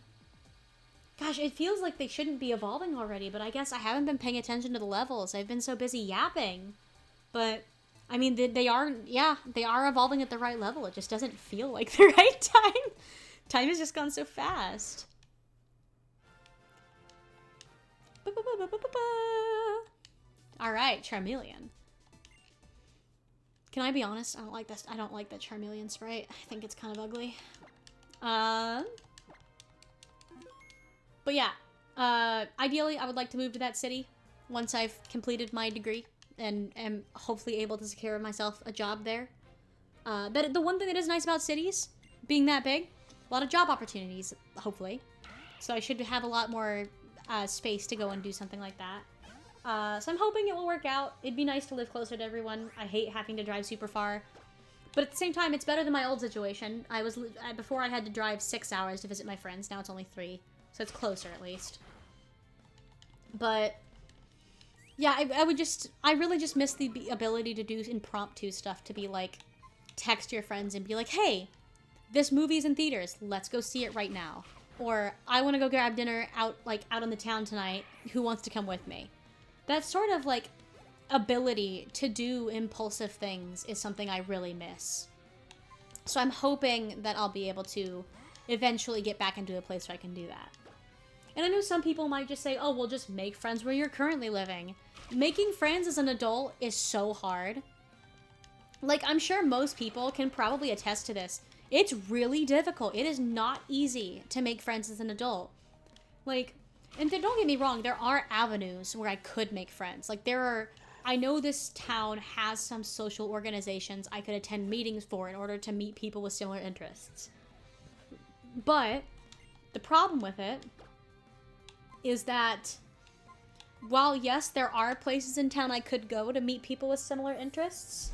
Gosh, it feels like they shouldn't be evolving already, but I guess I haven't been paying attention to the levels. I've been so busy yapping. But, I mean, they are evolving at the right level. It just doesn't feel like the right time. Time has just gone so fast. Alright, Charmeleon. Can I be honest? I don't like this. I don't like that Charmeleon sprite. I think it's kind of ugly. But yeah. Ideally, I would like to move to that city once I've completed my degree and am hopefully able to secure myself a job there. But the one thing that is nice about cities, being that big, a lot of job opportunities, hopefully. So I should have a lot more space to go and do something like that. So I'm hoping it will work out. It'd be nice to live closer to everyone. I hate having to drive super far. But at the same time, it's better than my old situation. Before I had to drive 6 hours to visit my friends. Now it's only 3. So it's closer, at least. But yeah, I really just miss the ability to do impromptu stuff. To be like, text your friends and be like, hey, this movie's in theaters. Let's go see it right now. Or, I want to go grab dinner out on the town tonight. Who wants to come with me? That sort of, like, ability to do impulsive things is something I really miss. So I'm hoping that I'll be able to eventually get back into a place where I can do that. And I know some people might just say, oh, well, just make friends where you're currently living. Making friends as an adult is so hard. Like, I'm sure most people can probably attest to this. It's really difficult. It is not easy to make friends as an adult. Like, and don't get me wrong, there are avenues where I could make friends. Like, I know this town has some social organizations I could attend meetings for in order to meet people with similar interests. But the problem with it is that while, yes, there are places in town I could go to meet people with similar interests,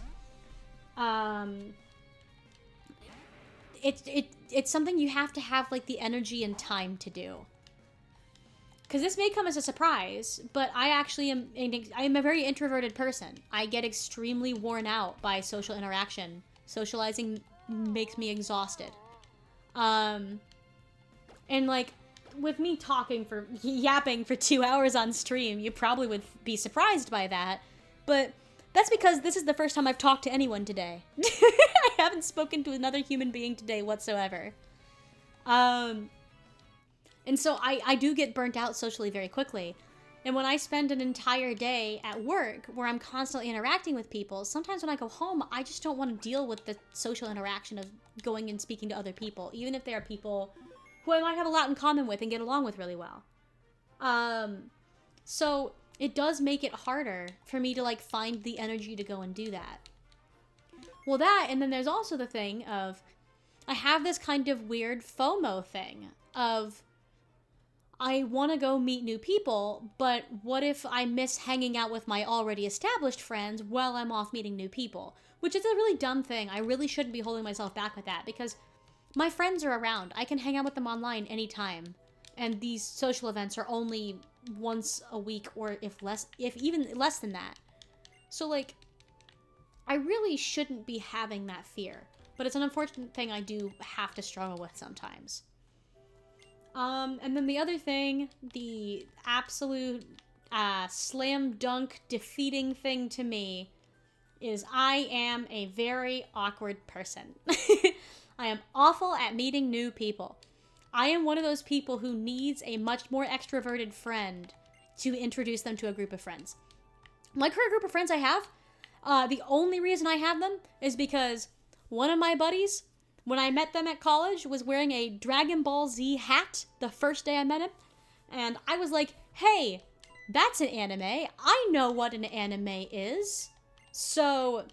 it's something you have to have, like, the energy and time to do. Because this may come as a surprise, but I actually am a very introverted person. I get extremely worn out by social interaction. Socializing makes me exhausted. And, like, with me yapping for 2 hours on stream, you probably would be surprised by that. But that's because this is the first time I've talked to anyone today. I haven't spoken to another human being today whatsoever. And so I do get burnt out socially very quickly. And when I spend an entire day at work where I'm constantly interacting with people, sometimes when I go home, I just don't want to deal with the social interaction of going and speaking to other people, even if they are people who I might have a lot in common with and get along with really well. So it does make it harder for me to, like, find the energy to go and do that. Well, that, and then there's also the thing of, I have this kind of weird FOMO thing of, I want to go meet new people, but what if I miss hanging out with my already established friends while I'm off meeting new people? Which is a really dumb thing. I really shouldn't be holding myself back with that, because my friends are around. I can hang out with them online anytime. And these social events are only once a week, or if even less than that. So, like, I really shouldn't be having that fear. But it's an unfortunate thing I do have to struggle with sometimes. And then the other thing, the absolute slam dunk defeating thing to me is I am a very awkward person. I am awful at meeting new people. I am one of those people who needs a much more extroverted friend to introduce them to a group of friends. My current group of friends I have, the only reason I have them is because one of my buddies, when I met them at college, was wearing a Dragon Ball Z hat the first day I met him. And I was like, hey, that's an anime. I know what an anime is. So,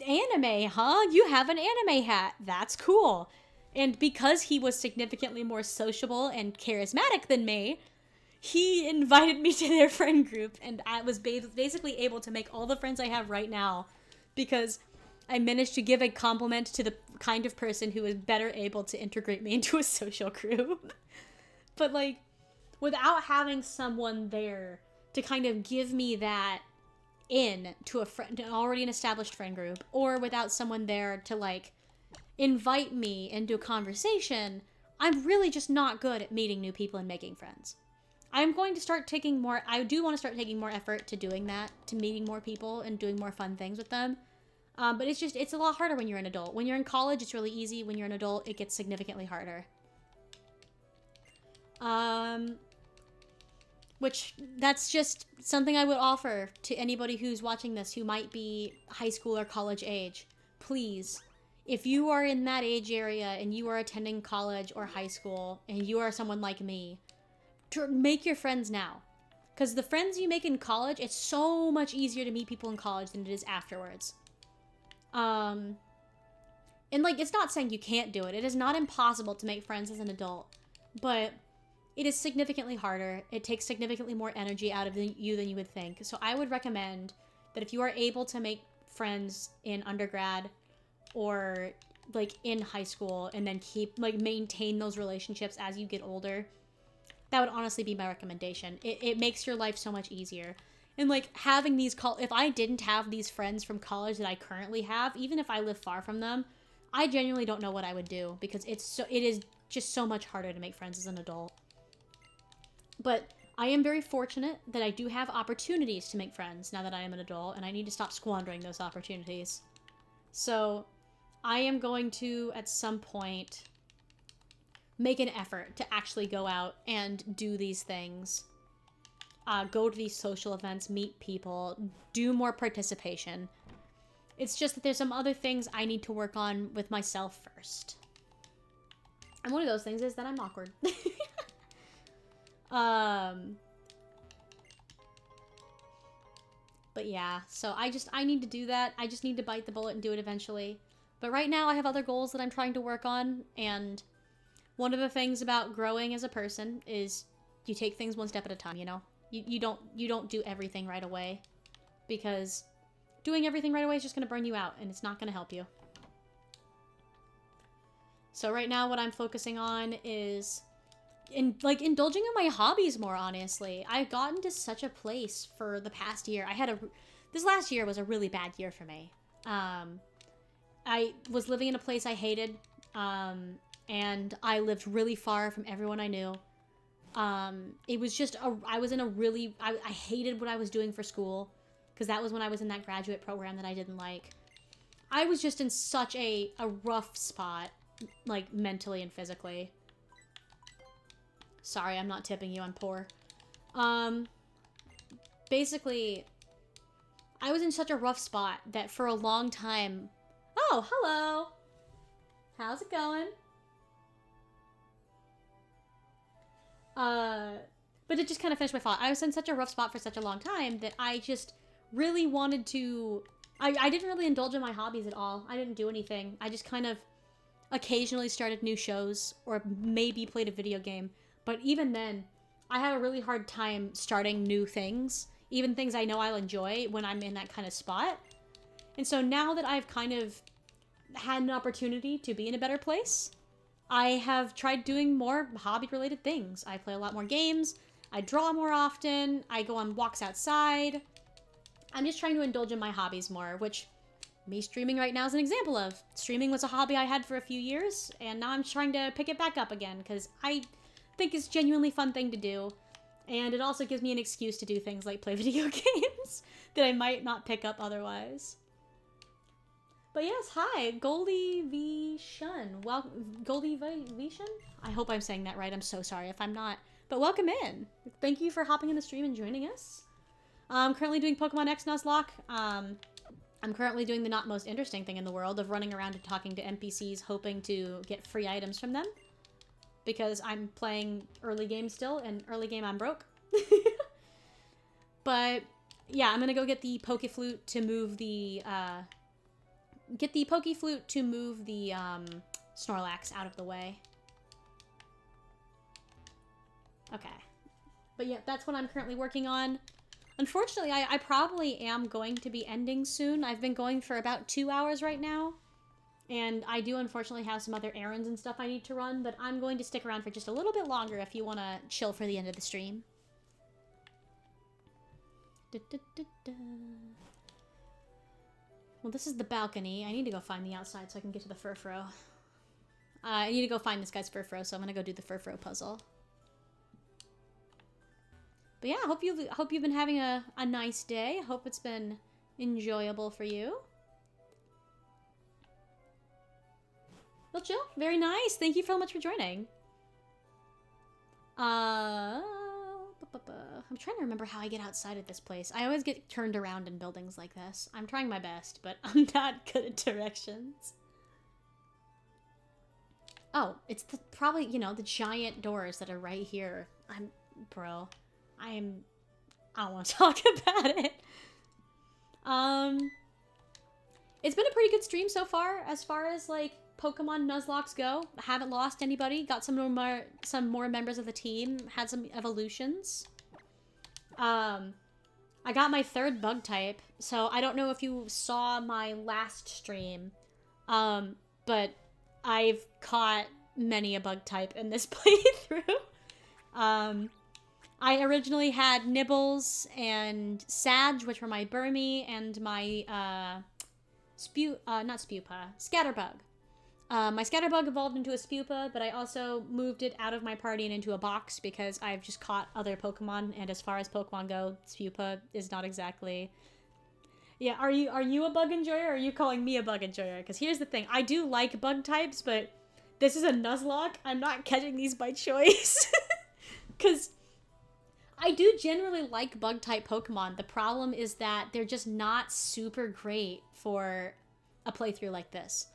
anime, huh? You have an anime hat. That's cool. And because he was significantly more sociable and charismatic than me, he invited me to their friend group. And I was basically able to make all the friends I have right now because I managed to give a compliment to the kind of person who is better able to integrate me into a social group. But, like, without having someone there to kind of give me that in to an already established friend group, or without someone there to, like, invite me into a conversation, I'm really just not good at meeting new people and making friends. I do want to start taking more effort to doing that, to meeting more people and doing more fun things with them. But it's a lot harder when you're an adult. When you're in college, it's really easy. When you're an adult, it gets significantly harder. Which, that's just something I would offer to anybody who's watching this who might be high school or college age. Please, if you are in that age area and you are attending college or high school and you are someone like me, make your friends now. Because the friends you make in college, it's so much easier to meet people in college than it is afterwards. And, like, it's not saying you can't do it. It is not impossible to make friends as an adult. But it is significantly harder. It takes significantly more energy out of you than you would think. So I would recommend that if you are able to make friends in undergrad or, like, in high school and then maintain those relationships as you get older, that would honestly be my recommendation. It makes your life so much easier. And, like, having these if I didn't have these friends from college that I currently have, even if I live far from them, I genuinely don't know what I would do because it is just so much harder to make friends as an adult. But I am very fortunate that I do have opportunities to make friends now that I am an adult, and I need to stop squandering those opportunities. So I am going to, at some point, make an effort to actually go out and do these things. Go to these social events, meet people, do more participation. It's just that there's some other things I need to work on with myself first. And one of those things is that I'm awkward. But yeah, so I need to do that. I just need to bite the bullet and do it eventually. But right now I have other goals that I'm trying to work on, and one of the things about growing as a person is you take things one step at a time, you know? You don't do everything right away, because doing everything right away is just going to burn you out, and it's not going to help you. So right now what I'm focusing on is indulging in my hobbies more, honestly. I've gotten to such a place for the past year. This last year was a really bad year for me. I was living in a place I hated, and I lived really far from everyone I knew. It was just, I hated what I was doing for school, because that was when I was in that graduate program that I didn't like. I was just in such a rough spot, like, mentally and physically. Sorry, I'm not tipping you, I'm poor. Basically, I was in such a rough spot that for a long time... Oh, hello! How's it going? But it just kind of finished my thought. I was in such a rough spot for such a long time that I just really wanted to... I didn't really indulge in my hobbies at all. I didn't do anything. I just kind of occasionally started new shows or maybe played a video game. But even then, I have a really hard time starting new things. Even things I know I'll enjoy when I'm in that kind of spot. And so now that I've kind of had an opportunity to be in a better place, I have tried doing more hobby-related things. I play a lot more games. I draw more often. I go on walks outside. I'm just trying to indulge in my hobbies more, which me streaming right now is an example of. Streaming was a hobby I had for a few years, and now I'm trying to pick it back up again, because I think it's a genuinely fun thing to do. And it also gives me an excuse to do things like play video games that I might not pick up otherwise. But yes, hi, Goldie V. Shun. Well, Goldie V. Shun? I hope I'm saying that right. I'm so sorry if I'm not. But welcome in. Thank you for hopping in the stream and joining us. I'm currently doing Pokemon X Nuzlocke. I'm currently doing the not most interesting thing in the world of running around and talking to NPCs hoping to get free items from them. Because I'm playing early game still, and early game I'm broke. But yeah, I'm gonna go get the Pokeflute to move the Snorlax out of the way. Okay. But yeah, that's what I'm currently working on. Unfortunately, I probably am going to be ending soon. I've been going for about 2 hours right now. And I do unfortunately have some other errands and stuff I need to run, but I'm going to stick around for just a little bit longer if you want to chill for the end of the stream. Well, this is the balcony. I need to go find the outside so I can get to the Furfrou. I need to go find this guy's Furfrou, so I'm gonna go do the Furfrou puzzle. But yeah, hope you've been having a nice day. Hope it's been enjoyable for you. Well, chill. Very nice. Thank you so much for joining. I'm trying to remember how I get outside of this place. I always get turned around in buildings like this. I'm trying my best, but I'm not good at directions. Oh, it's probably, you know, the giant doors that are right here. Bro, I don't want to talk about it. It's been a pretty good stream so far, as like, Pokemon Nuzlockes go. I haven't lost anybody. Got some more members of the team. Had some evolutions. I got my 3rd bug type, so I don't know if you saw my last stream, but I've caught many a bug type in this playthrough. I originally had Nibbles and Sag, which were my Burmy, and my Scatterbug. My Scatterbug evolved into a Spupa, but I also moved it out of my party and into a box because I've just caught other Pokemon, and as far as Pokemon go, Spupa is not exactly... Yeah, are you a bug enjoyer, or are you calling me a bug enjoyer? Because here's the thing, I do like bug types, but this is a Nuzlocke. I'm not catching these by choice. Because I do generally like bug-type Pokemon. The problem is that they're just not super great for a playthrough like this.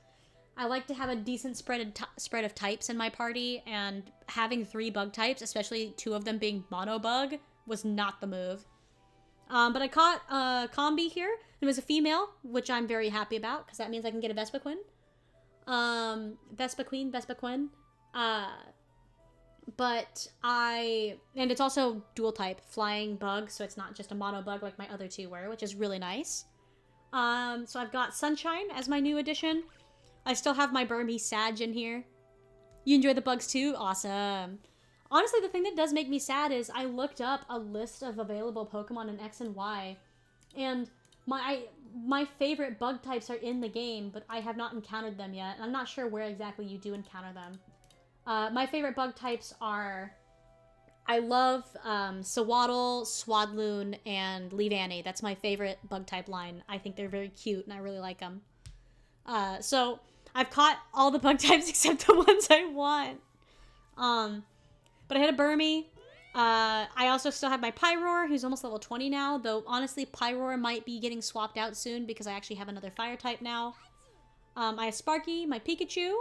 I like to have a decent spread of types in my party, and having 3 bug types, especially 2 of them being mono bug, was not the move. But I caught a combi here. It was a female, which I'm very happy about, because that means I can get a Vespiquen. Vespiquen. And it's also dual type, flying bug, so it's not just a mono bug like my other 2 were, which is really nice. So I've got Sunshine as my new addition. I still have my Burmese Sag in here. You enjoy the bugs too? Awesome. Honestly, the thing that does make me sad is I looked up a list of available Pokemon in X and Y, and my favorite bug types are in the game, but I have not encountered them yet. I'm not sure where exactly you do encounter them. My favorite bug types are... I love Sawaddle, Swadloon, and Leavanny. That's my favorite bug type line. I think they're very cute, and I really like them. So I've caught all the bug types except the ones I want. But I had a Burmy. I also still have my Pyroar, who's almost level 20 now, though honestly Pyroar might be getting swapped out soon because I actually have another fire type now. I have Sparky, my Pikachu.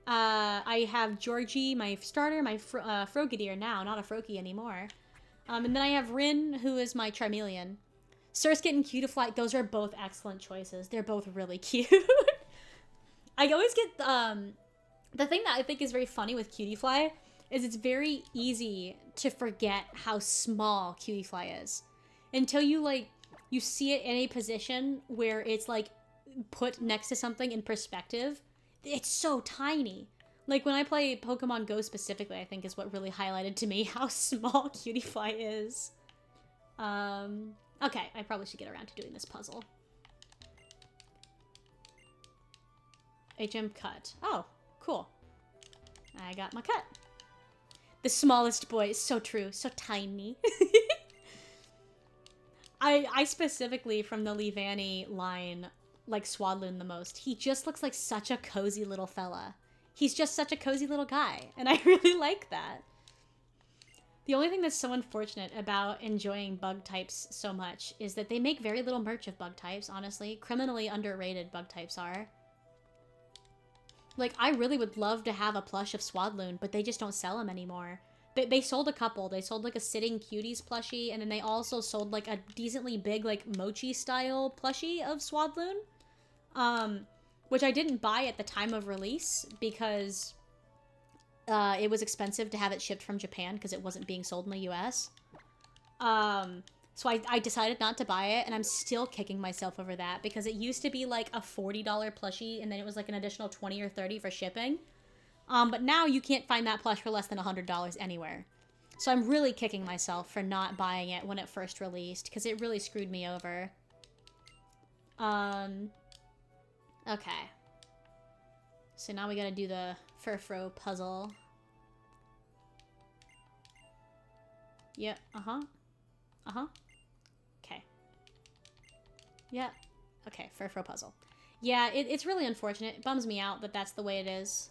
I have Georgie, my starter, my Frogadier now, not a Froakie anymore. And then I have Rin, who is my Charmeleon. Surskit and Cutiefly, those are both excellent choices. They're both really cute. I always get, the thing that I think is very funny with Cutiefly is it's very easy to forget how small Cutiefly is. Until you see it in a position where it's, put next to something in perspective. It's so tiny. Like, when I play Pokemon Go specifically, I think is what really highlighted to me how small Cutiefly is. Okay, I probably should get around to doing this puzzle. HM cut. Oh, cool. I got my cut. The smallest boy is so true. So tiny. I specifically, from the Leavanny line, like Swadloon the most. He just looks like such a cozy little fella. He's just such a cozy little guy, and I really like that. The only thing that's so unfortunate about enjoying bug types so much is that they make very little merch of bug types, honestly. Criminally underrated bug types are. Like, I really would love to have a plush of Swadloon, but they just don't sell them anymore. They sold a couple. They sold, a Sitting Cuties plushie, and then they also sold, a decently big, Mochi-style plushie of Swadloon. Which I didn't buy at the time of release, because it was expensive to have it shipped from Japan, because it wasn't being sold in the US. So I decided not to buy it, and I'm still kicking myself over that, because it used to be, a $40 plushie, and then it was, an additional $20 or $30 for shipping. But now you can't find that plush for less than $100 anywhere. So I'm really kicking myself for not buying it when it first released, because it really screwed me over. Okay. So now we gotta do the Furfrou puzzle. Yep, Okay. Yep. Okay, Furfrou puzzle. Yeah, it's really unfortunate. It bums me out that that's the way it is.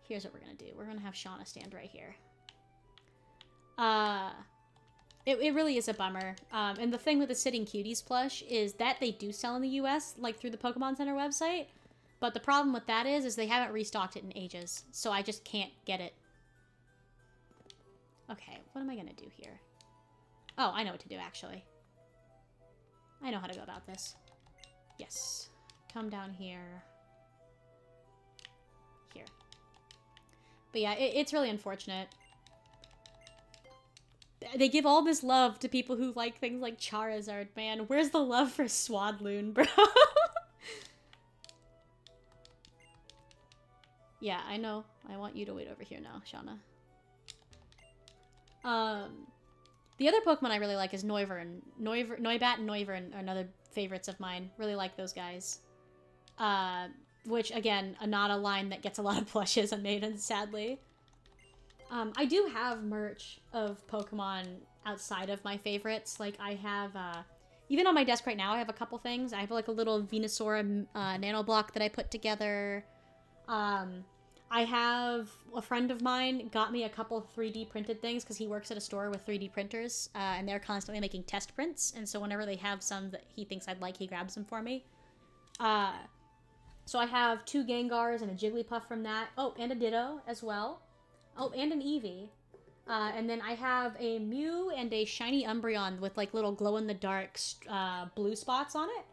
Here's what we're gonna do. We're gonna have Shauna stand right here. It really is a bummer. And the thing with the Sitting Cuties plush is that they do sell in the US, through the Pokemon Center website. But the problem with that is they haven't restocked it in ages. So I just can't get it. Okay, what am I gonna do here? Oh, I know what to do, actually. I know how to go about this. Yes. Come down here. Here. But yeah, it's really unfortunate. They give all this love to people who like things like Charizard, man. Where's the love for Swadloon, bro? Yeah, I know. I want you to wait over here now, Shauna. The other Pokemon I really like is Noivern. Noibat and Noivern are another favorites of mine. Really like those guys. Which, again, not a line that gets a lot of plushes on Maidens, sadly. I do have merch of Pokemon outside of my favorites. I have, even on my desk right now, I have a couple things. I have, a little Venusaur nano block that I put together. I I have a friend of mine got me a couple 3D printed things because he works at a store with 3D printers, and they're constantly making test prints. And so whenever they have some that he thinks I'd like, he grabs them for me. So I have 2 Gengars and a Jigglypuff from that. Oh, and a Ditto as well. Oh, and an Eevee. And then I have a Mew and a shiny Umbreon with like little glow-in-the-dark blue spots on it.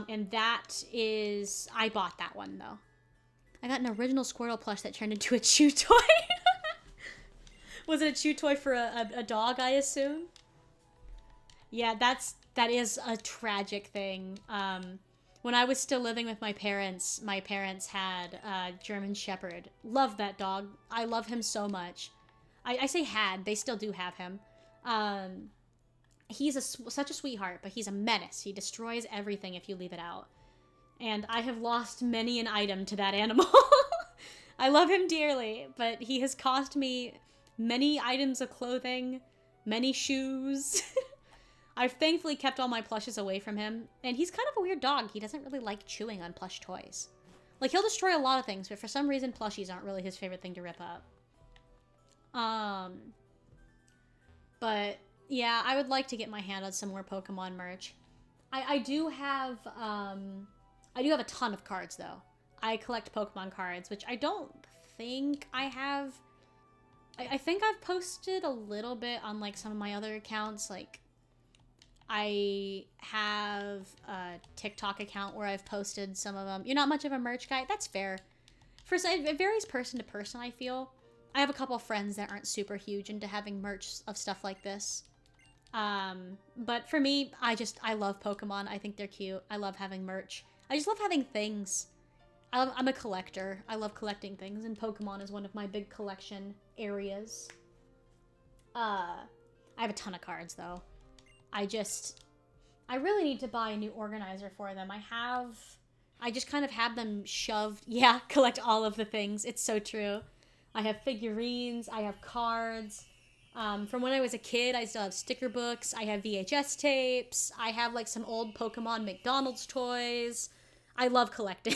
And that is... I bought that one, though. I got an original Squirtle plush that turned into a chew toy. Was it a chew toy for a dog, I assume? Yeah, that is a tragic thing. When I was still living with my parents had a German Shepherd. Love that dog. I love him so much. I say had. They still do have him. He's such a sweetheart, but he's a menace. He destroys everything if you leave it out. And I have lost many an item to that animal. I love him dearly, but he has cost me many items of clothing, many shoes. I've thankfully kept all my plushes away from him, and he's kind of a weird dog. He doesn't really like chewing on plush toys. Like, he'll destroy a lot of things, but for some reason, plushies aren't really his favorite thing to rip up. But, yeah, I would like to get my hand on some more Pokemon merch. I do have a ton of cards, though. I collect Pokemon cards, which I don't think I have... I think I've posted a little bit on, like, some of my other accounts, like... I have a TikTok account where I've posted some of them. You're not much of a merch guy? That's fair. It varies person to person, I feel. I have a couple of friends that aren't super huge into having merch of stuff like this. But for me, I love Pokemon. I think they're cute. I love having merch. I just love having things. I'm a collector. I love collecting things, and Pokemon is one of my big collection areas. I have a ton of cards, though. I really need to buy a new organizer for them. I just kind of have them shoved. Yeah, collect all of the things. It's so true. I have figurines. I have cards. From when I was a kid, I still have sticker books. I have VHS tapes. I have, like, some old Pokemon McDonald's toys. I love collecting.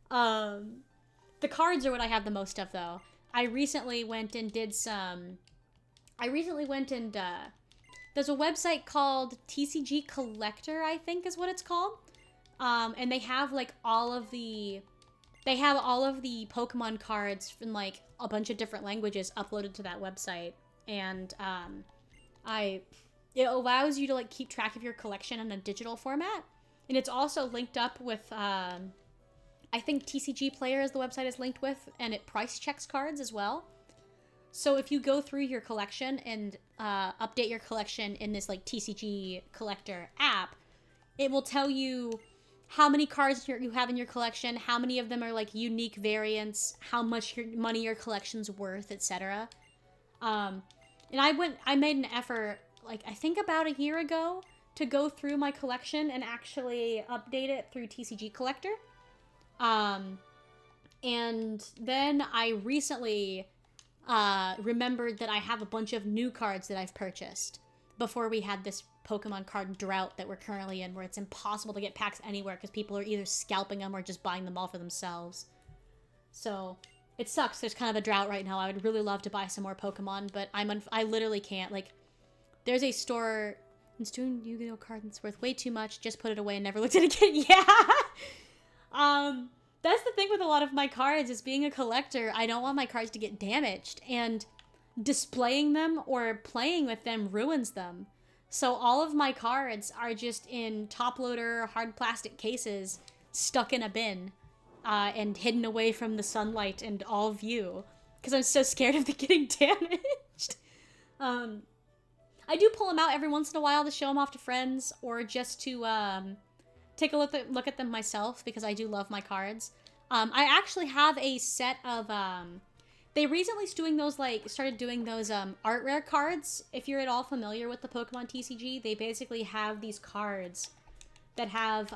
The cards are what I have the most of, though. I recently went and there's a website called TCG Collector, I think is what it's called. And they have, like, all of the Pokemon cards from, like, a bunch of different languages uploaded to that website. And, it allows you to, like, keep track of your collection in a digital format. And it's also linked up with, I think TCG Player is the website is linked with, and it price checks cards as well. So if you go through your collection and update your collection in this, like, TCG Collector app, it will tell you how many cards you have in your collection, how many of them are, like, unique variants, how much money your collection's worth, etc. And I made an effort, like, I think about a year ago, to go through my collection and actually update it through TCG Collector. And then I recently... remembered that I have a bunch of new cards that I've purchased before we had this Pokemon card drought that we're currently in, where it's impossible to get packs anywhere because people are either scalping them or just buying them all for themselves. So it sucks. There's kind of a drought right now. I would really love to buy some more Pokemon, but I literally can't. Like, there's a store that's doing Yu-Gi-Oh cards that's worth way too much. Just put it away and never looked at it again. Yeah. That's the thing with a lot of my cards, is being a collector, I don't want my cards to get damaged, and displaying them or playing with them ruins them. So all of my cards are just in top loader, hard plastic cases, stuck in a bin, and hidden away from the sunlight and all view, because I'm so scared of them getting damaged. I do pull them out every once in a while to show them off to friends, or just to, take a look at them myself, because I do love my cards. I actually have a set of, they recently started doing those, art rare cards. If you're at all familiar with the Pokemon TCG, they basically have these cards that have,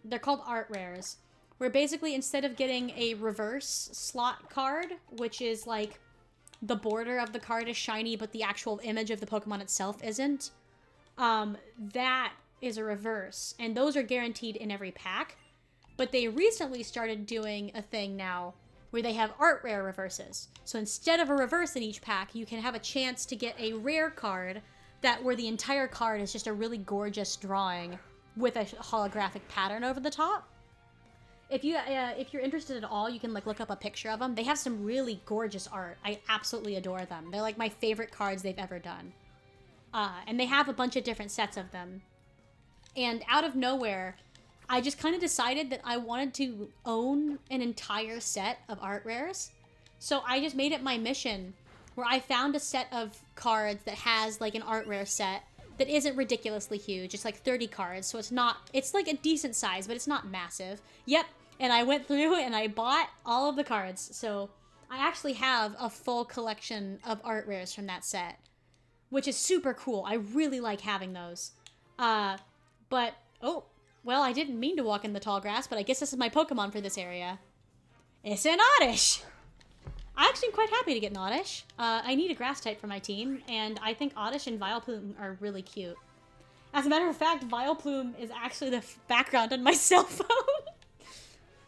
they're called art rares, where basically instead of getting a reverse slot card, which is like, the border of the card is shiny, but the actual image of the Pokemon itself isn't, that is a reverse, and those are guaranteed in every pack. But they recently started doing a thing now where they have art rare reverses. So instead of a reverse in each pack, you can have a chance to get a rare card where the entire card is just a really gorgeous drawing with a holographic pattern over the top. If you're interested at all, you can like look up a picture of them. They have some really gorgeous art. I absolutely adore them. They're like my favorite cards they've ever done. And they have a bunch of different sets of them. And out of nowhere, I just kind of decided that I wanted to own an entire set of art rares. So I just made it my mission where I found a set of cards that has like an art rare set that isn't ridiculously huge. It's like 30 cards, so it's like a decent size, but it's not massive. Yep, and I went through and I bought all of the cards. So I actually have a full collection of art rares from that set, which is super cool. I really like having those. But, oh, well, I didn't mean to walk in the tall grass, but I guess this is my Pokemon for this area. It's an Oddish! I actually am quite happy to get an Oddish. I need a grass type for my team, and I think Oddish and Vileplume are really cute. As a matter of fact, Vileplume is actually the background on my cell phone.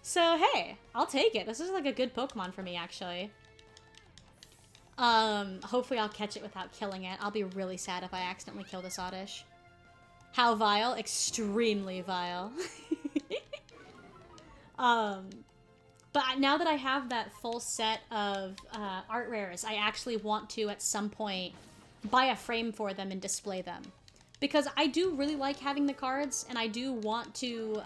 So, hey, I'll take it. This is like a good Pokemon for me, actually. Hopefully I'll catch it without killing it. I'll be really sad if I accidentally kill this Oddish. How vile? Extremely vile. But now that I have that full set of art rares, I actually want to, at some point, buy a frame for them and display them. Because I do really like having the cards, and I do want to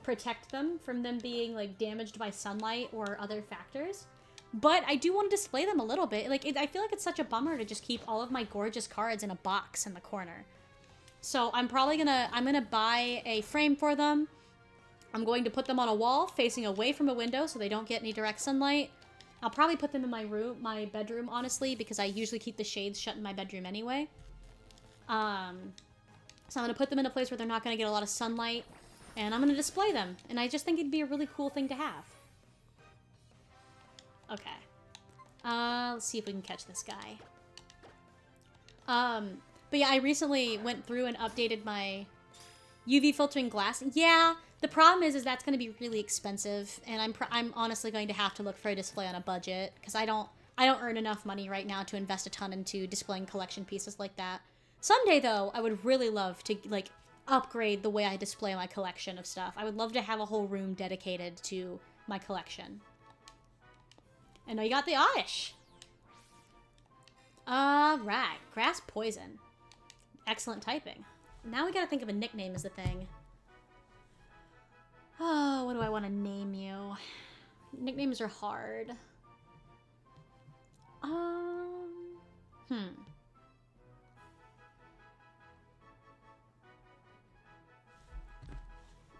protect them from them being like damaged by sunlight or other factors. But I do want to display them a little bit. Like, I feel like it's such a bummer to just keep all of my gorgeous cards in a box in the corner. So I'm probably gonna buy a frame for them. I'm going to put them on a wall facing away from a window so they don't get any direct sunlight. I'll probably put them in my bedroom, honestly, because I usually keep the shades shut in my bedroom anyway. So I'm gonna put them in a place where they're not gonna get a lot of sunlight, and I'm gonna display them. And I just think it'd be a really cool thing to have. Okay. Let's see if we can catch this guy. But yeah, I recently went through and updated my UV filtering glass. Yeah, the problem is that's going to be really expensive, and I'm honestly going to have to look for a display on a budget because I don't earn enough money right now to invest a ton into displaying collection pieces like that. Someday though, I would really love to like upgrade the way I display my collection of stuff. I would love to have a whole room dedicated to my collection. And I got the Oddish. Alright, Grass Poison. Excellent typing. Now we gotta think of a nickname as the thing. Oh, what do I want to name you? Nicknames are hard.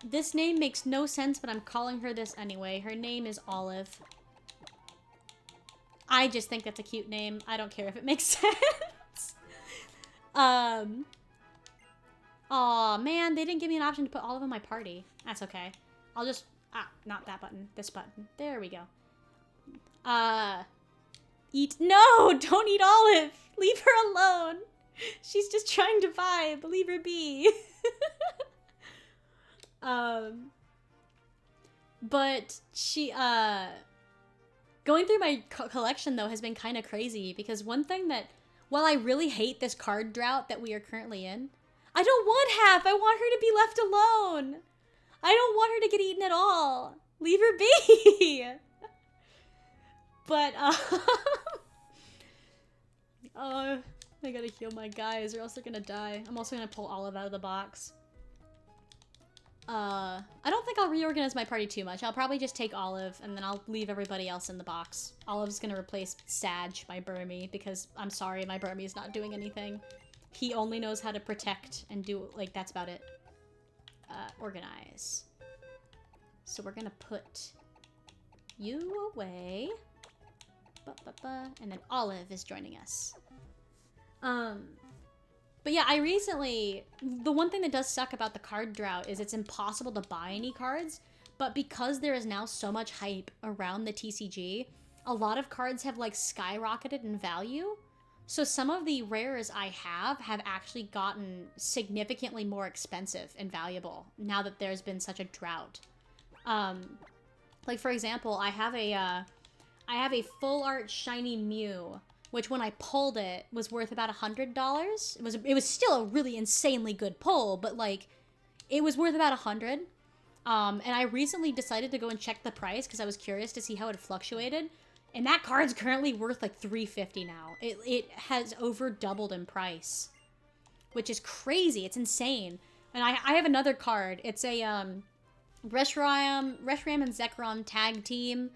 This name makes no sense, but I'm calling her this anyway. Her name is Olive. I just think that's a cute name. I don't care if it makes sense. Aw, man, they didn't give me an option to put Olive in my party. That's okay. I'll just... not that button. This button. There we go. Eat... No! Don't eat Olive! Leave her alone! She's just trying to vibe. Leave her be. But she, going through my collection, though, has been kind of crazy. Because one thing that... While I really hate this card drought that we are currently in, I don't want half! I want her to be left alone! I don't want her to get eaten at all! Leave her be! But, I gotta heal my guys or else they're gonna die. I'm also gonna pull Olive out of the box. I don't think I'll reorganize my party too much. I'll probably just take Olive, and then I'll leave everybody else in the box. Olive's gonna replace Sag, my Burmy, because I'm sorry, my Burmy's not doing anything. He only knows how to protect and do, like, that's about it. Organize. So we're gonna put you away. And then Olive is joining us. But yeah, I recently... The one thing that does suck about the card drought is it's impossible to buy any cards, but because there is now so much hype around the TCG, a lot of cards have, like, skyrocketed in value. So some of the rares I have actually gotten significantly more expensive and valuable now that there's been such a drought. Like for example, I have a full art shiny Mew, which when I pulled it was worth about $100. It was still a really insanely good pull, but like it was worth about $100. And I recently decided to go and check the price because I was curious to see how it fluctuated. And that card's currently worth like $350 now. It has over doubled in price, which is crazy. It's insane. And I have another card. It's a Reshiram and Zekrom tag team.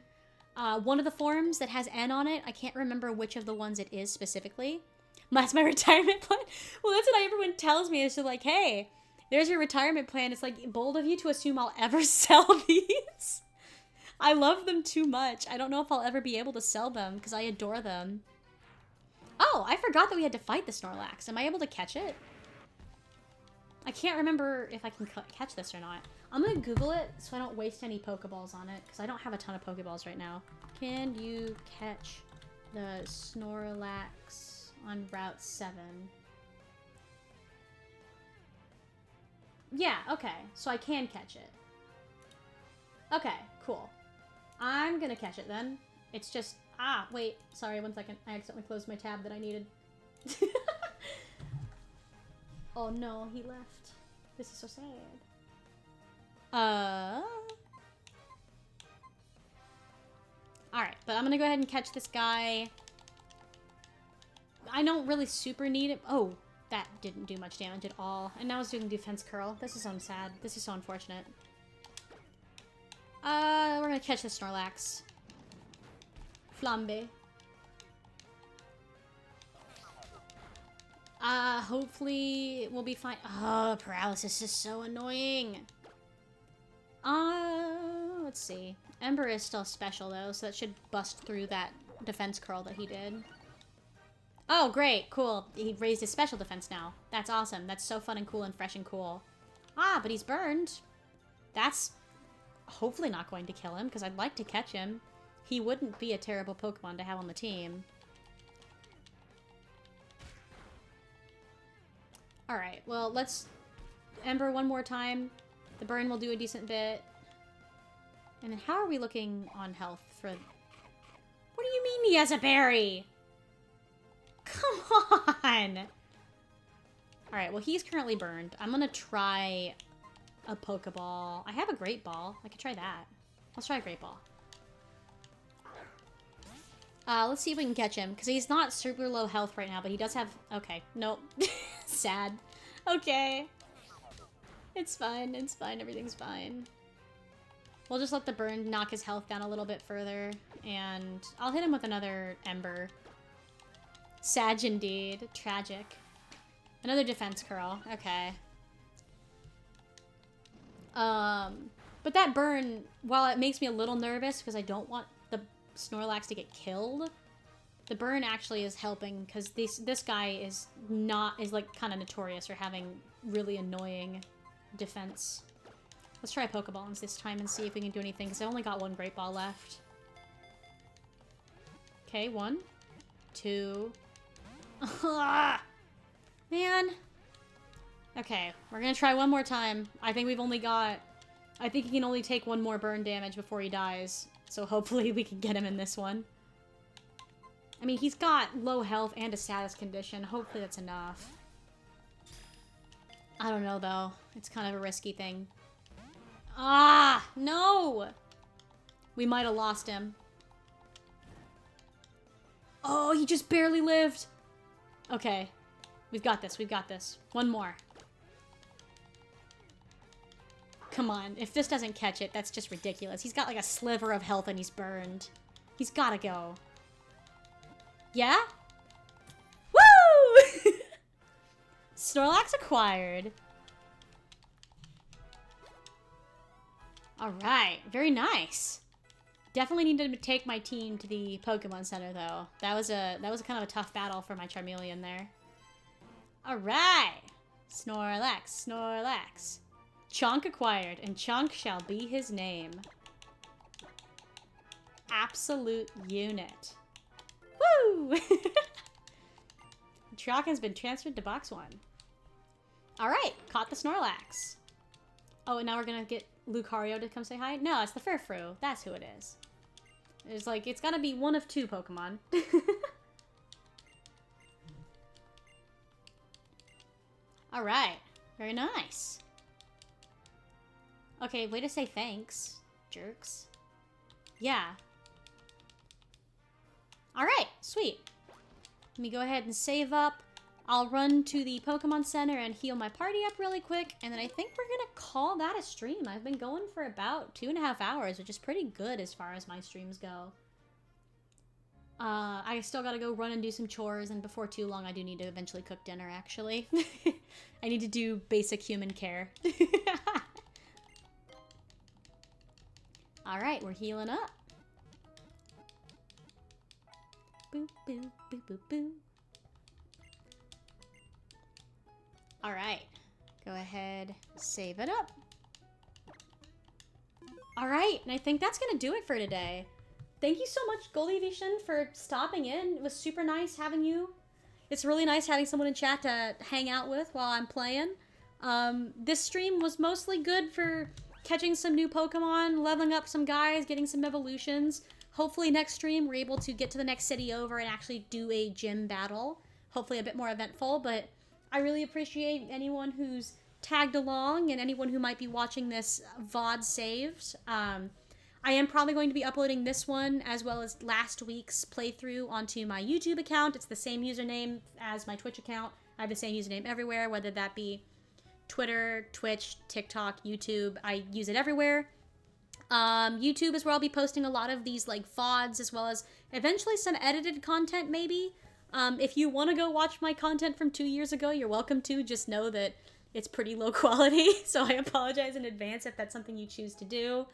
One of the forms that has N on it. I can't remember which of the ones it is specifically. That's my retirement plan. Well, that's what everyone tells me. Is like, hey, there's your retirement plan. It's like bold of you to assume I'll ever sell these. I love them too much. I don't know if I'll ever be able to sell them because I adore them. Oh, I forgot that we had to fight the Snorlax. Am I able to catch it? I can't remember if I can catch this or not. I'm going to Google it so I don't waste any Pokeballs on it because I don't have a ton of Pokeballs right now. Can you catch the Snorlax on Route 7? Yeah, okay. So I can catch it. Okay, cool. I'm gonna catch it then. It's just... Ah, wait. Sorry, 1 second. I accidentally closed my tab that I needed. Oh no, he left. This is so sad. Alright, but I'm gonna go ahead and catch this guy. I don't really super need it. Oh, that didn't do much damage at all. And now it's doing defense curl. This is so sad. This is so unfortunate. We're gonna catch the Snorlax. Flambe. Hopefully we'll be fine. Oh, paralysis is so annoying. Let's see. Ember is still special though, so that should bust through that defense curl that he did. Oh, great. Cool. He raised his special defense now. That's awesome. That's so fun and cool and fresh and cool. Ah, but he's burned. That's hopefully not going to kill him, because I'd like to catch him. He wouldn't be a terrible Pokemon to have on the team. Alright, well, let's Ember one more time. The burn will do a decent bit. And then how are we looking on health for... What do you mean he has a berry? Come on! Alright, well, he's currently burned. I'm gonna try a Pokeball. I have a Great Ball. I could try that. Let's try a Great Ball. Let's see if we can catch him, because he's not super low health right now, but he does have... Okay, nope. Sad. Okay. It's fine, it's fine, everything's fine. We'll just let the burn knock his health down a little bit further, and I'll hit him with another Ember. Sad indeed. Tragic. Another defense curl. Okay. But that burn, while it makes me a little nervous because I don't want the Snorlax to get killed, the burn actually is helping because this guy is like kind of notorious for having really annoying defense. Let's try Pokeballs this time and see if we can do anything because I only got one Great Ball left. Okay, 1, 2. Man. Okay, we're gonna try one more time. I think he can only take one more burn damage before he dies. So hopefully we can get him in this one. I mean, he's got low health and a status condition. Hopefully that's enough. I don't know, though. It's kind of a risky thing. Ah, no! We might have lost him. Oh, he just barely lived. Okay. We've got this. We've got this. One more. Come on. If this doesn't catch it, that's just ridiculous. He's got like a sliver of health and he's burned. He's gotta go. Yeah? Woo! Snorlax acquired. Alright. Very nice. Definitely need to take my team to the Pokemon Center, though. That was kind of a tough battle for my Charmeleon there. Alright! Snorlax, Snorlax. Chonk acquired, and Chonk shall be his name. Absolute unit. Woo! Chonk has been transferred to Box 1. Alright, caught the Snorlax. Oh, and now we're gonna get Lucario to come say hi? No, it's the Furfrou. That's who it is. It's like, it's gotta be one of two Pokemon. Alright. Very nice. Okay, way to say thanks, jerks. Yeah. Alright, sweet. Let me go ahead and save up. I'll run to the Pokemon Center and heal my party up really quick, and then I think we're gonna call that a stream. I've been going for about 2.5 hours, which is pretty good as far as my streams go. I still gotta go run and do some chores, and before too long I do need to eventually cook dinner, actually. I need to do basic human care. Alright, we're healing up. Boop, boop, boop, boop, boop. Alright, go ahead, save it up. Alright, and I think that's gonna do it for today. Thank you so much, Goldie Vishen, for stopping in. It was super nice having you. It's really nice having someone in chat to hang out with while I'm playing. This stream was mostly good for catching some new Pokemon, leveling up some guys, getting some evolutions. Hopefully next stream we're able to get to the next city over and actually do a gym battle. Hopefully a bit more eventful, but I really appreciate anyone who's tagged along and anyone who might be watching this VOD saved. I am probably going to be uploading this one as well as last week's playthrough onto my YouTube account. It's the same username as my Twitch account. I have the same username everywhere, whether that be Twitter, Twitch, TikTok, YouTube. I use it everywhere. YouTube is where I'll be posting a lot of these like VODs as well as eventually some edited content maybe. If you want to go watch my content from 2 years ago, you're welcome to. Just know that it's pretty low quality, so I apologize in advance if that's something you choose to do.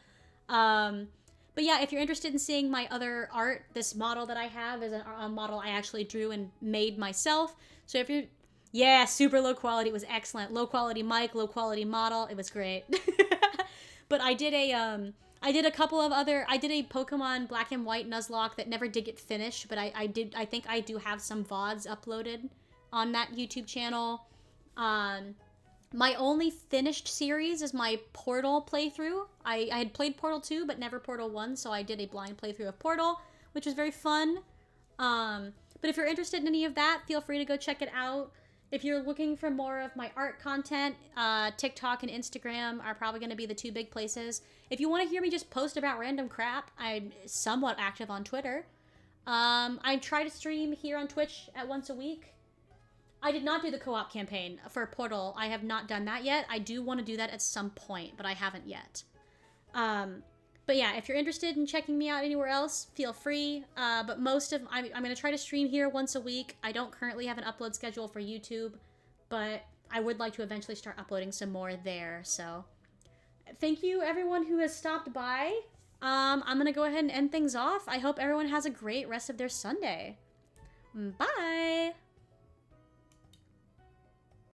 But yeah, if you're interested in seeing my other art, this model that I have is a model I actually drew and made myself. So if you're, yeah, super low quality. It was excellent. Low quality mic, low quality model. It was great. But I did a Pokemon Black and White Nuzlocke that never did get finished, but I think I do have some VODs uploaded on that YouTube channel. My only finished series is my Portal playthrough. I had played Portal 2, but never Portal 1, so I did a blind playthrough of Portal, which was very fun. But if you're interested in any of that, feel free to go check it out. If you're looking for more of my art content, TikTok and Instagram are probably going to be the two big places. If you want to hear me just post about random crap, I'm somewhat active on Twitter. I try to stream here on Twitch at once a week. I did not do the co-op campaign for Portal. I have not done that yet. I do want to do that at some point, but I haven't yet. But yeah, if you're interested in checking me out anywhere else, feel free. But I'm going to try to stream here once a week. I don't currently have an upload schedule for YouTube, but I would like to eventually start uploading some more there. So thank you everyone who has stopped by. I'm going to go ahead and end things off. I hope everyone has a great rest of their Sunday. Bye!